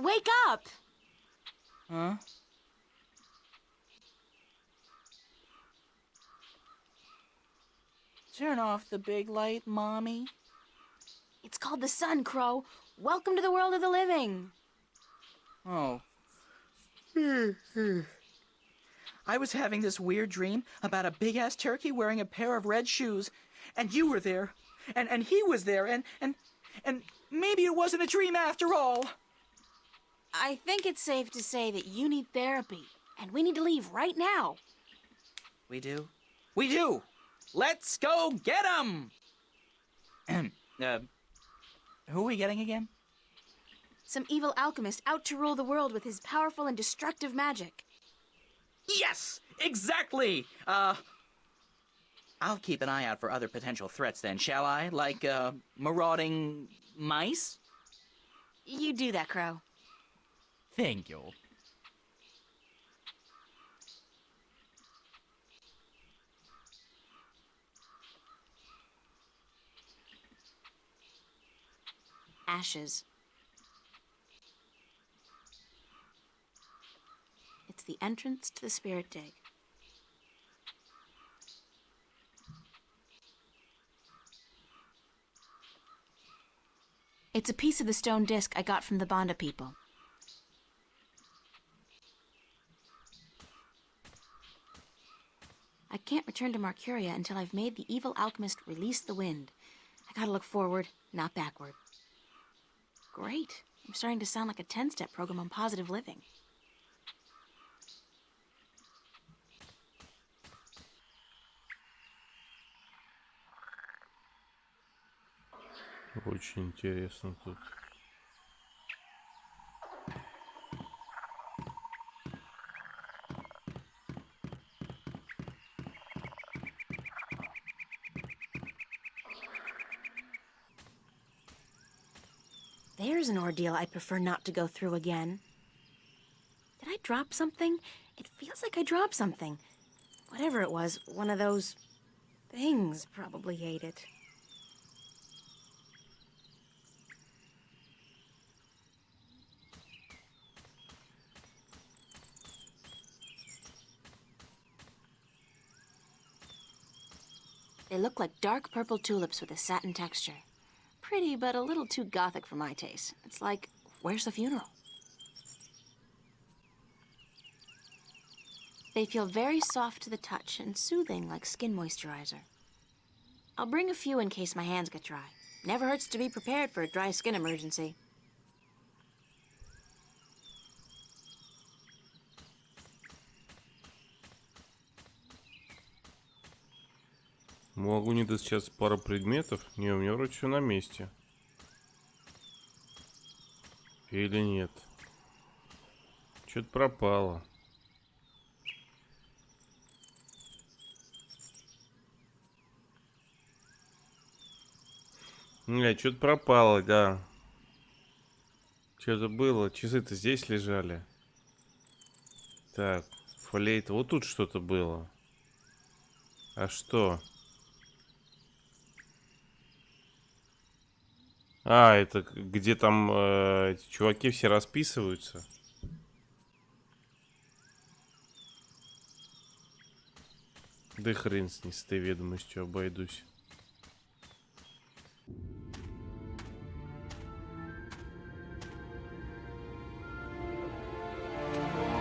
Wake up! Huh? Turn off the big light, Mommy. It's called the sun, Crow. Welcome to the world of the living. Oh. I was having this weird dream about a big-ass turkey wearing a pair of red shoes, and you were there, and he was there, and maybe it wasn't a dream after all. I think it's safe to say that you need therapy, and we need to leave right now. We do? We do! Let's go get him! Who are we getting again? Some evil alchemist out to rule the world with his powerful and destructive magic. Yes! Exactly! I'll keep an eye out for other potential threats then, shall I? Like, marauding mice? You do that, Crow. Thank you. Ashes. It's the entrance to the spirit dig. It's a piece of the stone disc I got from the Banda people. I can't return to Marcuria until I've made the evil alchemist release the wind. I gotta look forward, not backward. Great. I'm starting to sound like a 10-step program on positive living. Очень интересно тут. There's an ordeal I'd prefer not to go through again. Did I drop something? It feels like I dropped something. Whatever it was, one of those things probably ate it. They look like dark purple tulips with a satin texture. Pretty, but a little too gothic for my taste. It's like, where's the funeral? They feel very soft to the touch and soothing like skin moisturizer. I'll bring a few in case my hands get dry. Never hurts to be prepared for a dry skin emergency. Могу не дать сейчас пару предметов. Не, у меня вроде все на месте. Или нет? Что-то пропало. Нет, что-то пропало, да. Что-то было. Часы-то здесь лежали. Так, флейта. Вот тут что-то было. А что? А, это где там эти чуваки все расписываются. Да хрен с ней, с этой ведомостью обойдусь.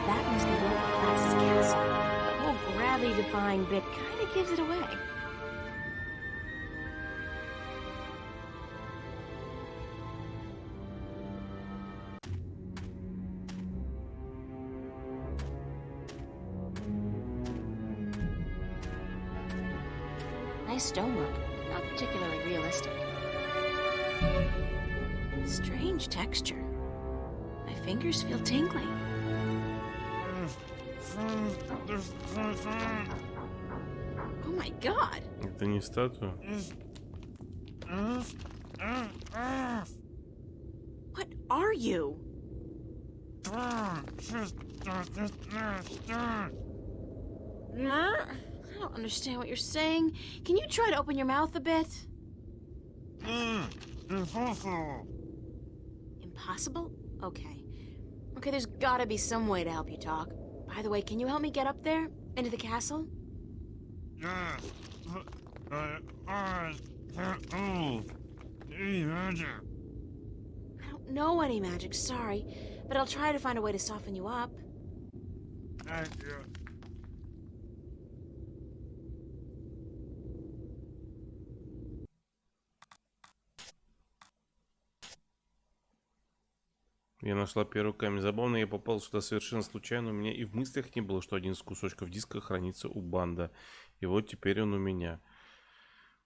That must be one of the class's castle. The whole gravity-defying bit kind of gives it away. Nice stonework, not particularly realistic. Strange texture. My fingers feel tingly. Oh my god! Это не статуя. What are you? I don't understand what you're saying. Can you try to open your mouth a bit? Impossible? Okay. Okay, there's gotta be some way to help you talk. By the way, can you help me get up there? Into the castle? I don't know any magic, sorry. But I'll try to find a way to soften you up. Я нашла первый камень. Забавно, я попал сюда совершенно случайно. У меня и в мыслях не было, что один из кусочков диска хранится у Банда. И вот теперь он у меня.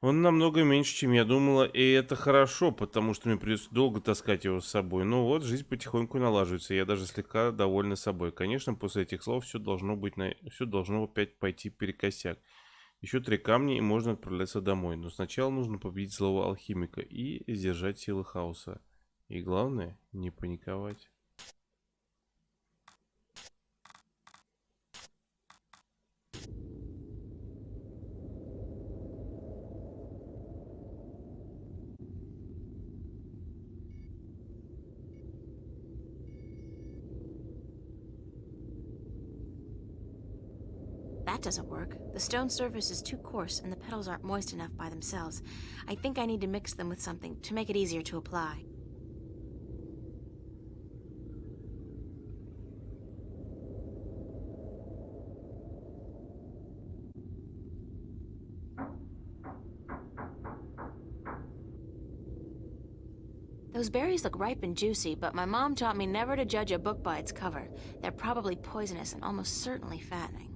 Он намного меньше, чем я думала, и это хорошо, потому что мне придется долго таскать его с собой. Но вот, жизнь потихоньку налаживается, и я даже слегка довольна собой. Конечно, после этих слов все должно опять пойти перекосяк. Еще 3 камня, и можно отправляться домой. Но сначала нужно победить злого алхимика и сдержать силы хаоса. И главное, не паниковать. That doesn't work. The stone surface is too coarse and the petals aren't moist enough by themselves. I think I need to mix them with something to make it easier to apply. Those berries look ripe and juicy, but my mom taught me never to judge a book by its cover. They're probably poisonous and almost certainly fattening.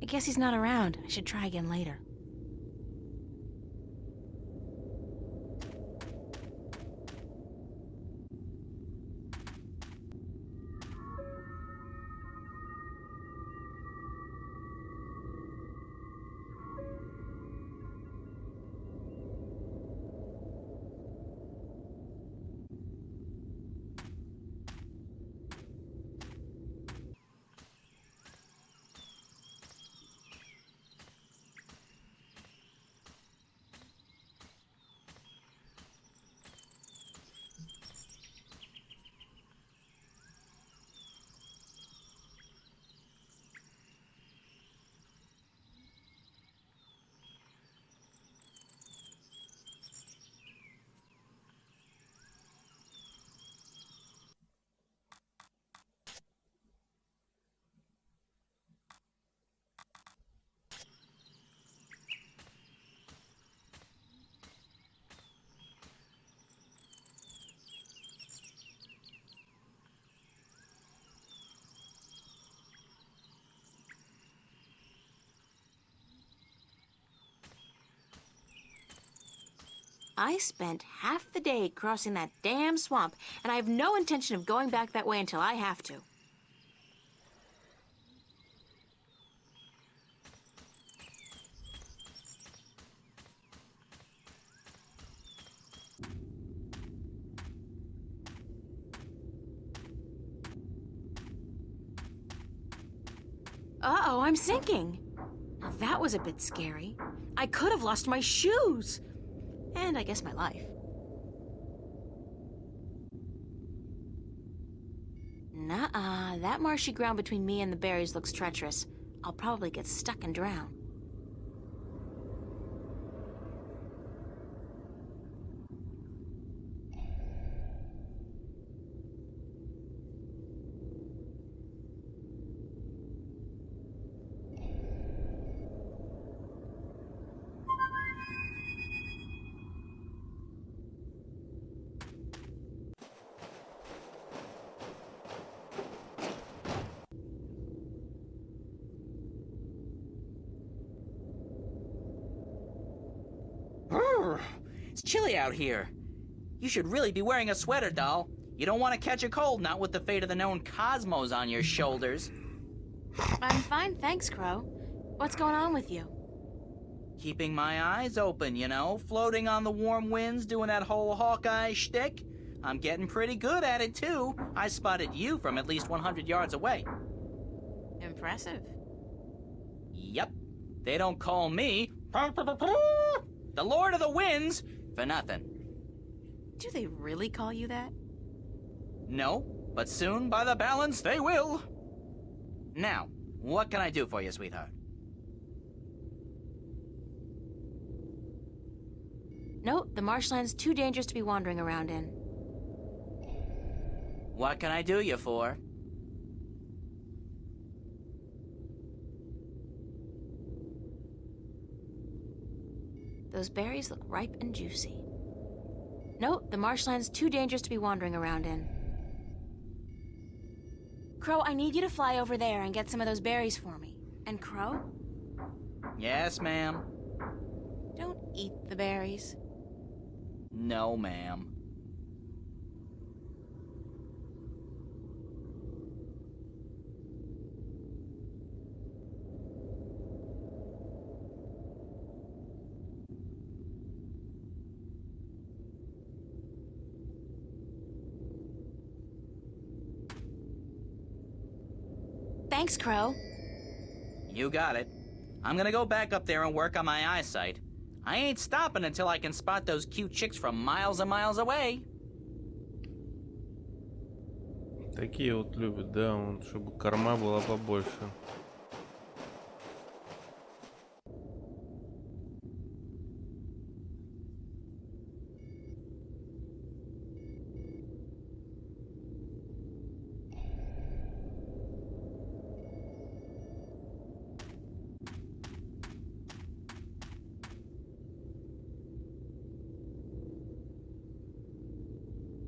I guess he's not around. I should try again later. I spent half the day crossing that damn swamp, and I have no intention of going back that way until I have to. Uh-oh, I'm sinking. Now that was a bit scary. I could have lost my shoes. And I guess my life. Nuh-uh, that marshy ground between me and the berries looks treacherous. I'll probably get stuck and drown. It's chilly out here. You should really be wearing a sweater, doll. You don't want to catch a cold, not with the fate of the known cosmos on your shoulders. I'm fine, thanks, Crow. What's going on with you? Keeping my eyes open, you know, floating on the warm winds, doing that whole Hawkeye shtick. I'm getting pretty good at it, too. I spotted you from at least 100 yards away. Impressive. Yep. They don't call me the Lord of the Winds for nothing. Do they really call you that? No, but soon, by the balance, they will. Now, what can I do for you, sweetheart? No, the marshland's too dangerous to be wandering around in. What can I do you for? Those berries look ripe and juicy. No, the marshland's too dangerous to be wandering around in. Crow, I need you to fly over there and get some of those berries for me. And Crow? Yes, ma'am. Don't eat the berries. No, ma'am. Thanks, Crow. You got it. I'm gonna go back up there and work on my eyesight. I ain't stopping until I can spot those cute chicks from miles and miles away. Такие вот любят, да, он, чтобы корма была побольше.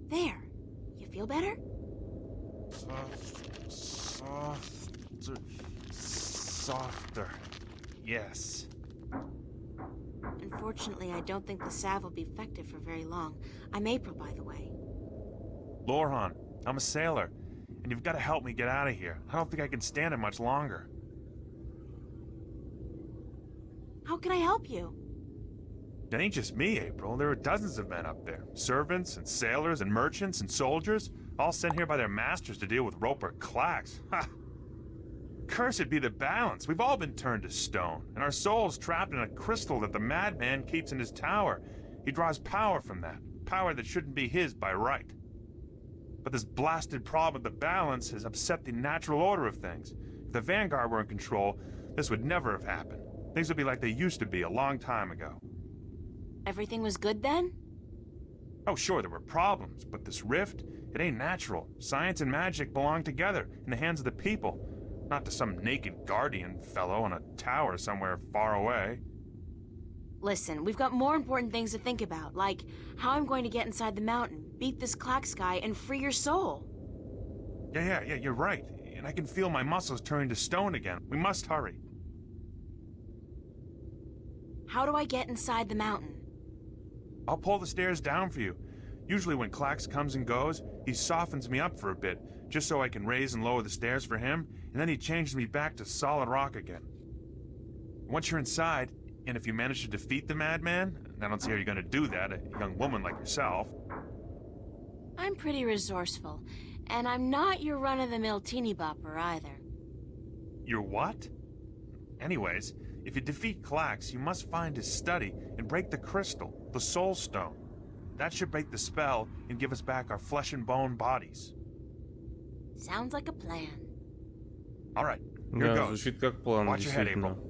There. You feel better? Softer. Yes. Unfortunately, I don't think the salve will be effective for very long. I'm April, by the way. Lorhan, I'm a sailor, and you've got to help me get out of here. I don't think I can stand it much longer. How can I help you? It ain't just me, April. There are dozens of men up there. Servants and sailors and merchants and soldiers, all sent here by their masters to deal with Roper Clacks. Ha! Cursed be the balance. We've all been turned to stone, and our souls trapped in a crystal that the madman keeps in his tower. He draws power from that, power that shouldn't be his by right. But this blasted problem with the balance has upset the natural order of things. If the Vanguard were in control, this would never have happened. Things would be like they used to be a long time ago. Everything was good then? Oh, sure, there were problems, but this rift, it ain't natural. Science and magic belong together in the hands of the people, not to some naked guardian fellow on a tower somewhere far away. Listen, we've got more important things to think about, like how I'm going to get inside the mountain, beat this Clacks guy, and free your soul. Yeah, you're right. And I can feel my muscles turning to stone again. We must hurry. How do I get inside the mountain? I'll pull the stairs down for you. Usually when Clacks comes and goes, he softens me up for a bit, just so I can raise and lower the stairs for him, and then he changes me back to solid rock again. Once you're inside, and if you manage to defeat the madman, and I don't see how you're gonna do that, a young woman like yourself. I'm pretty resourceful, and I'm not your run-of-the-mill teeny bopper either. You're what? Anyways, if you defeat Clacks, you must find his study and break the crystal, the Soul Stone. That should break the spell and give us back our flesh and bone bodies. Sounds like a plan. All right, here Да, goes. звучит как план, Watch your head, действительно. April.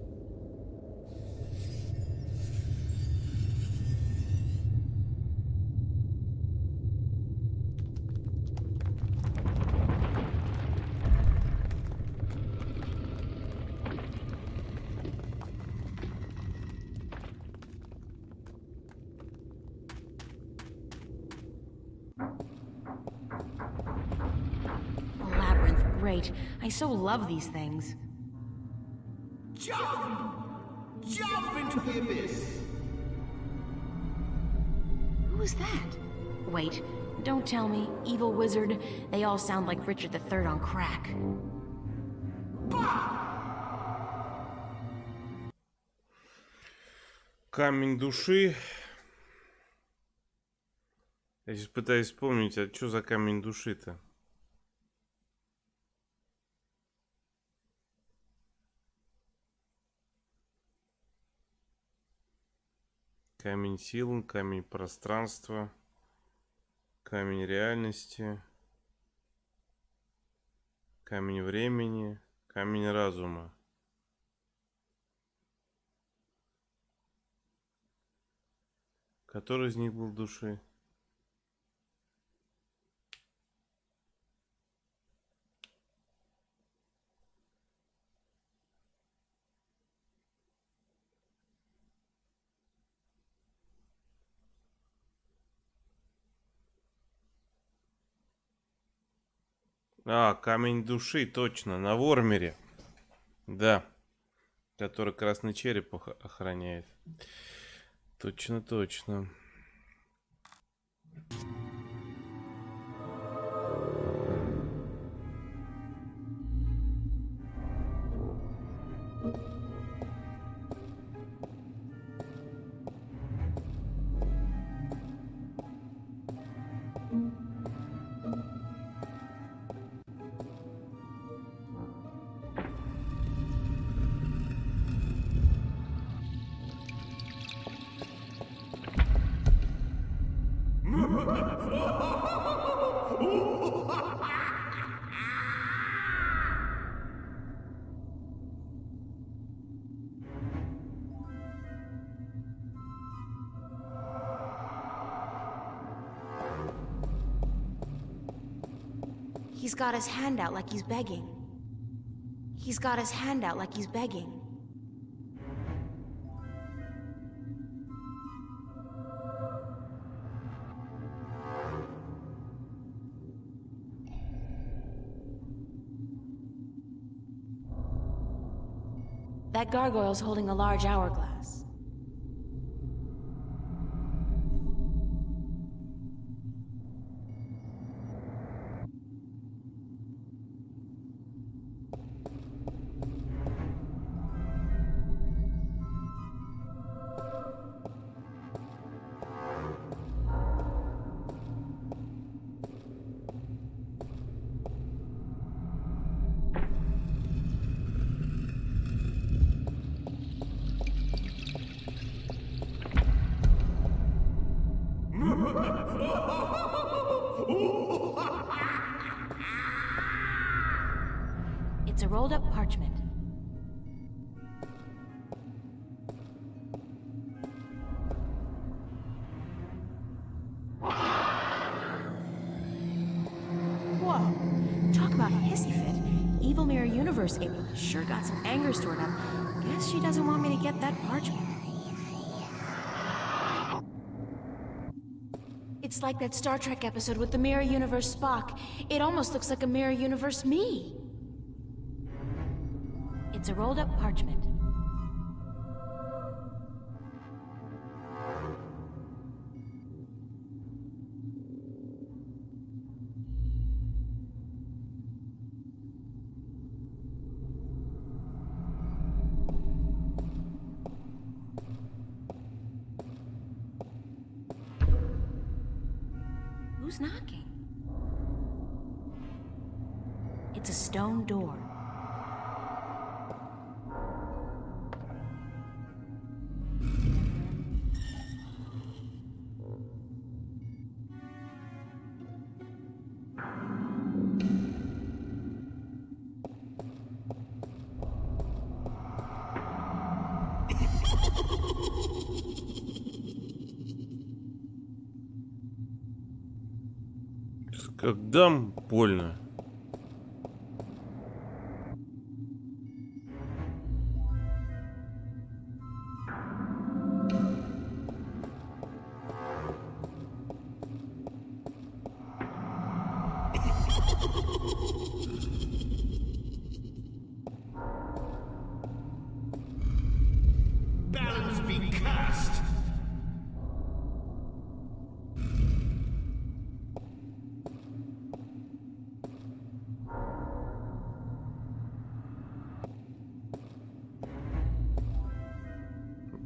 A labyrinth, great. I so love these things. Jump! Jump into the abyss! Who is that? Wait, don't tell me. Evil wizard. They all sound like Richard III on crack. Камень души. Я сейчас пытаюсь вспомнить, а что за камень души-то? Камень силы, камень пространства, камень реальности, камень времени, камень разума. Который из них был души? А, камень души, точно, на Вормере. Да. Который красный череп охраняет. Точно, точно. He's got his hand out like he's begging. He's got his hand out like he's begging. That gargoyle's holding a large hourglass. It's a rolled up parchment. Whoa, talk about a hissy fit. Evil Mirror Universe April sure got some anger stored up. Guess she doesn't want me to get that parchment. It's like that Star Trek episode with the Mirror Universe Spock. It almost looks like a Mirror Universe me. It's a rolled up parchment. Who's knocking? It's a stone door. Как дам, больно. Balance be cast.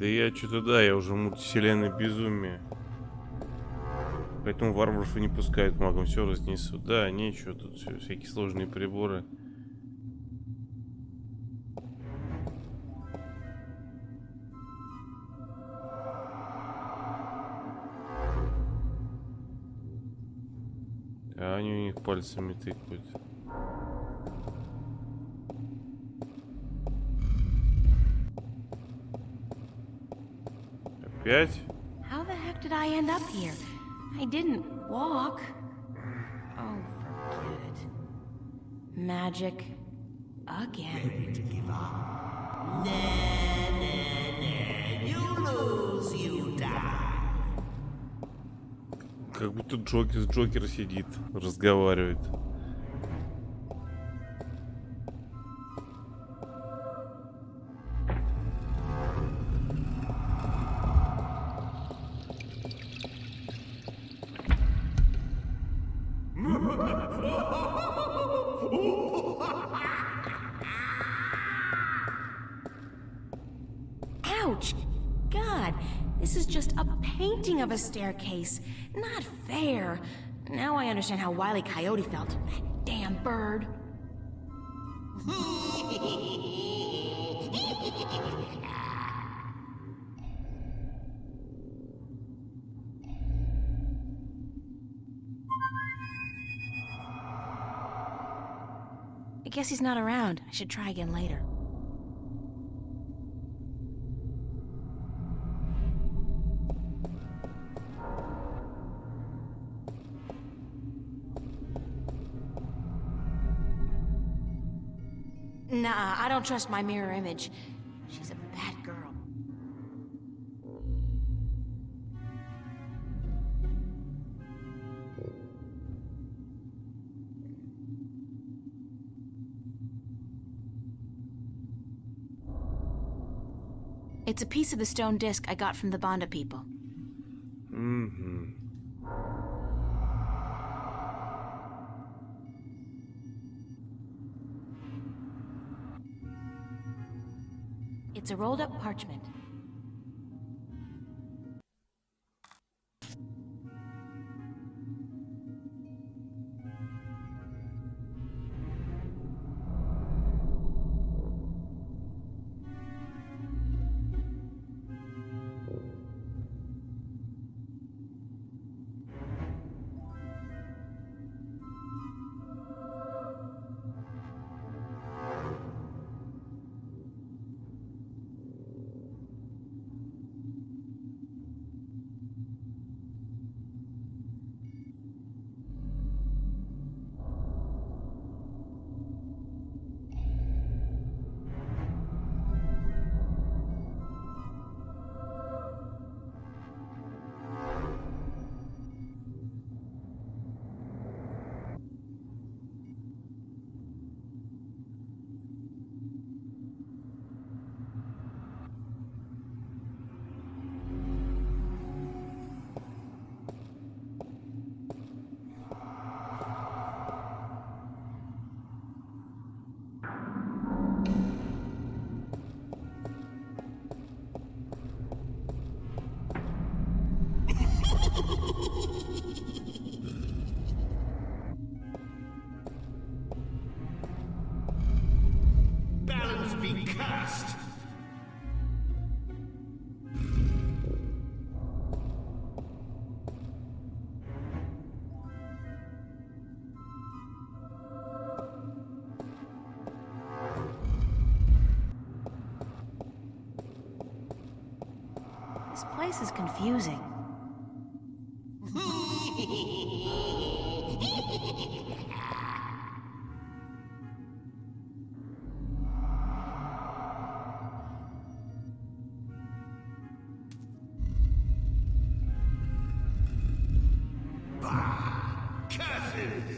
Да я что-то, да, я уже мультивселенной безумие. Поэтому варваров и не пускают к магам, все разнесут. Да, нечего, тут все, всякие сложные приборы. А они у них пальцами тыкают. Опять? How the heck did I end up here? I didn't walk. Oh, forget it. Magic. Again. Ready to give up? Nah, nah, nah. You lose, you die. Как будто Джокер сидит, разговаривает. Ouch! God, this is just a painting of a staircase. Not fair. Now I understand how Wile E. Coyote felt. That damn bird. I guess he's not around. I should try again later. Nah, I don't trust my mirror image. She's a bad girl. It's a piece of the stone disc I got from the Banda people. Mm-hmm. It's a rolled up parchment. Balance be cast. This place is confusing. Curses!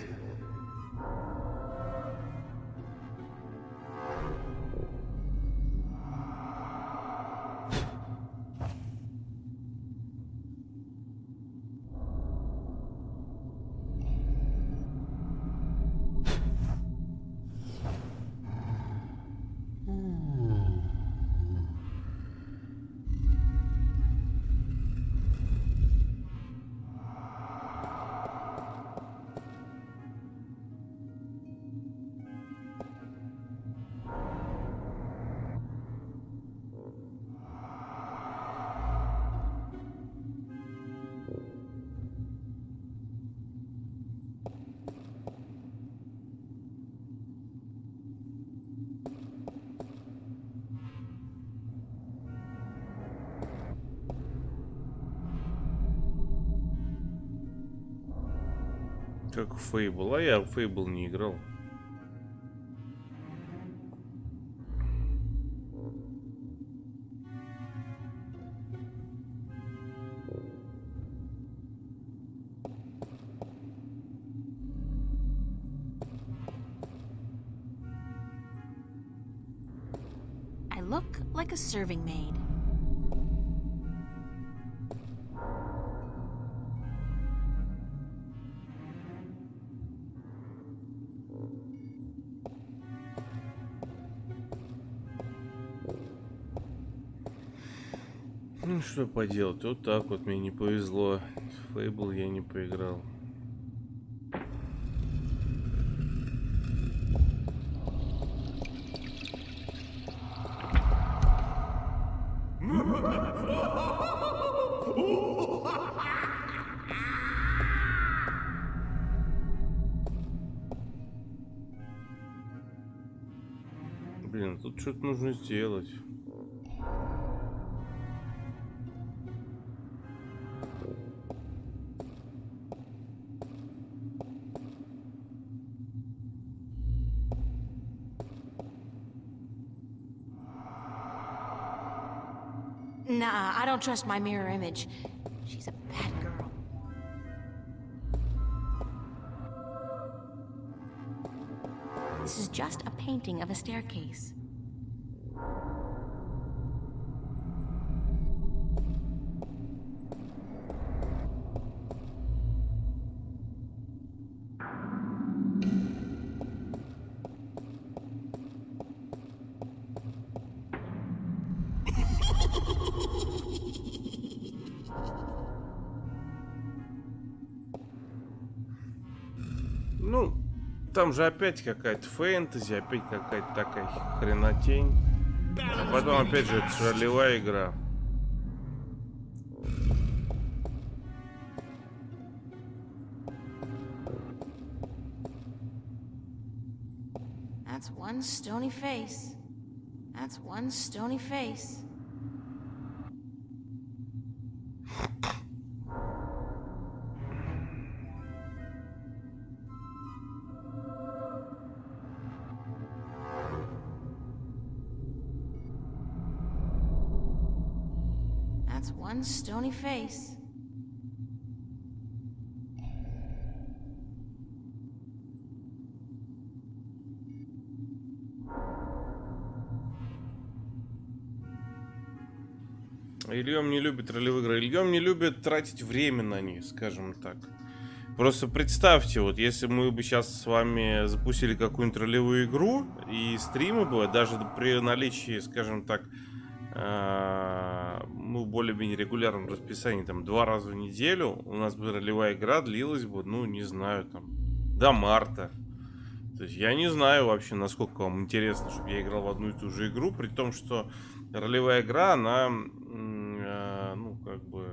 Как Фейбл. А я в Фейбл не играл. I look like a serving maid. Ну что поделать, вот так вот мне не повезло. В Фейбл я не поиграл. Блин, тут что-то нужно сделать. Nah, I don't trust my mirror image. She's a bad girl. This is just a painting of a staircase. Ну, там же опять какая-то фэнтези, опять какая-то такая хренотень. А потом опять же это же ролевая игра. That's one stony face. That's one stony face. That's one stony face. Ильём не любит ролевые игры. Ильём не любит тратить время на них, скажем так. Просто представьте, вот если мы бы сейчас с вами запустили какую-нибудь ролевую игру и стримы бы, даже при наличии, скажем так, ну, более-менее регулярном расписании, там, 2 раза в неделю, у нас бы ролевая игра длилась бы, ну, не знаю, там, до марта. То есть я не знаю вообще, насколько вам интересно, чтобы я играл в одну и ту же игру, при том, что ролевая игра, она, ну, как бы...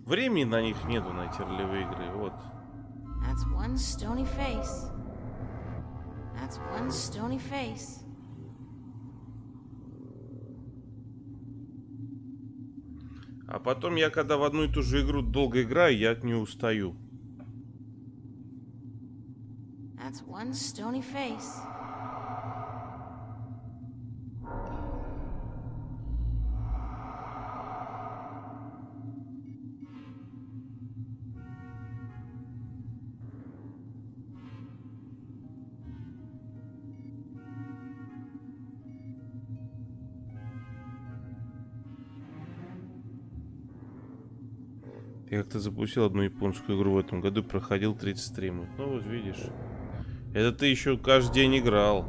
Времени на них нету, на эти ролевые игры, вот. That's one stony face. That's one stony face. А потом я, когда в одну и ту же игру долго играю, я от нее устаю. That's one stony face. Я как-то запустил одну японскую игру в этом году, проходил 30 стримов. Ну вот видишь. Это ты еще каждый день играл.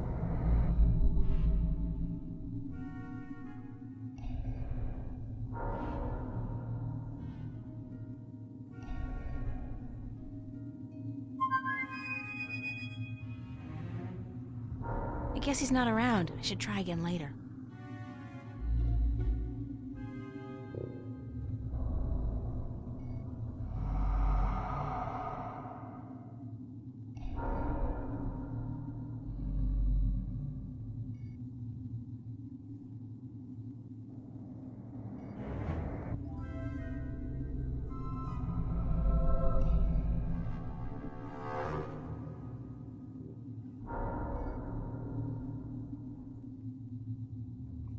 I guess he's not around. I should try again later.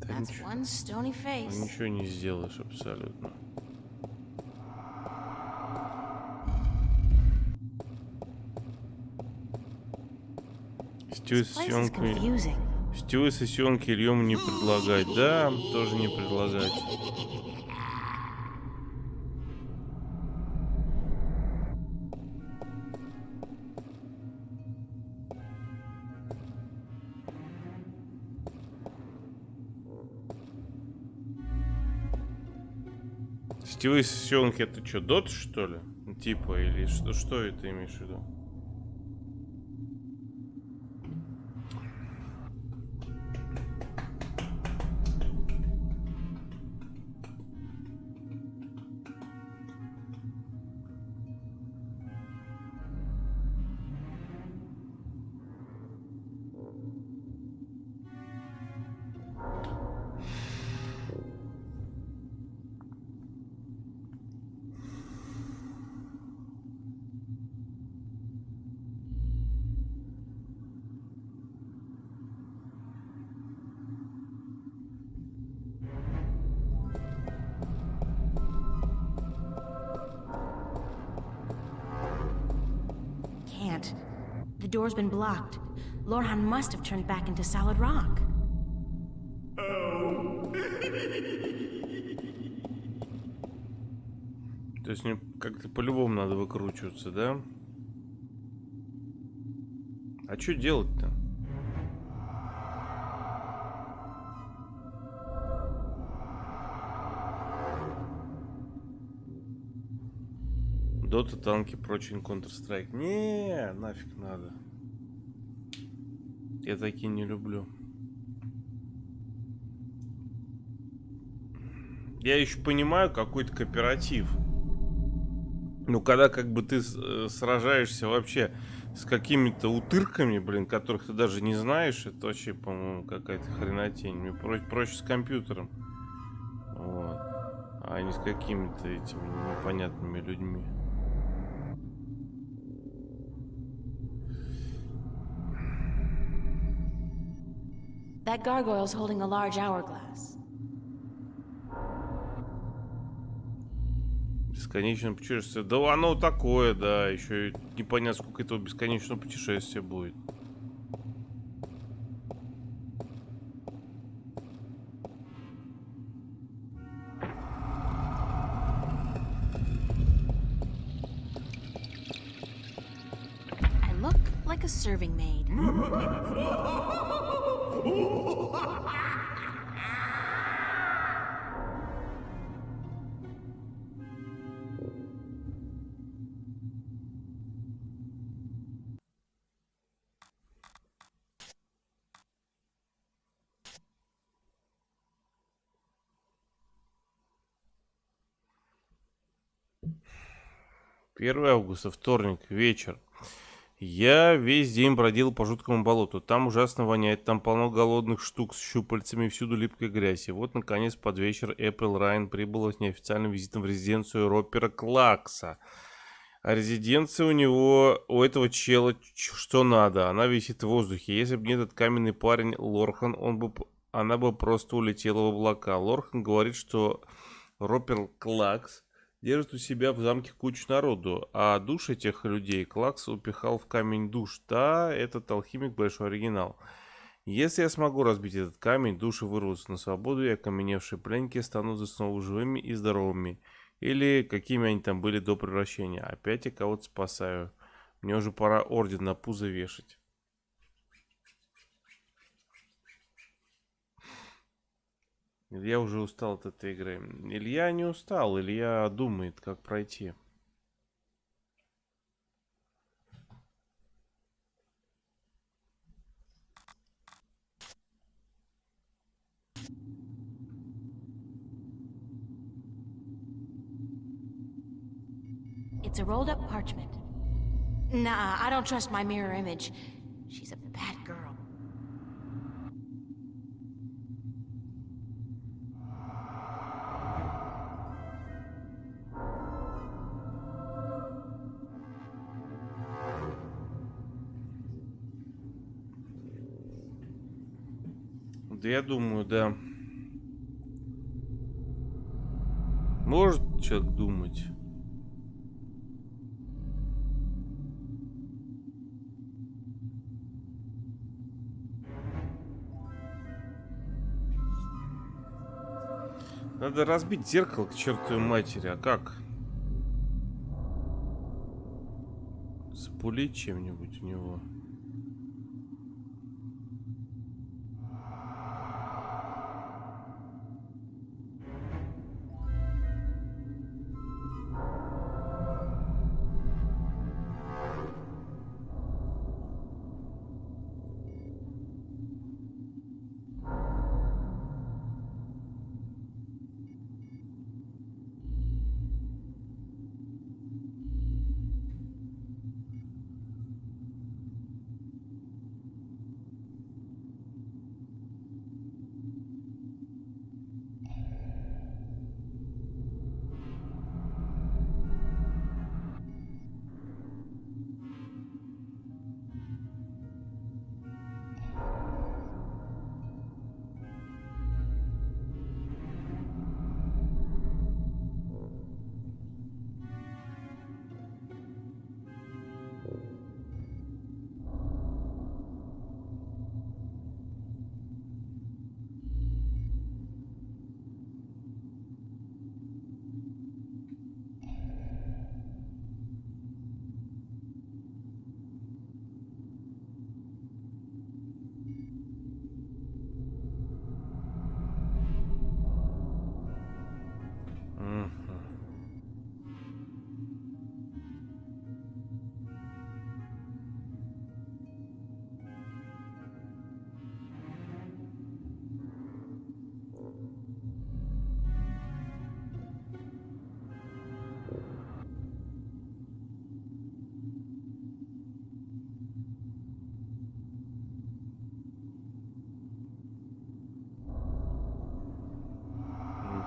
Да That's one stony face. ничего не сделаешь абсолютно. Сетевые сессионки Ильёму не предлагать. Да, тоже не предлагать. Сетевые сессионки это что, дот что ли? Типа, или что это имеешь в виду? Can't. The door's been blocked. Lorhan must have turned back into solid rock. То есть мне как-то по-любому надо выкручиваться, да? А что делать-то? Дота, танки, прочее, Counter-Strike. Не, нафиг надо. Я такие не люблю. Я еще понимаю какой-то кооператив. Ну, когда как бы ты сражаешься вообще с какими-то утырками, блин, которых ты даже не знаешь, это вообще, по-моему, какая-то хренотень. Мне проще с компьютером. Вот. А не с какими-то этими непонятными людьми. That gargoyle's holding a large hourglass. Бесконечное путешествие. Да оно такое, да. Еще и непонятно, сколько этого бесконечного путешествия будет. I look like a serving maid. Первое августа, вторник, вечер. Я весь день бродил по жуткому болоту. Там ужасно воняет, там полно голодных штук с щупальцами, всюду липкая грязь. И вот, наконец, под вечер Эприл Райан прибыла с неофициальным визитом в резиденцию Ропера Клакса. А резиденция у этого чела что надо. Она висит в воздухе. Если бы не этот каменный парень Лорхан, она бы просто улетела в облака. Лорхан говорит, что Ропер Клакс держит у себя в замке кучу народу, а душ этих людей Клакс упихал в камень душ. Да, этот алхимик большой оригинал. Если я смогу разбить этот камень, души вырвутся на свободу, и окаменевшие пленники станут снова живыми и здоровыми. Или какими они там были до превращения. Опять я кого-то спасаю. Мне уже пора орден на пузо вешать. Илья уже устал от этой игры. Илья не устал, Илья думает, как пройти. It's a rolled up parchment. Nah, I don't trust my mirror image. She's a bad girl. Да я думаю, да. Может человек думать. Надо разбить зеркало к чертовой матери, а как? Запулить чем-нибудь в него.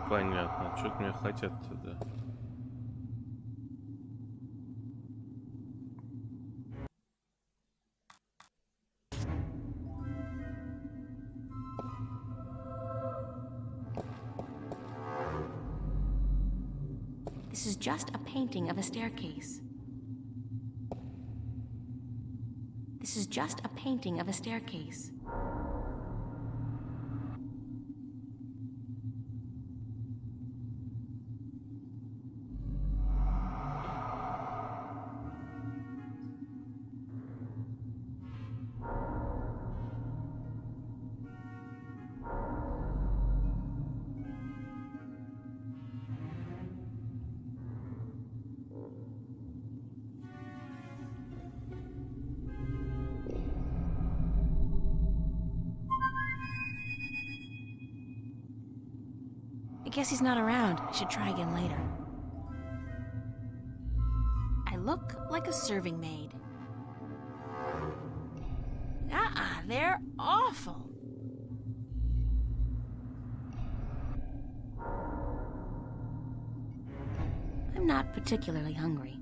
Понятно, что-то мне хотят туда. This is just a painting of a staircase. This is just a painting of a staircase. I guess he's not around. I should try again later. I look like a serving maid. They're awful. I'm not particularly hungry.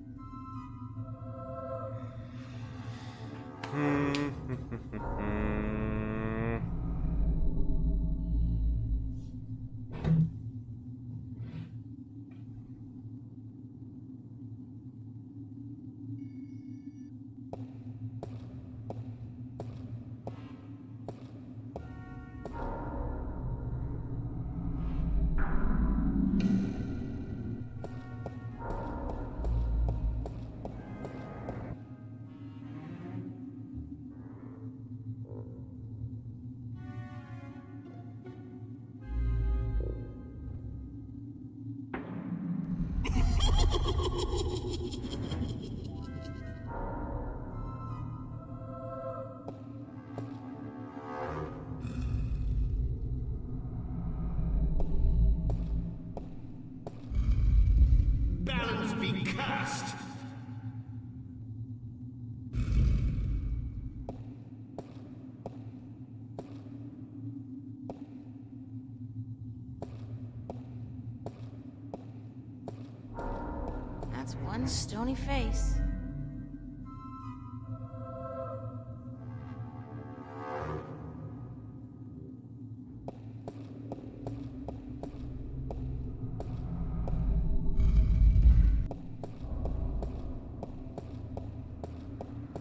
Balance be cast. That's one stony face.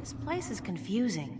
This place is confusing.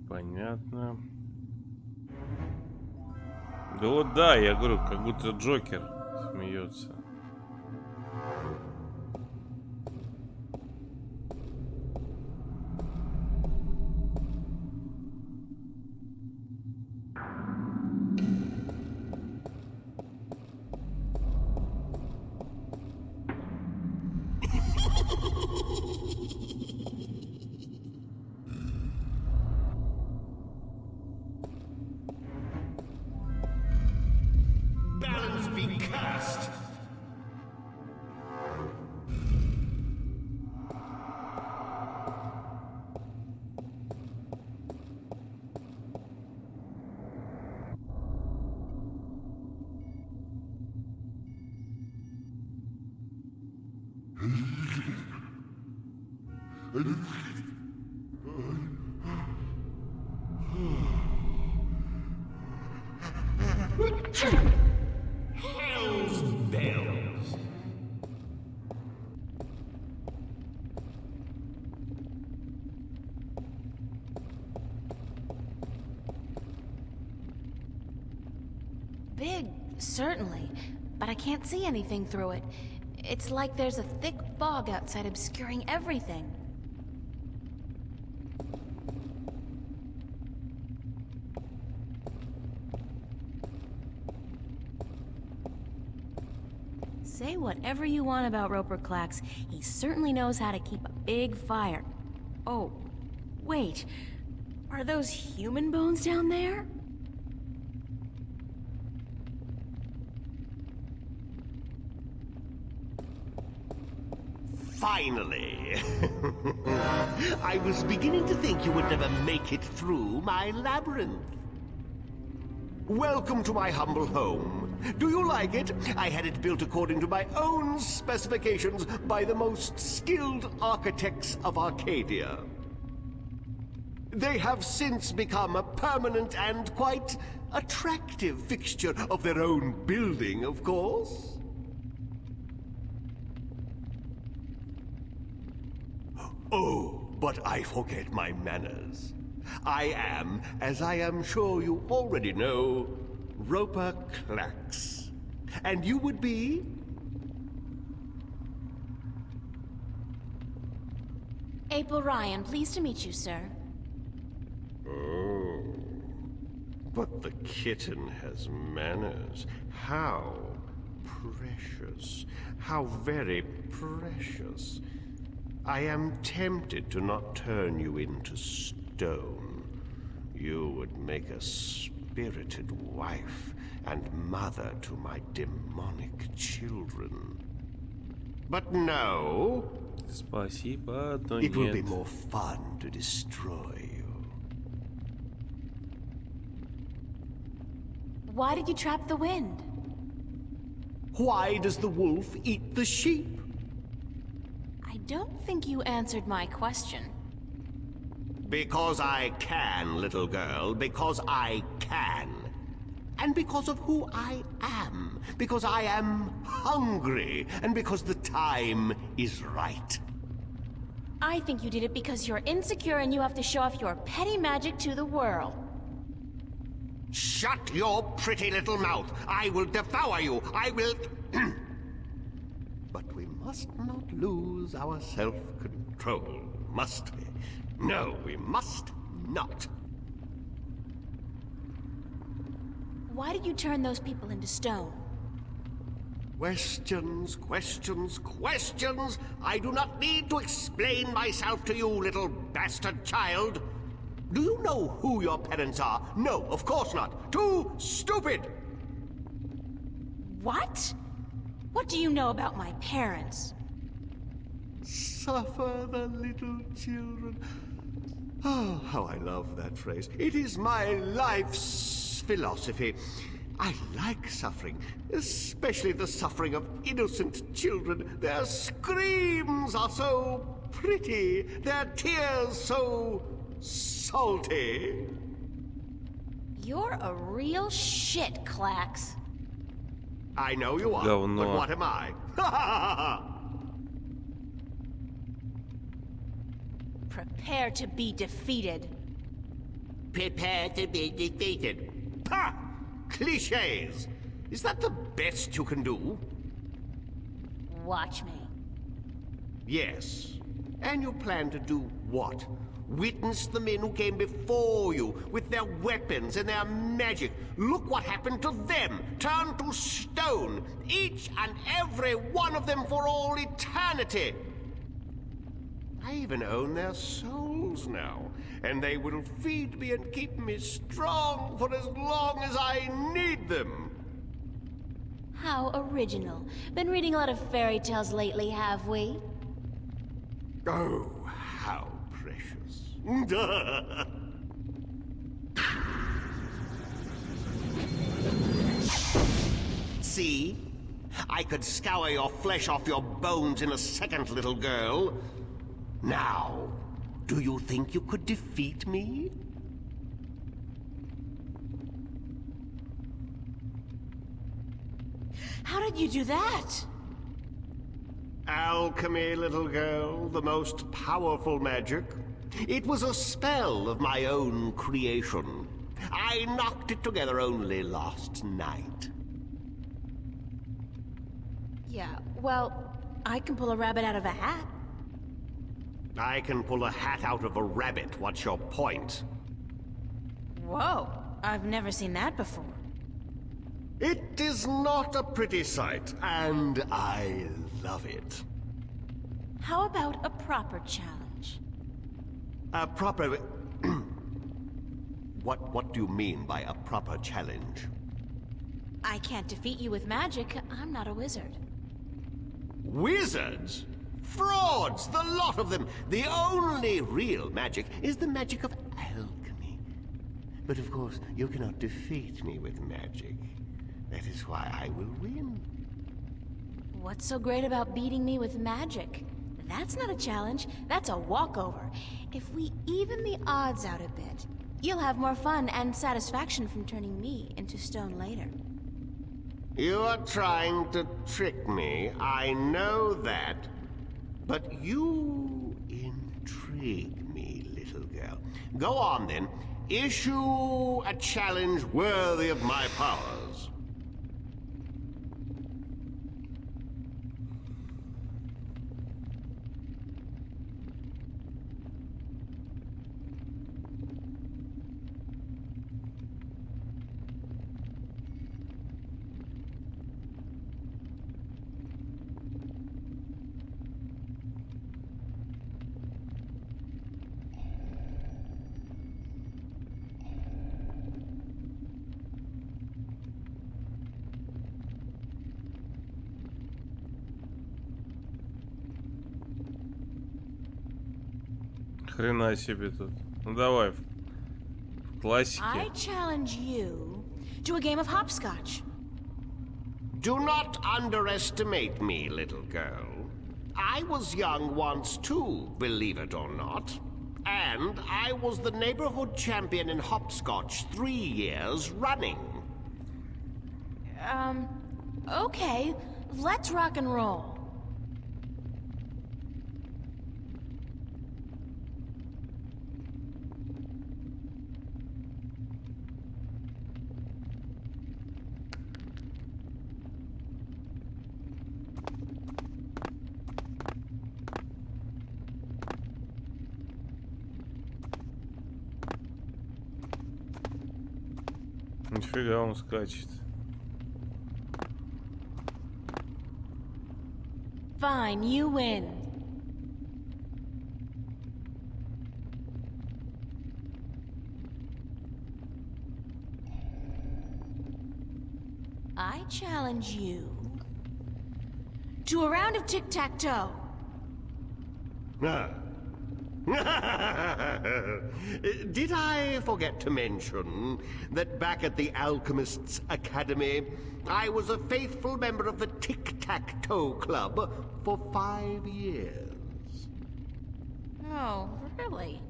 Понятно. Да вот да, я говорю, как будто Джокер смеется. Balance be cast. Hell's bells. Big, certainly, but I can't see anything through it. It's like there's a thick fog outside obscuring everything. Say whatever you want about Roper Clax, he certainly knows how to keep a big fire. Oh, wait. Are those human bones down there? Finally! I was beginning to think you would never make it through my labyrinth. Welcome to my humble home. Do you like it? I had it built according to my own specifications by the most skilled architects of Arcadia. They have since become a permanent and quite attractive fixture of their own building, of course. Oh, but I forget my manners. I am, as I am sure you already know, Roper Clax. And you would be? April Ryan, pleased to meet you, sir. Oh, but the kitten has manners. How precious. How very precious. I am tempted to not turn you into stone. You would make a spirited wife, and mother to my demonic children. But no, Спасибо, но it will be нет. more fun to destroy you. Why did you trap the wind? Why does the wolf eat the sheep? I don't think you answered my question. Because I can, little girl, because I can. And because of who I am. Because I am hungry. And because the time is right. I think you did it because you're insecure and you have to show off your petty magic to the world. Shut your pretty little mouth. I will devour you. I will... But we must not lose our self-control, must we? No, we must not. Why did you turn those people into stone? Questions, questions, questions! I do not need to explain myself to you, little bastard child. Do you know who your parents are? No, of course not. Too stupid! What? What do you know about my parents? Suffer the little children. Oh, how I love that phrase. It is my life's philosophy. I like suffering, especially the suffering of innocent children. Their screams are so pretty, their tears so salty. You're a real shit, Clax. I know you are, Говно. but what am I? Prepare to be defeated. Prepare to be defeated. Pah! Clichés! Is that the best you can do? Watch me. Yes. And you plan to do what? Witness the men who came before you with their weapons and their magic. Look what happened to them. Turned to stone. Each and every one of them for all eternity. I even own their souls now. And they will feed me and keep me strong for as long as I need them. How original. Been reading a lot of fairy tales lately, have we? Oh, how precious. See? I could scour your flesh off your bones in a second, little girl. Now, do you think you could defeat me? How did you do that? Alchemy, little girl, the most powerful magic. It was a spell of my own creation. I knocked it together only last night. Yeah, well, I can pull a rabbit out of a hat. I can pull a hat out of a rabbit. What's your point? Whoa, I've never seen that before. It is not a pretty sight, and I love it. How about a proper challenge? A proper... What do you mean by a proper challenge? I can't defeat you with magic. I'm not a wizard. Wizards? Frauds, the lot of them. The only real magic is the magic of alchemy. But of course, you cannot defeat me with magic. That is why I will win. What's so great about beating me with magic? That's not a challenge. That's a walkover. If we even the odds out a bit, you'll have more fun and satisfaction from turning me into stone later. You are trying to trick me. I know that. But you intrigue me, little girl. Go on, then. Issue a challenge worthy of my powers. хрена себе тут. Ну давай, в классике. I challenge you to a game of hopscotch. Do not underestimate me, little girl. I was young once too, believe it or not. And I was the neighborhood champion in hopscotch 3 years running. Okay, let's rock and roll. Нифига он скачет. Fine, you win. I challenge you to a round of tic-tac-toe. Did I forget to mention that back at the Alchemist's Academy, I was a faithful member of the Tic-Tac-Toe Club for 5 years? Oh, really?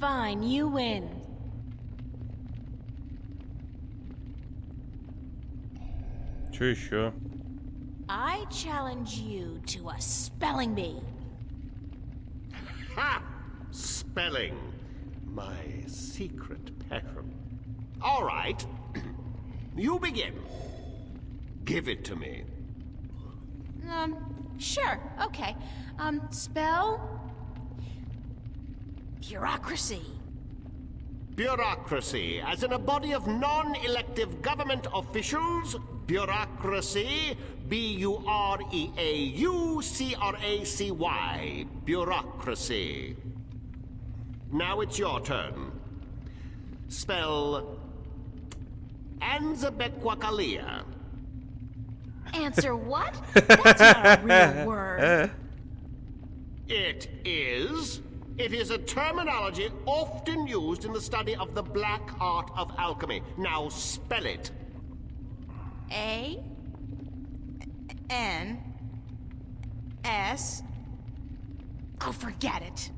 Fine, you win. Что еще? I challenge you to a spelling bee. Ha! Spelling. My secret passion. All right. You begin. Give it to me. Sure, okay. Spell... bureaucracy. Bureaucracy, as in a body of non-elective government officials. Bureaucracy. B-U-R-E-A-U-C-R-A-C-Y. Bureaucracy. Now it's your turn. Spell... Anzabequakalia. Answer what? That's not a real word. It is. It is a terminology often used in the study of the black art of alchemy. Now spell it. A-N-S... Oh, forget it.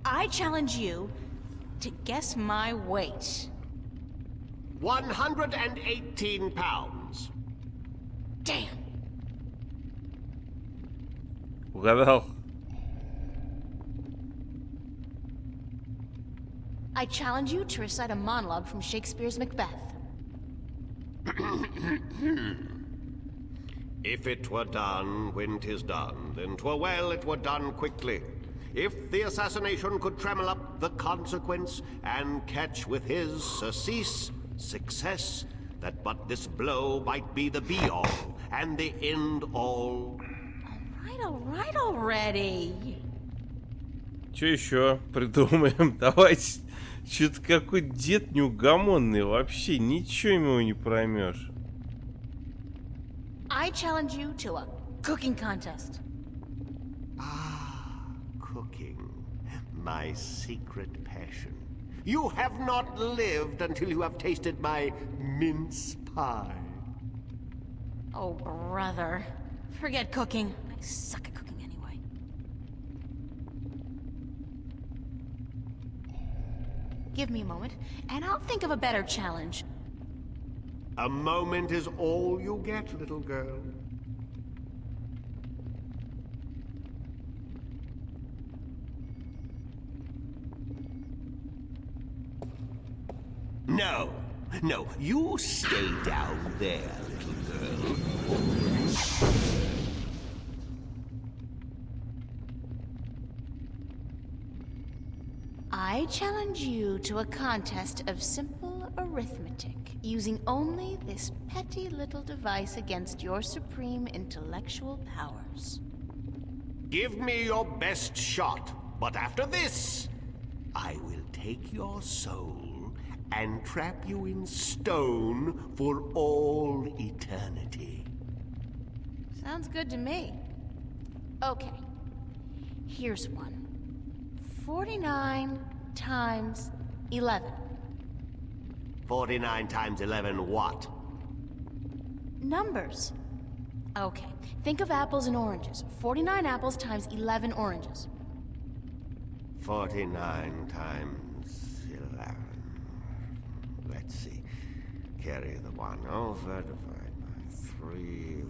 I challenge you to guess my weight. 118 pounds. Damn. Угадал. I challenge you to recite a monologue from Shakespeare's Macbeth. If it were done when 'tis done, then 'twere well it were done quickly. If the assassination could trammel up the consequence, and catch with his surcease success, that but this blow might be the be-all, and the end-all. All right already. Что еще придумаем? Давайте. Что-то какой дед неугомонный. Вообще ничего ему не проймешь. I challenge you to a cooking contest. Cooking. My secret passion. You have not lived until you have tasted my mince pie. Oh, brother. Forget cooking. I suck at cooking anyway. Give me a moment, and I'll think of a better challenge. A moment is all you get, little girl. No, no, you stay down there, little girl. I challenge you to a contest of simple arithmetic, using only this petty little device against your supreme intellectual powers. Give me your best shot, but after this, I will take your soul and trap you in stone for all eternity. Sounds good to me. Okay, here's one. 49 times 11. 49 times 11 what? Numbers. Okay, think of apples and oranges. 49 apples times 11 oranges. 49 times 11. Let's see. Carry the 1 over, divide by 3.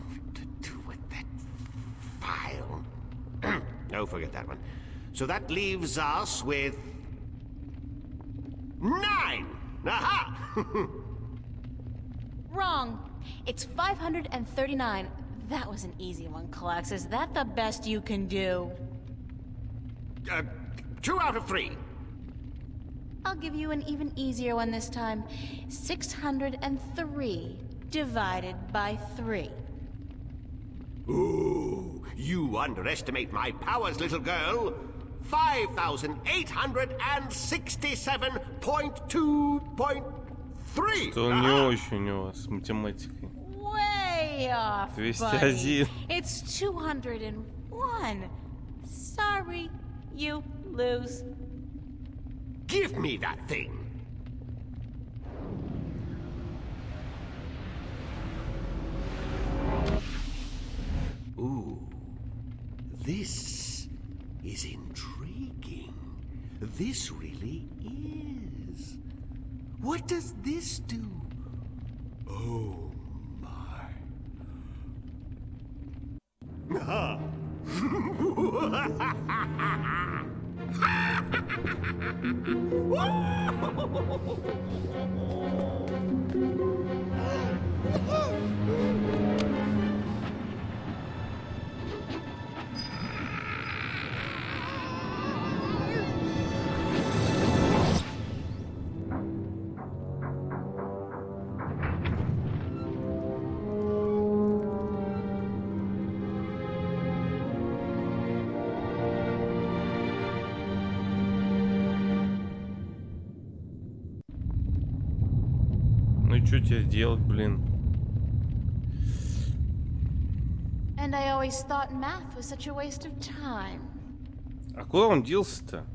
What to do with that file? No, forget that one. So that leaves us with 9! Aha! Wrong. It's 539. That was an easy one, Klax. Is that the best you can do? 2 out of 3. I'll give you an even easier one this time. 603 divided by 3. Ooh, you underestimate my powers, little girl. 5,867.2.3. Что не очень у вас с математикой. Way off, 201. buddy. It's 201. Sorry, you lose. Give me that thing. Ooh, this is intriguing. This really is. What does this do? Oh, my. Ah. Ну и что тебе делать, блин? And I always thought math was such a waste of time. А куда он делся-то?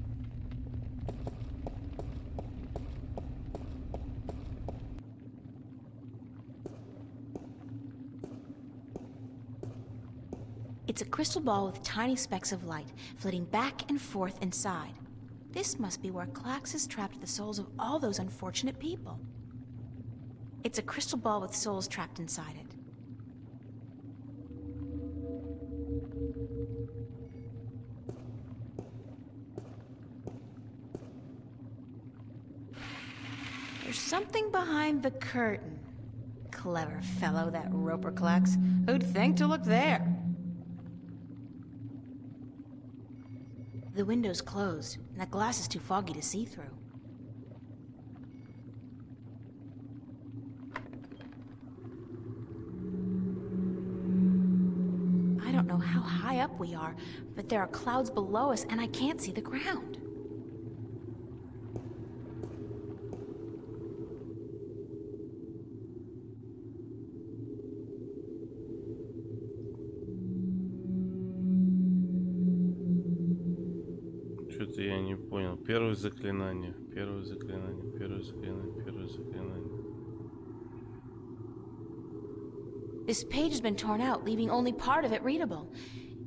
It's a crystal ball with tiny specks of light, flitting back and forth inside. This must be where Klax has trapped the souls of all those unfortunate people. It's a crystal ball with souls trapped inside it. There's something behind the curtain. Clever fellow, that Roper Klax. Who'd think to look there? The window's closed, and that glass is too foggy to see through. I don't know how high up we are, but there are clouds below us, and I can't see the ground. Что-то я не понял. Первое заклинание, первое заклинание, первое заклинание, первое заклинание. This page has been torn out, leaving only part of it readable.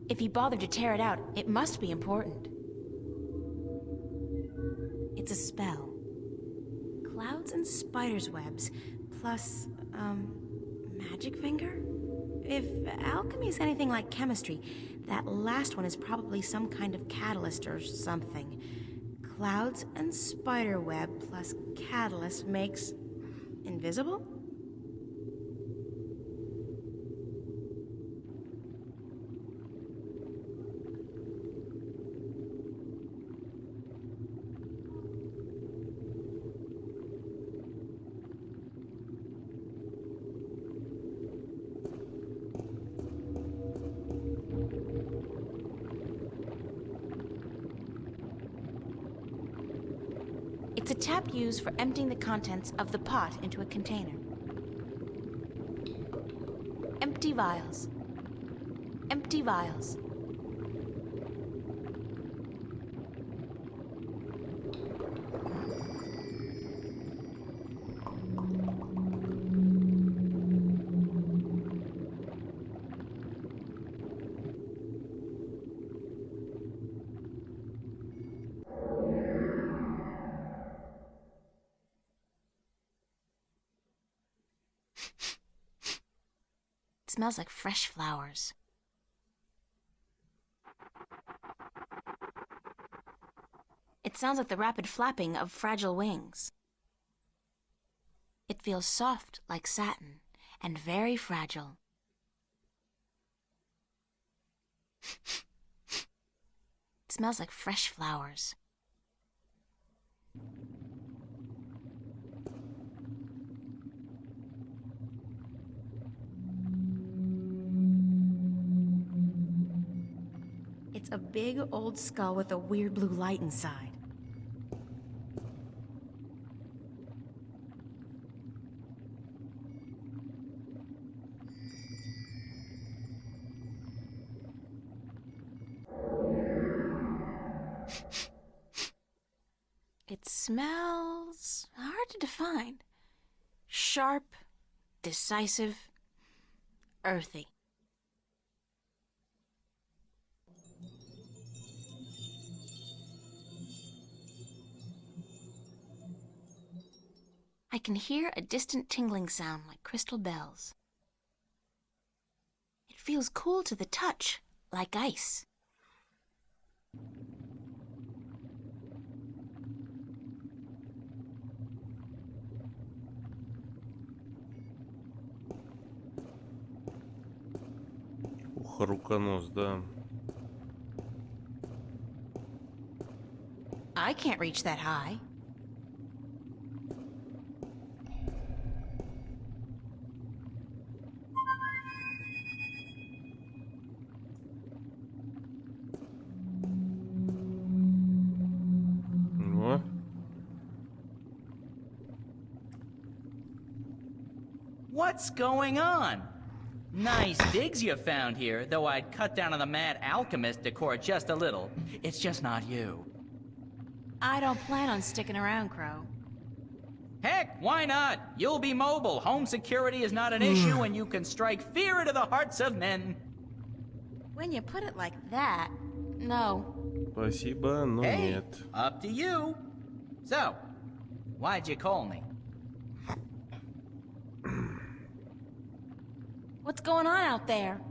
If he bothered to tear it out, it must be important. It's a spell. Clouds and spiders' webs, plus, magic finger? If alchemy is anything like chemistry, that last one is probably some kind of catalyst or something. Clouds and spider web plus catalyst makes invisible? It's a tap used for emptying the contents of the pot into a container. Empty vials. Empty vials. It smells like fresh flowers. It sounds like the rapid flapping of fragile wings. It feels soft like satin and very fragile. It smells like fresh flowers. It's a big old skull with a weird blue light inside. It smells hard to define. Sharp, decisive, earthy. I can hear a distant tingling sound like crystal bells. It feels cool to the touch, like ice. Руконос, да. I can't reach that high. О. What's going on? Nice digs you found here, though I'd cut down on the mad alchemist decor just a little. It's just not you. I don't plan on sticking around, Crow. Heck, why not? You'll be mobile. Home security is not an issue, and you can strike fear into the hearts of men. When you put it like that, no. Спасибо, но Hey, нет. up to you. So, why'd you call me? What's going on out there?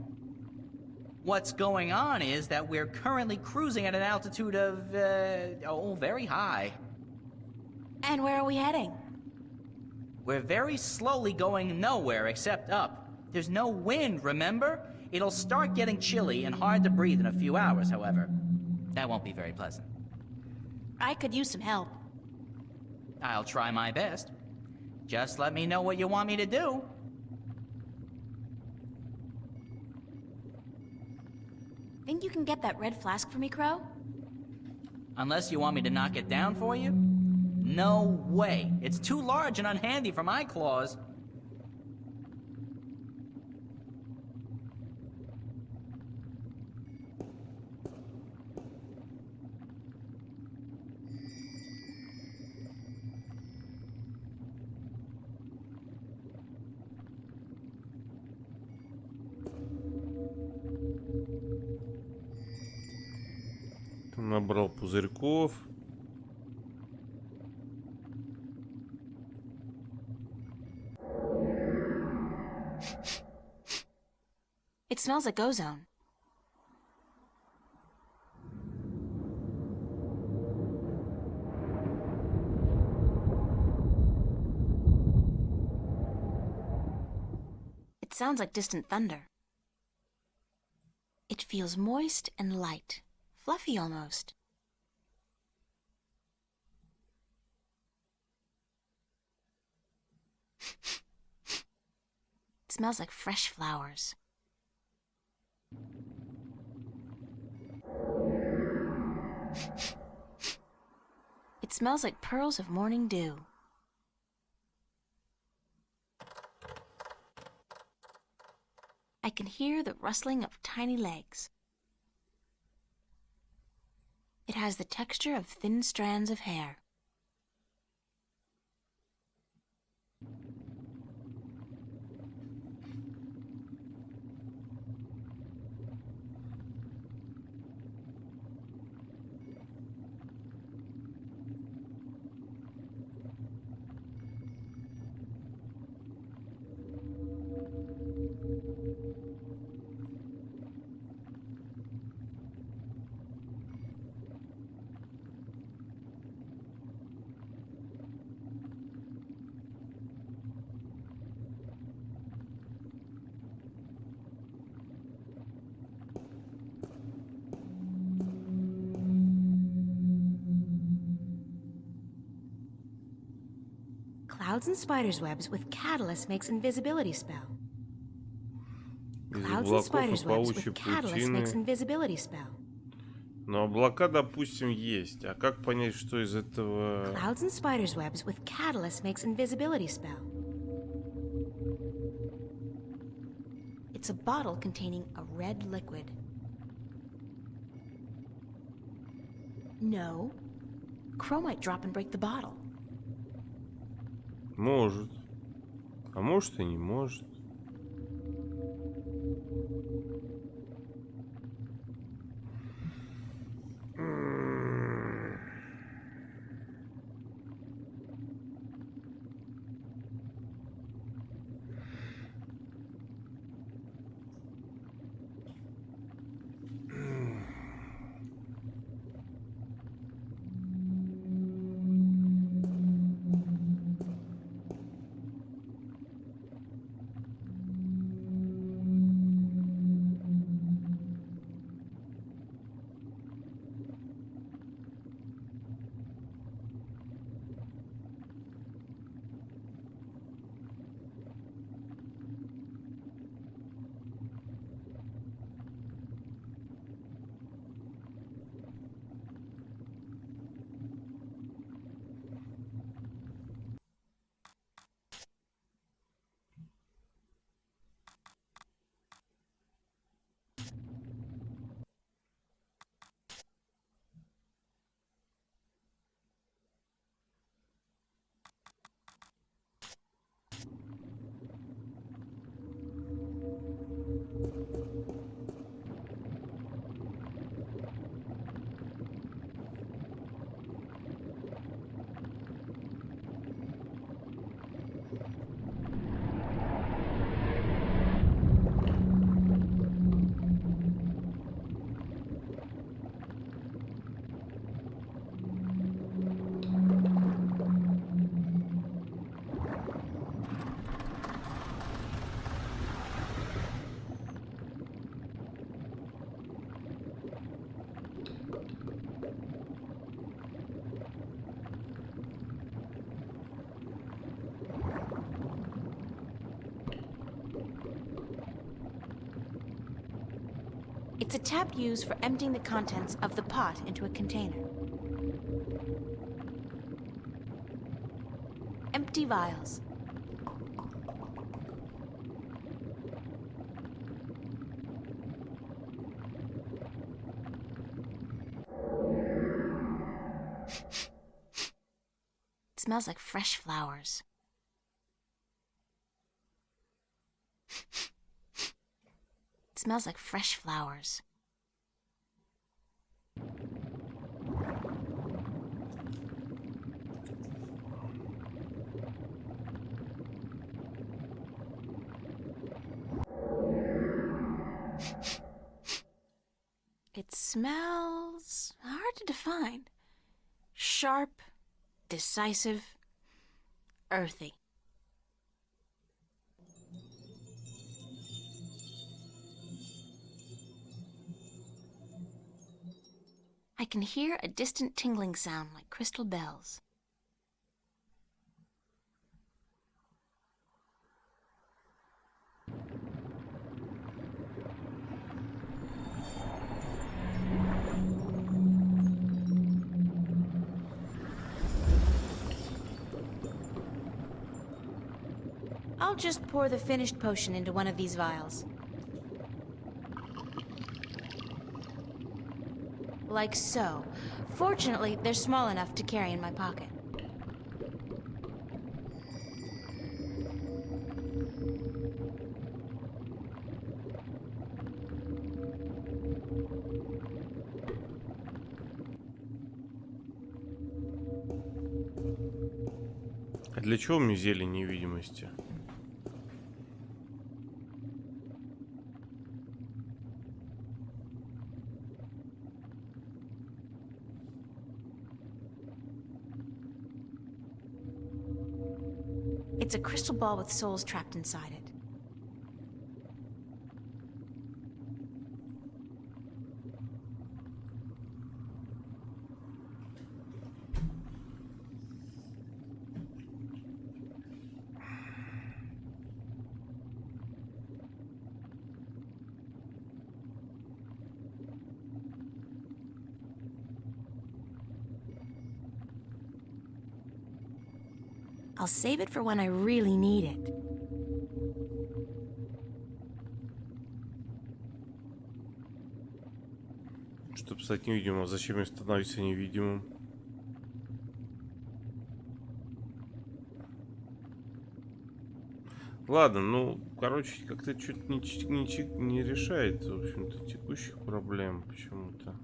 What's going on is that we're currently cruising at an altitude of, very high. And where are we heading? We're very slowly going nowhere except up. There's no wind, remember? It'll start getting chilly and hard to breathe in a few hours, however. That won't be very pleasant. I could use some help. I'll try my best. Just let me know what you want me to do. Think you can get that red flask for me, Crow? Unless you want me to knock it down for you? No way. It's too large and unhandy for my claws. Набрал пузырьков. It smells like ozone. It sounds like distant thunder. It feels moist and light, fluffy almost. It smells like fresh flowers. It smells like pearls of morning dew. I can hear the rustling of tiny legs. It has the texture of thin strands of hair. Clouds and spiders' webs with catalyst makes invisibility spell. Clouds and spiders' webs with catalyst makes invisibility spell. Но облака, допустим, есть. А как понять, что из этого... Clouds and spiders' webs with catalyst makes invisibility spell. It's a bottle containing a red liquid. No. Crow might drop and break the bottle. Может. А может и не может. It's a tap used for emptying the contents of the pot into a container. Empty vials. It smells like fresh flowers. It smells like fresh flowers. It smells hard to define. Sharp, decisive, earthy. I can hear a distant tingling sound like crystal bells. I'll just pour the finished potion into one of these vials. Like so. Fortunately, they're small enough to carry in my pocket. А для чего мне зелень невидимости? It's a crystal ball with souls trapped inside it. I'll save it for when I really need it. Чтобы стать невидимым, а зачем я становлюсь невидимым? Ладно, ну, короче, как-то чуть не решает, в общем-то, текущих проблем почему-то.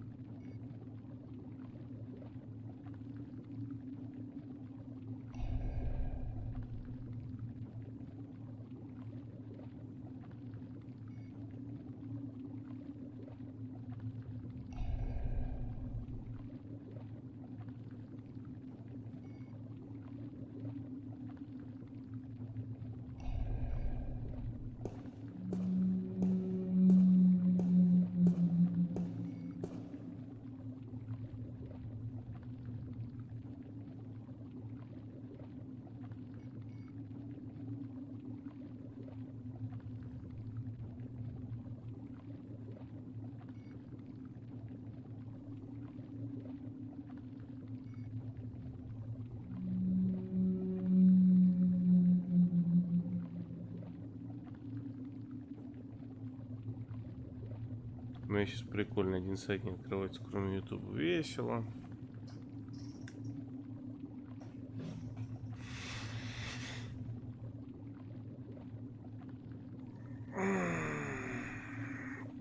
У меня сейчас прикольно один сайт не открывается, кроме YouTube. Весело.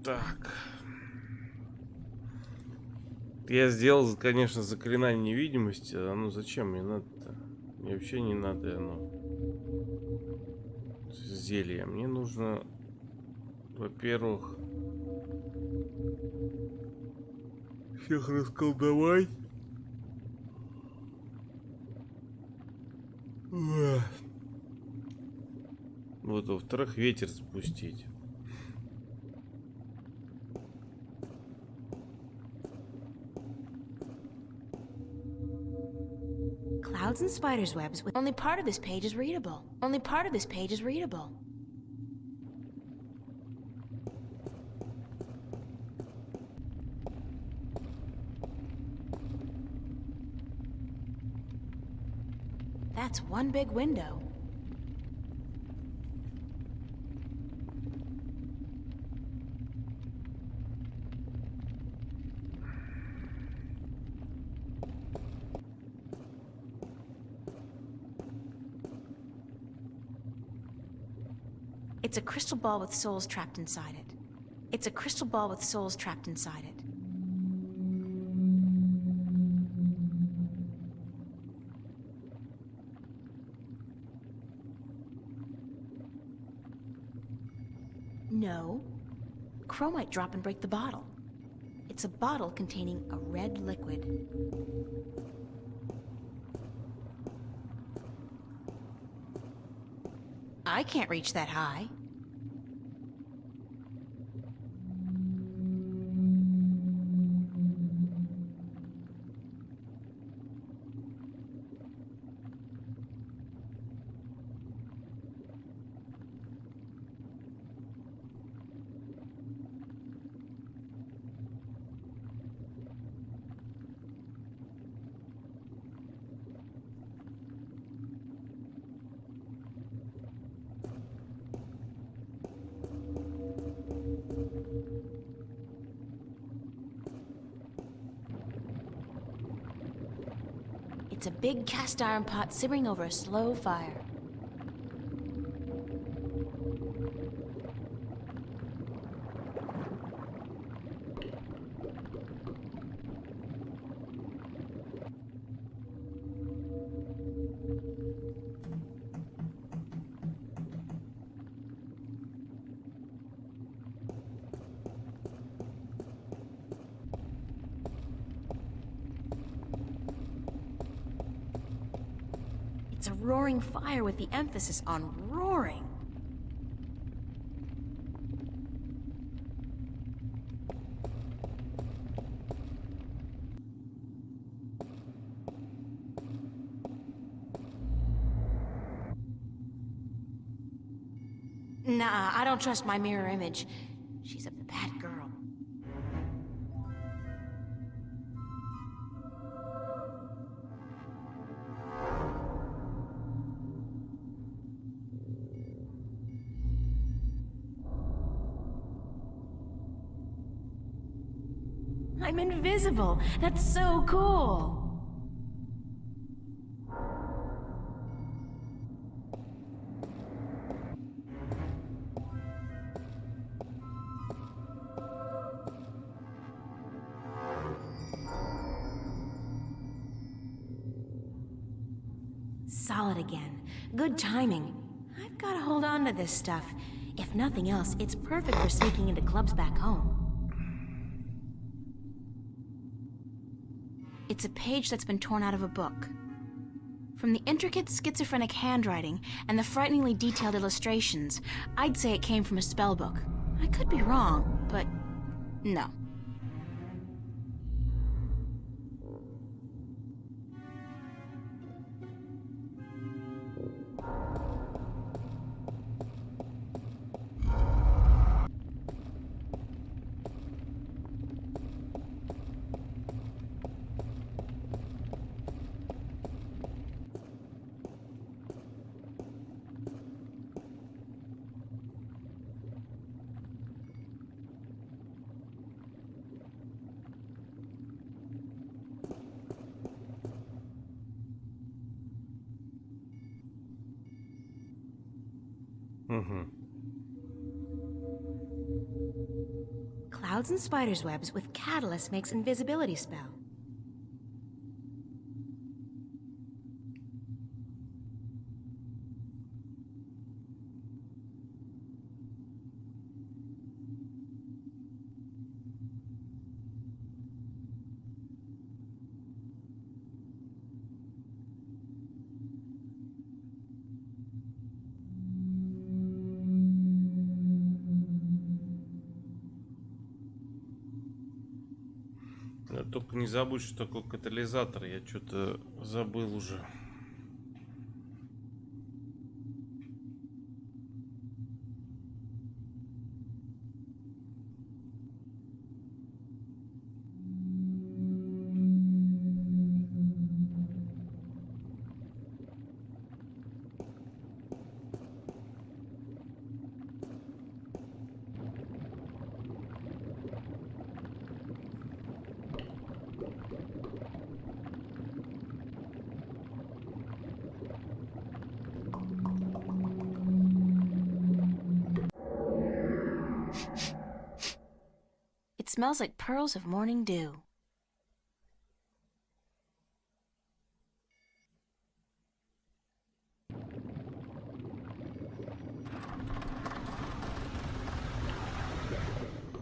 Так. Я сделал, конечно, заклинание невидимости. А ну зачем мне надо-то? Мне вообще не надо оно. Зелье. Мне нужно, во-первых, всех расколдовать. Вот, во-вторых, ветер запустить. Clouds and spiders' webs with only part of this page is readable. Only part of this page is readable. That's one big window. It's a crystal ball with souls trapped inside it. It's a crystal ball with souls trapped inside it. No. Crow might drop and break the bottle. It's a bottle containing a red liquid. I can't reach that high. It's a big cast iron pot simmering over a slow fire. It's a roaring fire with the emphasis on roaring. Nah, I don't trust my mirror image. She's a bad girl. I'm invisible. That's so cool. Solid again. Good timing. I've got to hold on to this stuff. If nothing else, it's perfect for sneaking into clubs back home. It's a page that's been torn out of a book. From the intricate schizophrenic handwriting and the frighteningly detailed illustrations, I'd say it came from a spell book. I could be wrong, but no. Clouds and spiders' webs with catalyst makes invisibility spell. Только не забудь, что такое катализатор. Я что-то забыл уже. It smells like pearls of morning dew.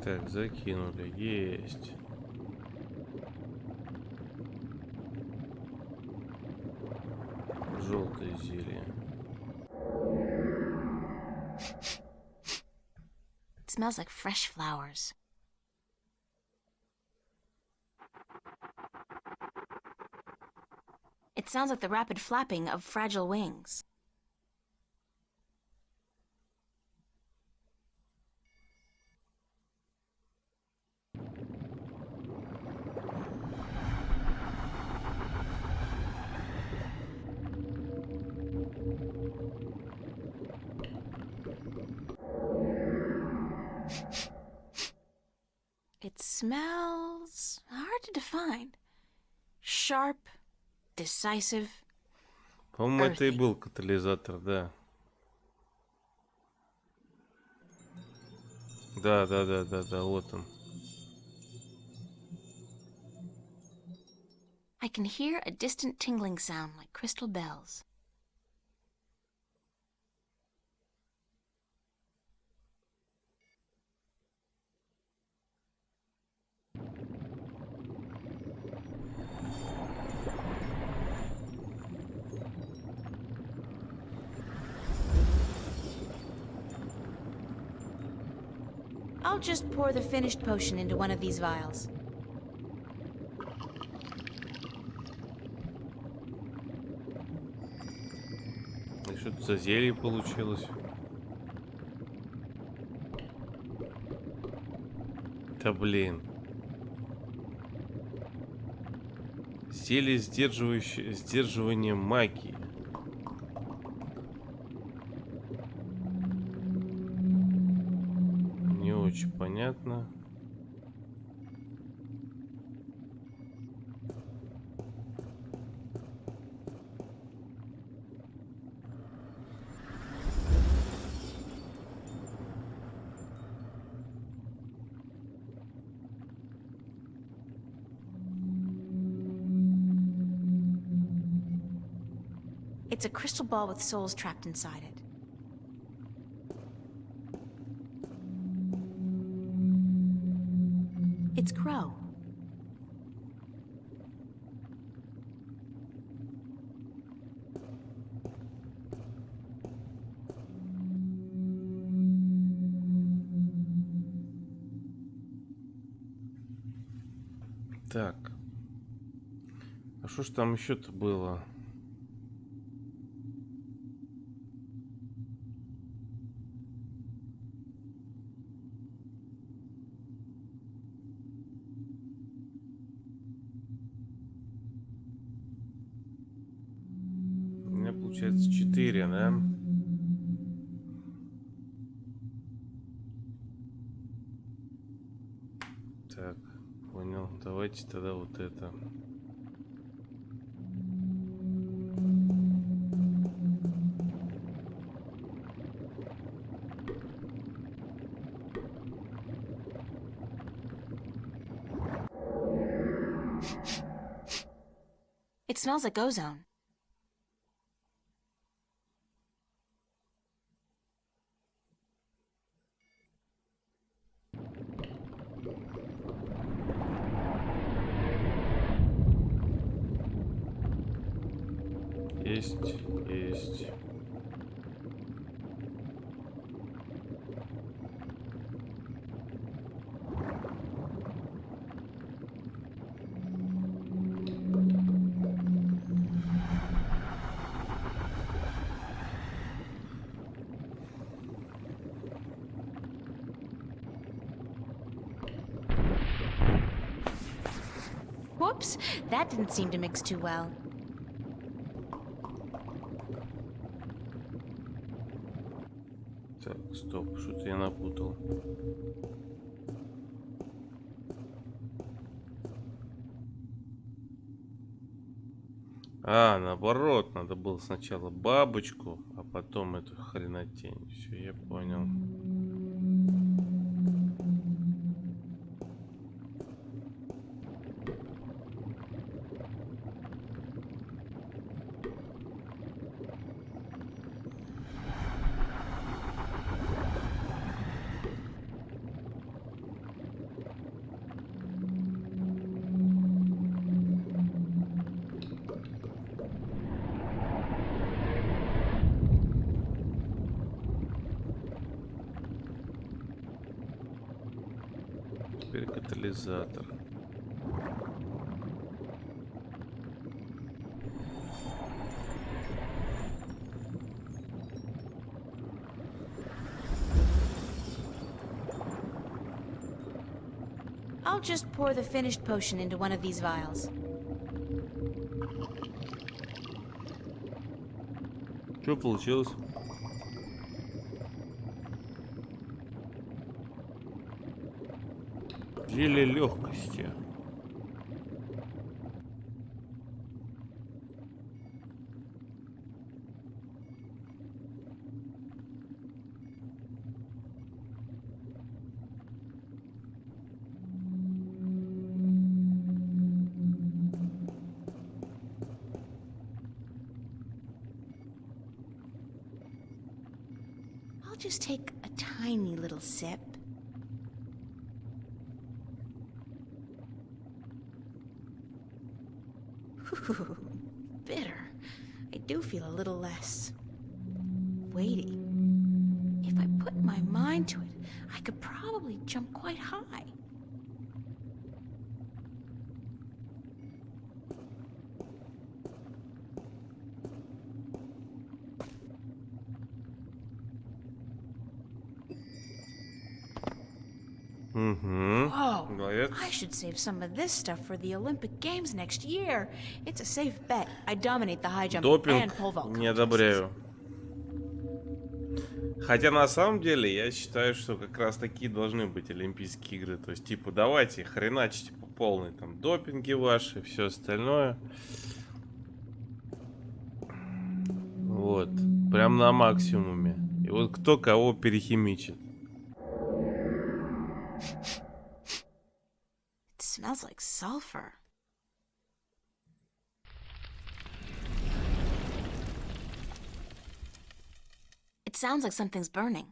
Так, закинули. Есть. Желтое зелье. It smells like fresh flowers. It sounds like the rapid flapping of fragile wings. It smells hard to define. Sharp, decisive. По-моему, это и был катализатор, да. Да, вот он. I can hear a distant tingling sound like crystal bells. I'll just pour the finished potion into one of these vials. И что-то за зелье получилось. Да блин. Зелье сдерживание магии. Не очень понятно. It's a crystal ball with souls trapped inside it. It's Crow. Так. А что ж там еще-то было? У меня получается 4, да? Так, понял. Давайте тогда вот это. It smells like ozone. Есть. Whoops, that didn't seem to mix too well. Так, стоп, что-то я напутал. А, наоборот, надо было сначала бабочку, а потом эту хренотень. Все, я понял. Теперь катализатор. I'll just pour the finished potion into one of these vials. Что получилось? Зелье легкости. I'll just take a tiny little sip. Ooh, bitter. I do feel a little less weighty. If I put my mind to it, I could probably jump quite high. Whoa, I should save some of this stuff for the Olympic Games next year. It's a safe bet. I dominate the high jump and pole vault. Не одобряю. Хотя на самом деле я считаю, что как раз такие должны быть Олимпийские игры. То есть типа давайте хреначите по полной, там допинги ваши, все остальное. Вот, прям на максимуме. И вот кто кого перехимичит. It smells like sulfur. It sounds like something's burning.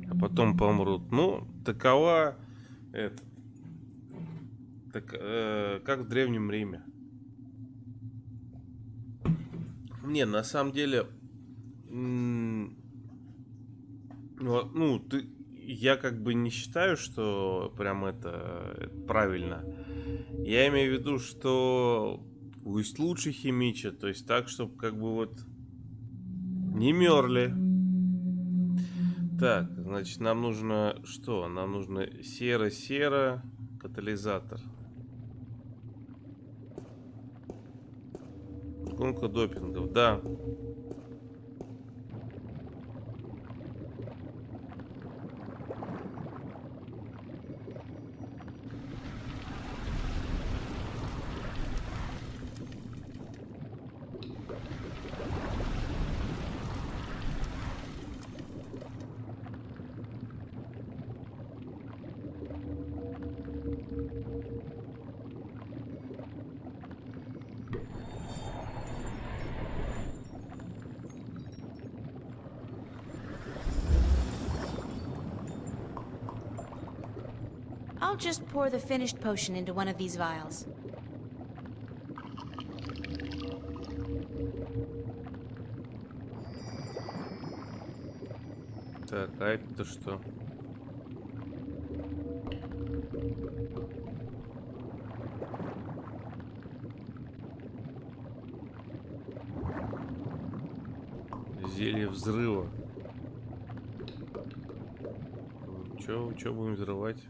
А потом помрут. Ну, такова это. Так, как в Древнем Риме. Не, на самом деле, я как бы не считаю, что прям это правильно. Я имею в виду, что пусть лучше химичат, то есть так, чтобы как бы вот не мерли. Так, значит, нам нужно что? Нам нужно сера-сера, катализатор. Гонка допингов, да. I'll just pour the finished potion into one of these vials. Так, а это что? Зелье взрыва. Чё будем взрывать?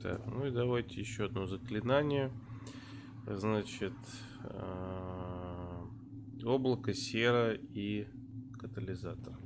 Так, ну и давайте еще одно заклинание. Значит, облако, сера и катализатор.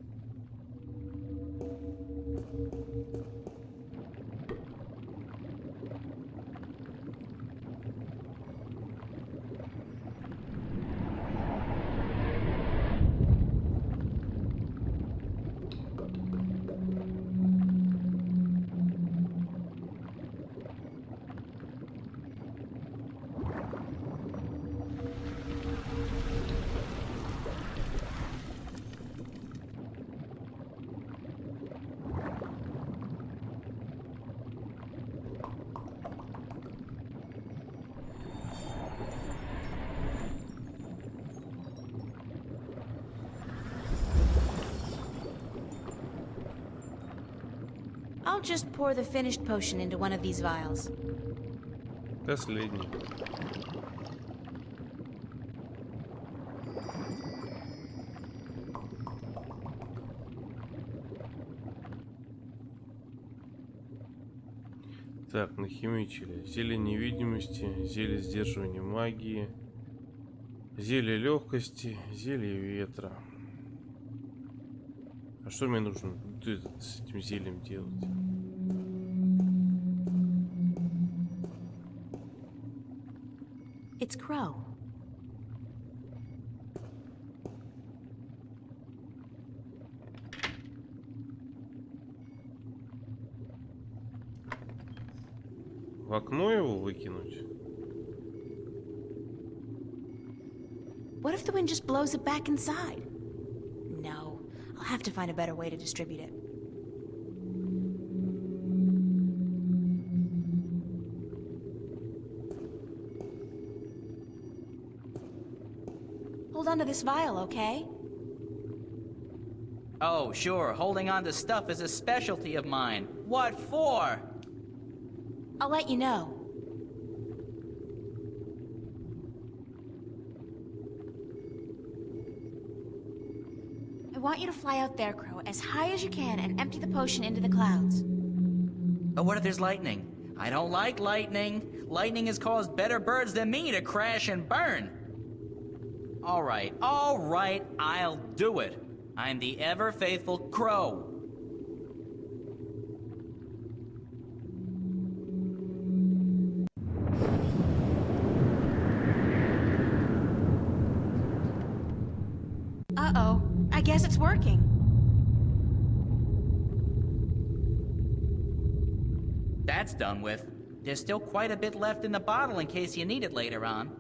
I'll just pour the finished potion into one of these vials. Последний. Так, нахимичили. Зелье невидимости, зелье сдерживания магии, зелье легкости, зелье ветра. А что мне нужно с этим зельем делать? It's Crow. В окно его выкинуть? What if the wind just blows it back inside? No, I'll have to find a better way to distribute it. Hold on to this vial, okay? Oh, sure. Holding on to stuff is a specialty of mine. What for? I'll let you know. I want you to fly out there, Crow, as high as you can and empty the potion into the clouds. But what if there's lightning? I don't like lightning. Lightning has caused better birds than me to crash and burn. All right, I'll do it. I'm the ever-faithful Crow. Uh-oh, I guess it's working. That's done with. There's still quite a bit left in the bottle in case you need it later on.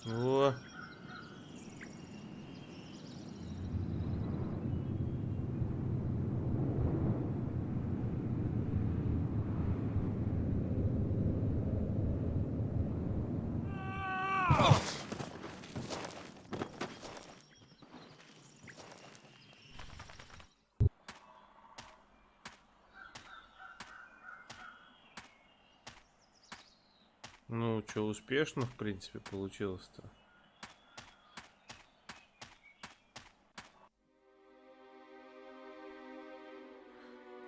О. Ну, что, успешно, в принципе, получилось-то.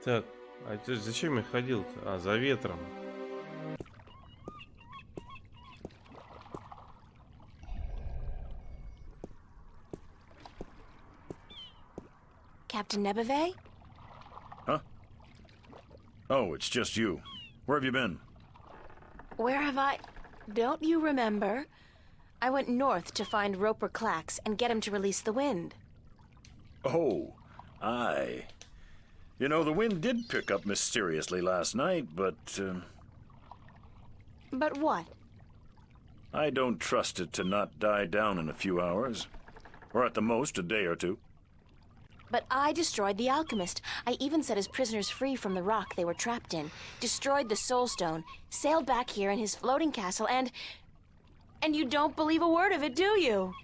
Так, а зачем я ходил-то? А, за ветром. Captain Nebeve? Huh? Oh, it's just you. Where have you been? Where have I... Don't you remember? I went north to find Roper Clax and get him to release the wind. Oh, aye. You know, the wind did pick up mysteriously last night, but... But what? I don't trust it to not die down in a few hours. Or at the most, a day or two. But I destroyed the alchemist. I even set his prisoners free from the rock they were trapped in, destroyed the soul stone, sailed back here in his floating castle, and you don't believe a word of it, do you?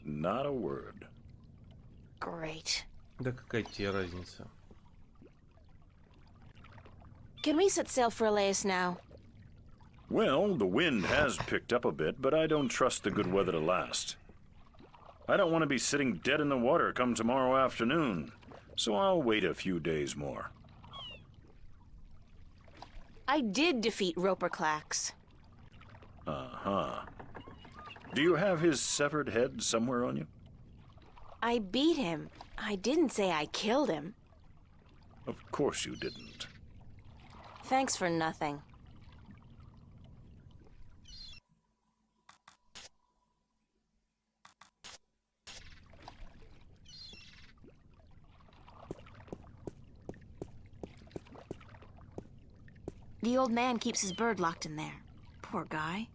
Not a word. Great. Да какая тебе разница? Can we set sail for Elias now? Well, the wind has picked up a bit, but I don't trust the good weather to last. I don't want to be sitting dead in the water come tomorrow afternoon, so I'll wait a few days more. I did defeat Roper Clax. Uh-huh. Do you have his severed head somewhere on you? I beat him. I didn't say I killed him. Of course you didn't. Thanks for nothing. The old man keeps his bird locked in there. Poor guy.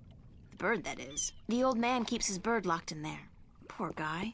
The bird, that is. The old man keeps his bird locked in there. Poor guy.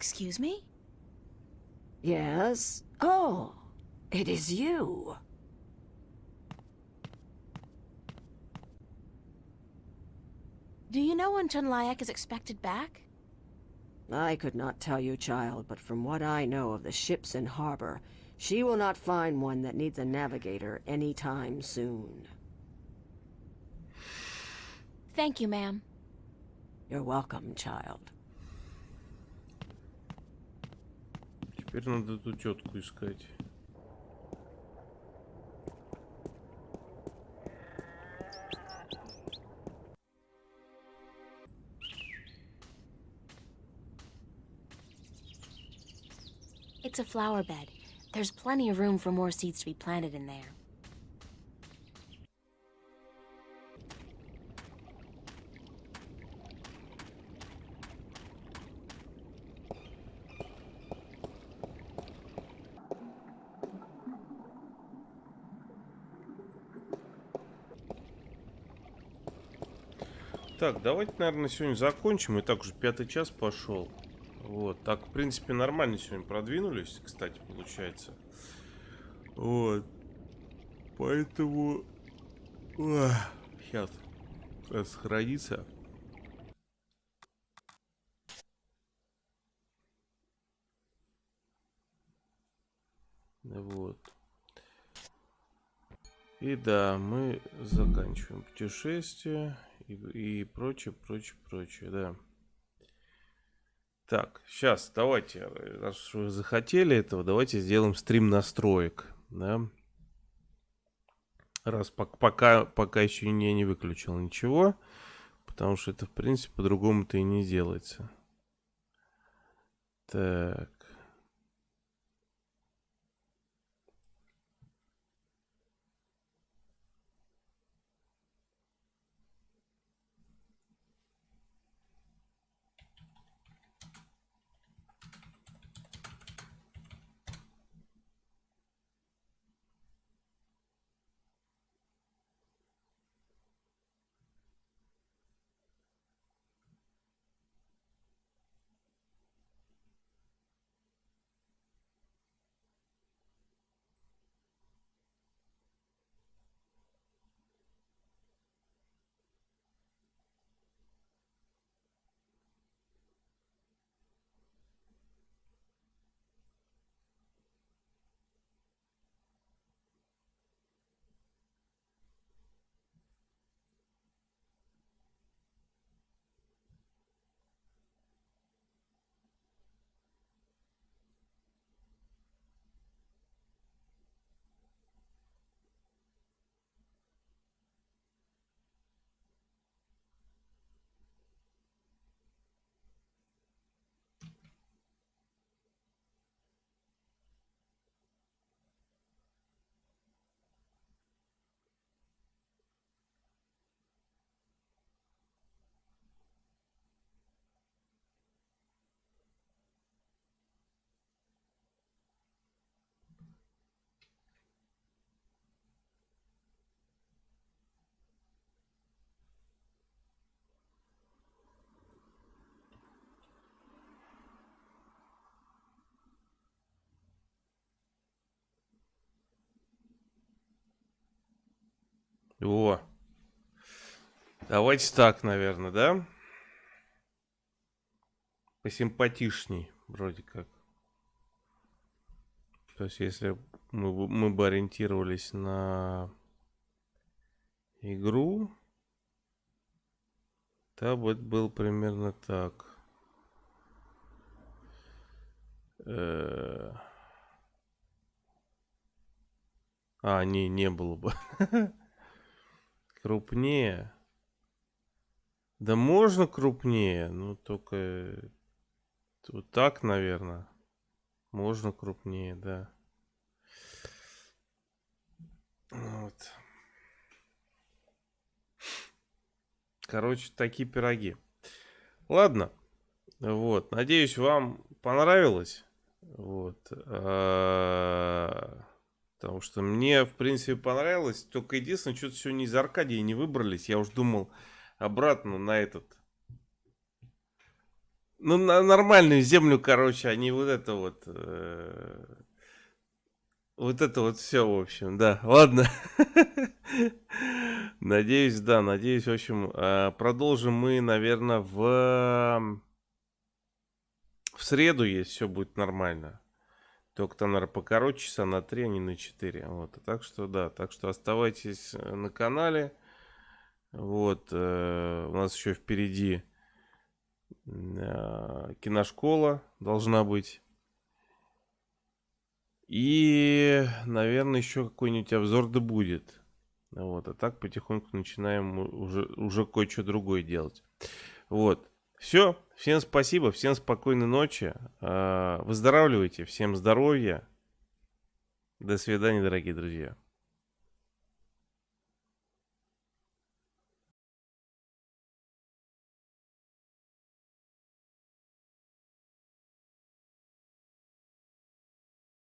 Excuse me? Yes? Oh, it is you. Do you know when Tunlayak is expected back? I could not tell you, child, but from what I know of the ships in harbor, she will not find one that needs a navigator anytime soon. Thank you, ma'am. You're welcome, child. Теперь надо эту тетку искать. It's a flower bed. There's plenty of room for more seeds to be planted in there. Так, давайте, наверное, сегодня закончим. И так уже 5-й час пошел. Вот, так, в принципе, нормально сегодня продвинулись, кстати, получается. Вот. Поэтому... Сейчас. Сохранится. Вот. И да, мы заканчиваем путешествие и прочее, да. Так, сейчас давайте, раз вы захотели этого, давайте сделаем стрим настроек, да. Раз пока еще я не выключил ничего, потому что это, в принципе, по-другому-то и не делается. Так. О, давайте так, наверное, да? Посимпатичней, вроде как. То есть, если мы бы ориентировались на игру, то бы это было примерно так. Не было бы. Крупнее. Да можно крупнее, но только вот так, наверное. Можно крупнее, да. Вот. Короче, такие пироги. Ладно. Вот. Надеюсь, вам понравилось. Вот. Потому что мне, в принципе, понравилось. Только единственное, что-то сегодня из Аркадии не выбрались. Я уж думал обратно на этот. Ну, на нормальную землю, короче, а не вот это вот. Вот это вот все, в общем, да. Ладно. Надеюсь, да, надеюсь, в общем, продолжим мы, наверное, в среду, если все будет нормально. Только там, наверное, покороче, часа на 3, а не на 4. Вот. Так что, да, так что оставайтесь на канале. Вот. У нас еще впереди киношкола должна быть. И, наверное, еще какой-нибудь обзор да будет. Вот. А так потихоньку начинаем уже кое-что другое делать. Вот. Все. Всем спасибо. Всем спокойной ночи. Выздоравливайте. Всем здоровья. До свидания, дорогие друзья.